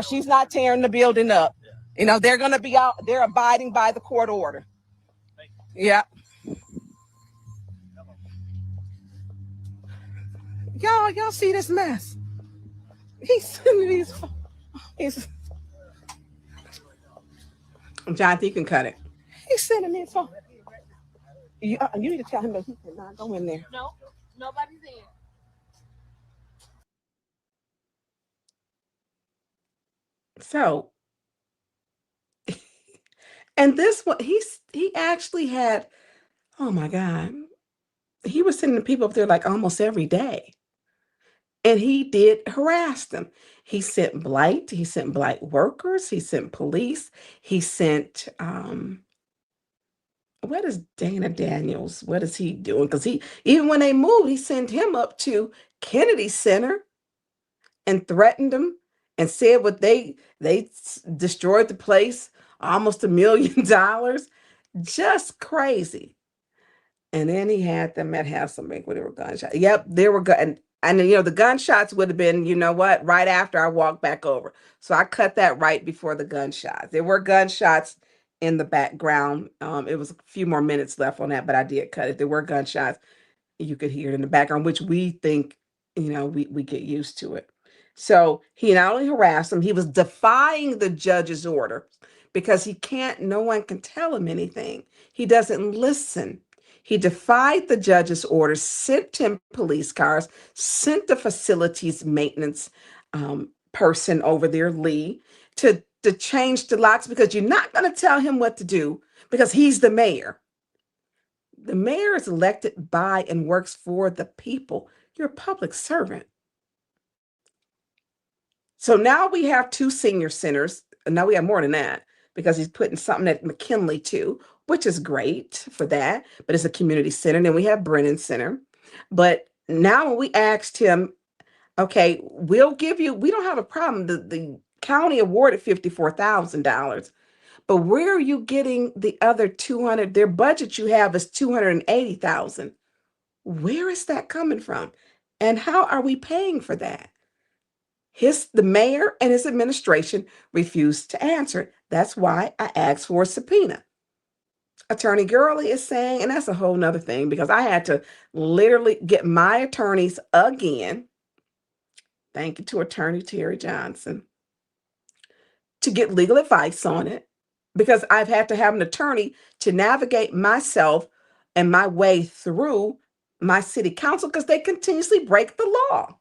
she's not tearing the building up. They're going to be out. They're abiding by the court order. Yeah. Y'all see this mess? He's sending these. Jonathan, you can cut it. He's sending me his phone. You need to tell him that he cannot go in there. No, nobody's in. So, and this one, he actually had, oh my God, he was sending people up there like almost every day. And he did harass them. He sent blight workers, he sent police, he sent, what is Dana Daniels? What is he doing? Because even when they moved, he sent him up to Kennedy Center and threatened them and said what they destroyed the place, almost $1 million. Just crazy. And then he had them at Hasselbank where there were gunshots. Yep, there were guns. And the gunshots would have been, right after I walked back over. So I cut that right before the gunshots. There were gunshots in the background. It was a few more minutes left on that, but I did cut it. There were gunshots. You could hear it in the background, which we think, we get used to it. So he not only harassed him, he was defying the judge's order because no one can tell him anything. He doesn't listen. He defied the judge's orders, sent 10 police cars, sent the facilities maintenance person over there, Lee, to change the locks because you're not going to tell him what to do because he's the mayor. The mayor is elected by and works for the people. You're a public servant. So now we have 2 senior centers. And now we have more than that because he's putting something at McKinley too, which is great for that. But it's a community center. And then we have Brennan Center. But now when we asked him, okay, we'll give you, we don't have a problem. The county awarded $54,000. But where are you getting the other 200? Their budget you have is $280,000. Where is that coming from? And how are we paying for that? The mayor and his administration refused to answer. That's why I asked for a subpoena. Attorney Gurley is saying, and that's a whole nother thing because I had to literally get my attorneys again. Thank you to Attorney Terry Johnson to get legal advice on it because I've had to have an attorney to navigate myself and my way through my city council because they continuously break the law.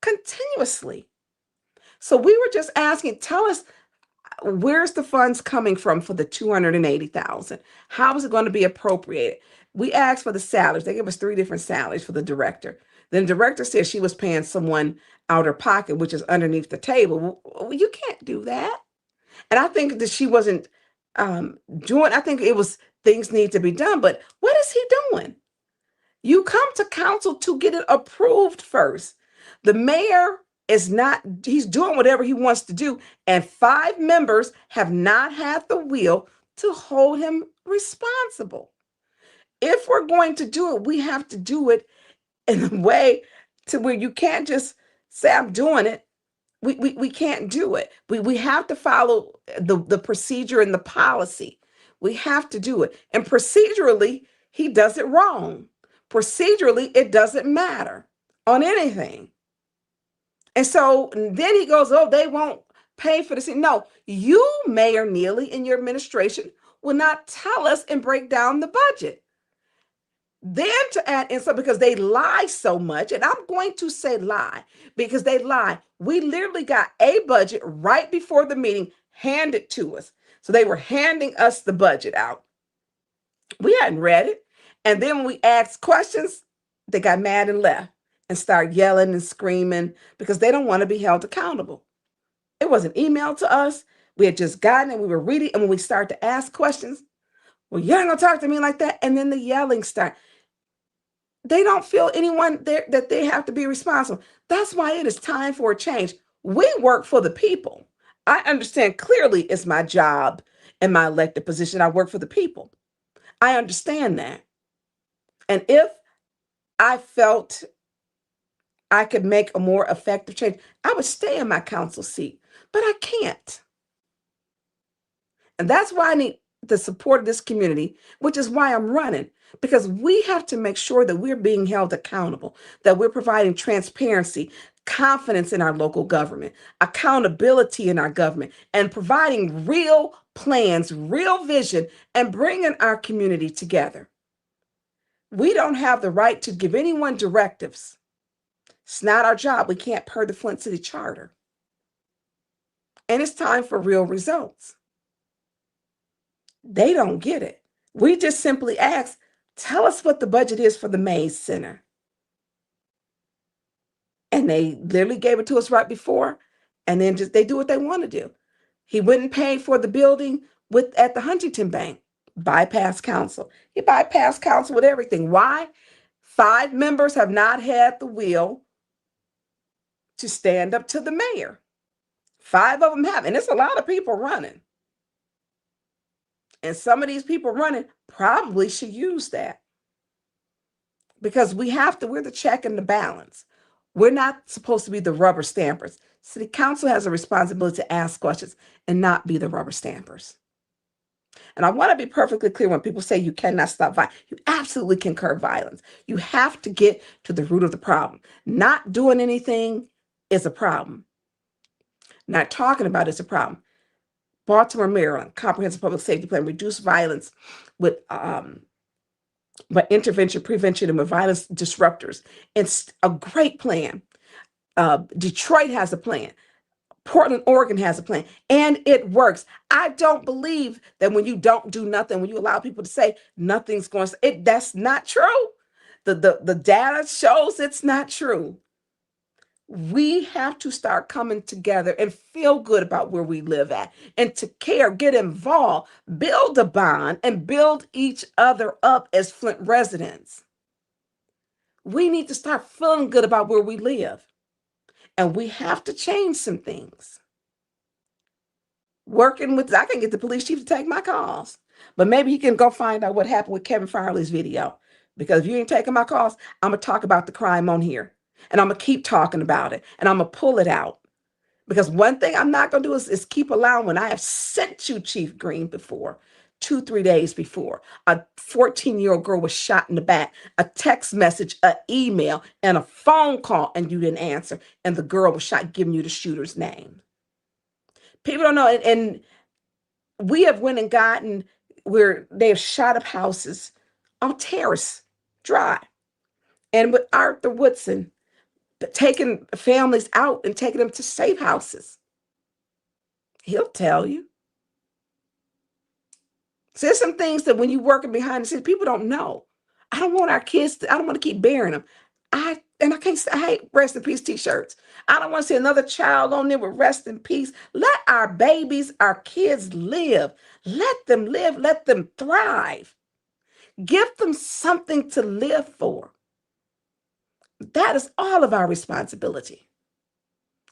Continuously. So we were just asking, tell us, where's the funds coming from for the $280,000? How is it going to be appropriated? We asked for the salaries. They gave us 3 different salaries for the director. Then the director said she was paying someone out her pocket, which is underneath the table. Well, you can't do that. And I think that she wasn't doing, I think it was things need to be done. But what is he doing? You come to council to get it approved first. The mayor he's doing whatever he wants to do. And 5 members have not had the will to hold him responsible. If we're going to do it, we have to do it in a way to where you can't just say, I'm doing it. We can't do it. We have to follow the procedure and the policy. We have to do it. And procedurally, he does it wrong. Procedurally, it doesn't matter on anything. And so then he goes, oh, they won't pay for this. No, you, Mayor Neely, and your administration will not tell us and break down the budget. Then to add insult, because they lie so much, and I'm going to say lie because they lie. We literally got a budget right before the meeting handed to us. So they were handing us the budget out. We hadn't read it. And then when we asked questions, they got mad and left and started yelling and screaming because they don't want to be held accountable. It wasn't emailed to us. We had just gotten it. We were reading. And when we started to ask questions, well, you're not going to talk to me like that. And then the yelling started. They don't feel anyone there that they have to be responsible. That's why it is time for a change. We work for the people. I understand clearly it's my job and my elected position. I work for the people. I understand that. And if I felt I could make a more effective change, I would stay in my council seat, but I can't. And that's why I need the support of this community, which is why I'm running, because we have to make sure that we're being held accountable, that we're providing transparency, confidence in our local government, accountability in our government, and providing real plans, real vision, and bringing our community together. We don't have the right to give anyone directives. It's not our job. We can't per the Flint City Charter. And it's time for real results. They don't get it. We just simply ask, tell us what the budget is for the Mays Center. And they literally gave it to us right before, and then just they do what they want to do. He wouldn't pay for the building at the Huntington Bank. Bypass council. He bypassed council with everything. Why? 5 members have not had the will to stand up to the mayor. 5 of them have, and it's a lot of people running. And some of these people running probably should use that. Because we're the check and the balance. We're not supposed to be the rubber stampers. City council has a responsibility to ask questions and not be the rubber stampers. And I want to be perfectly clear when people say you cannot stop violence. You absolutely can curb violence. You have to get to the root of the problem. Not doing anything is a problem. Not talking about it is a problem. Baltimore, Maryland, comprehensive public safety plan, reduce violence with intervention, prevention, and with violence disruptors. It's a great plan. Detroit has a plan. Portland, Oregon has a plan, and it works. I don't believe that when you don't do nothing, when you allow people to say nothing's going to, that's not true. The data shows it's not true. We have to start coming together and feel good about where we live at and to care, get involved, build a bond, and build each other up as Flint residents. We need to start feeling good about where we live. And we have to change some things. I can get the police chief to take my calls, but maybe he can go find out what happened with Kevin Farley's video. Because if you ain't taking my calls, I'm going to talk about the crime on here. And I'm going to keep talking about it. And I'm going to pull it out. Because one thing I'm not going to do is keep allowing, when I have sent you Chief Green before, 2-3 days before, a 14-year-old girl was shot in the back, a text message, an email, and a phone call, and you didn't answer. And the girl was shot, giving you the shooter's name. People don't know. And we have went and gotten where they have shot up houses on Terrace Drive. And with Arthur Woodson, taking families out and taking them to safe houses. He'll tell you. So there's some things that when you're working behind the scenes, people don't know. I don't want our kids I don't want to keep burying them. I hate rest in peace t-shirts. I don't want to see another child on there with rest in peace. Let our babies, our kids live. Let them live. Let them thrive. Give them something to live for. That is all of our responsibility.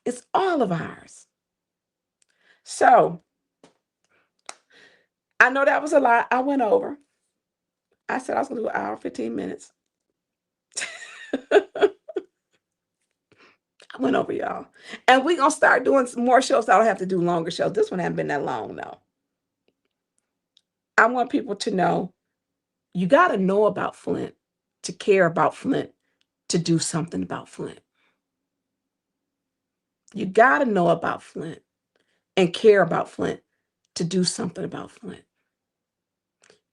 It's all of ours. So, I know that was a lot. I went over. I said I was going to do an hour, 15 minutes. I went over, y'all. And we're going to start doing some more shows. I don't have to do longer shows. This one hasn't been that long, though. I want people to know you got to know about Flint, to care about Flint, to do something about Flint. You got to know about Flint and care about Flint to do something about Flint.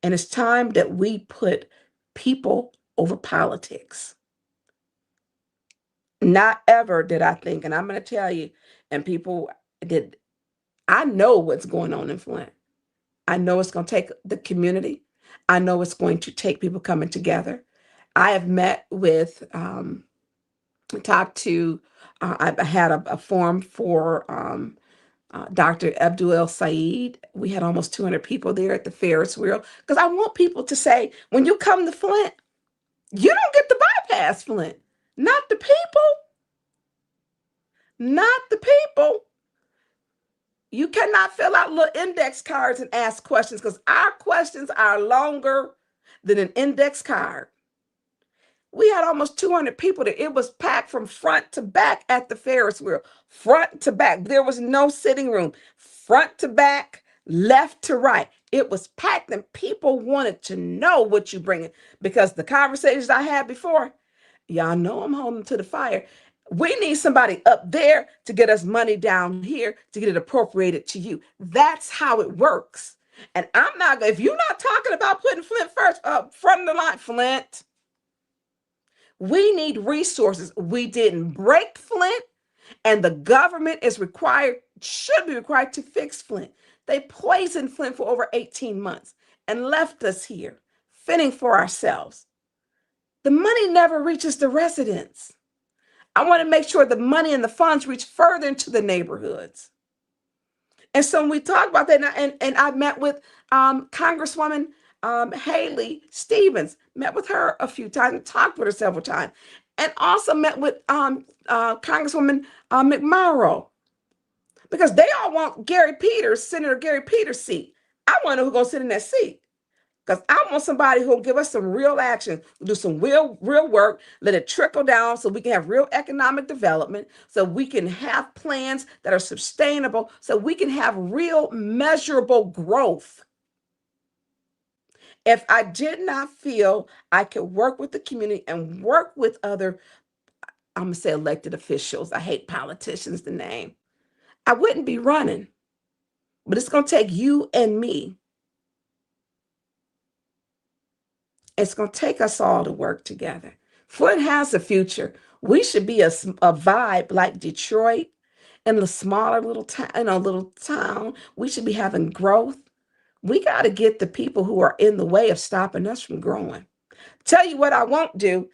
And it's time that we put people over politics. Not ever did I think, and I'm going to tell you, and people did, I know what's going on in Flint. I know it's going to take the community. I know it's going to take people coming together. I have met with, talked to, I had a forum for Dr. Abdul El Said. We had almost 200 people there at the Ferris wheel because I want people to say, when you come to Flint, you don't get to bypass Flint. Not the people. Not the people. You cannot fill out little index cards and ask questions because our questions are longer than an index card. We had almost 200 people there. It was packed from front to back at the Ferris wheel. Front to back. There was no sitting room. Front to back, left to right. It was packed and people wanted to know what you bringing because the conversations I had before, y'all know I'm holding to the fire. We need somebody up there to get us money down here to get it appropriated to you. That's how it works. And I'm not, if you're not talking about putting Flint first, front of the line, Flint. We need resources. We didn't break Flint, and the government is required, should be required to fix Flint. They poisoned Flint for over 18 months and left us here, fending for ourselves. The money never reaches the residents. I want to make sure the money and the funds reach further into the neighborhoods. And so when we talk about that, and I met with Congresswoman Haley Stevens, met with her a few times, talked with her several times, and also met with Congresswoman McMorrow, because they all want Senator Gary Peters' seat. I want to know who's going to sit in that seat. Because I want somebody who will give us some real action, do some real work, let it trickle down so we can have real economic development, so we can have plans that are sustainable, so we can have real measurable growth. If I did not feel I could work with the community and work with other, I'm going to say elected officials, I hate politicians, the name, I wouldn't be running. But it's going to take you and me. It's going to take us all to work together. Flint has a future. We should be a vibe like Detroit and the smaller little town. We should be having growth. We got to get the people who are in the way of stopping us from growing. Tell you what I won't do.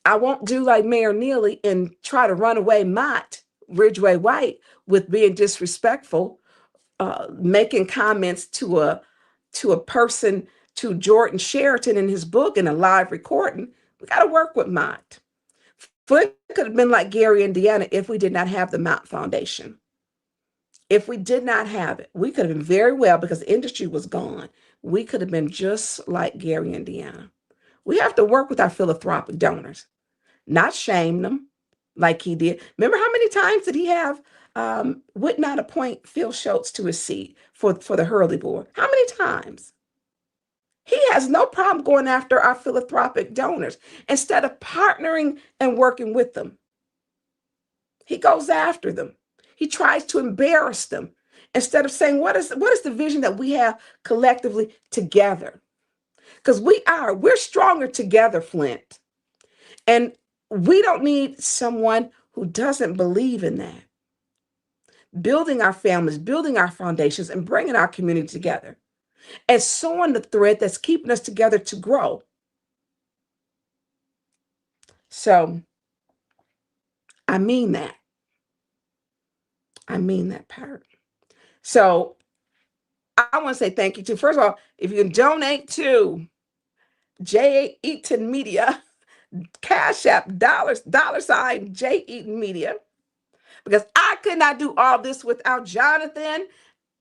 I won't do like Mayor Neely and try to run away Mott Ridgeway White with being disrespectful, making comments to a person, to Jordan Sheraton in his book in a live recording. We got to work with Mott. Flint could have been like Gary, Indiana, if we did not have the Mott Foundation. If we did not have it, we could have been very well, because the industry was gone. We could have been just like Gary, Indiana. We have to work with our philanthropic donors, not shame them like he did. Remember how many times did he have, would not appoint Phil Schultz to his seat for the Hurley board? How many times? He has no problem going after our philanthropic donors instead of partnering and working with them. He goes after them. He tries to embarrass them instead of saying, what is the vision that we have collectively together? Because we're stronger together, Flint. And we don't need someone who doesn't believe in that. Building our families, building our foundations, and bringing our community together. And sewing the thread that's keeping us together to grow. So, I mean that. I mean that part. So, I want to say thank you to, first of all, if you can donate to J. Eaton Media, Cash App, $ J. Eaton Media, because I could not do all this without Jonathan.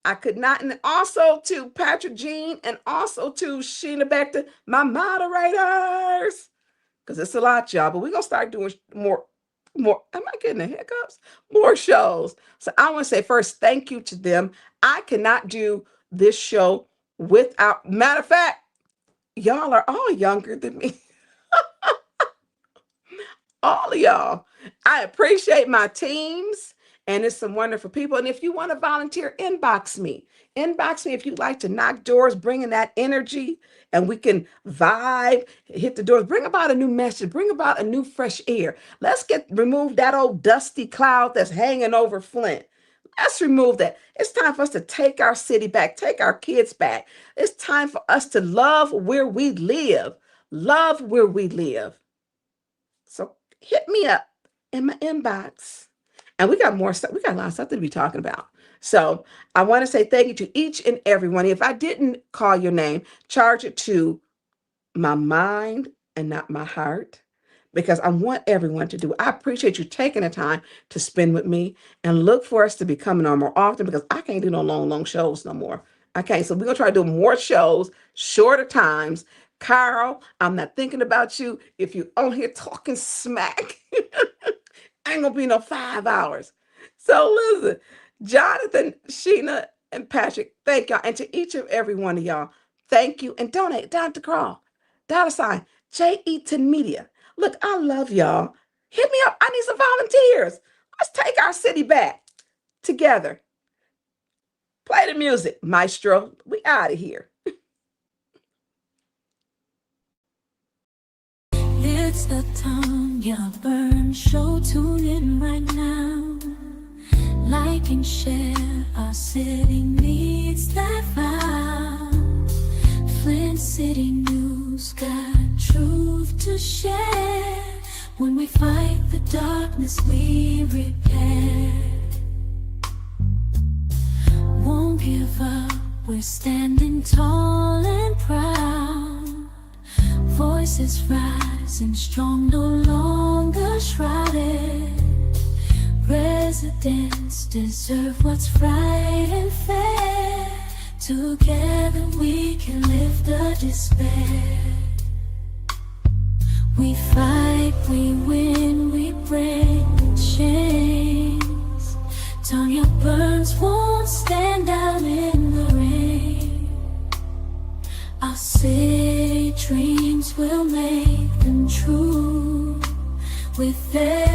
I could not, and also to Patrick Jean, and also to Sheena Bector, my moderators, because it's a lot, y'all, but we're going to start doing more, am I getting the hiccups? More shows. So I want to say first, thank you to them. I cannot do this show without, matter of fact, y'all are all younger than me. All of y'all. I appreciate my teams and it's some wonderful people. And if you want to volunteer, inbox me. Inbox me if you'd like to knock doors, bring in that energy, and we can vibe, hit the doors, bring about a new message, bring about a new fresh air. Let's remove that old dusty cloud that's hanging over Flint. Let's remove that. It's time for us to take our city back, take our kids back. It's time for us to love where we live. Love where we live. So hit me up in my inbox. And we got more stuff. We got a lot of stuff to be talking about. So I want to say thank you to each and every one. If I didn't call your name, charge it to my mind and not my heart, because I want everyone to do. I appreciate you taking the time to spend with me, and look for us to be coming on more often, because I can't do no long shows no more. Okay, so we're going to try to do more shows, shorter times. Carl, I'm not thinking about you. If you're on here talking smack, ain't going to be no 5 hours. So listen, Jonathan, Sheena, and Patrick, thank y'all. And to each and every one of y'all, thank you. And donate, Dr. Carl, $ J-E-10 Media. Look, I love y'all. Hit me up. I need some volunteers. Let's take our city back together. Play the music, maestro. We out of here. It's the Tonya Burns Show. Tune in right now. Like and share. Our city needs that vibe. Flint City News got truth to share. When we fight the darkness, we repair. Won't give up. We're standing tall and proud. Voices rising strong, no longer shrouded. Residents deserve what's right and fair. Together we can lift the despair. We fight, we win, we break the chains. Tonya Burns won't stand out in the rain. Our city dreams will make them true. With their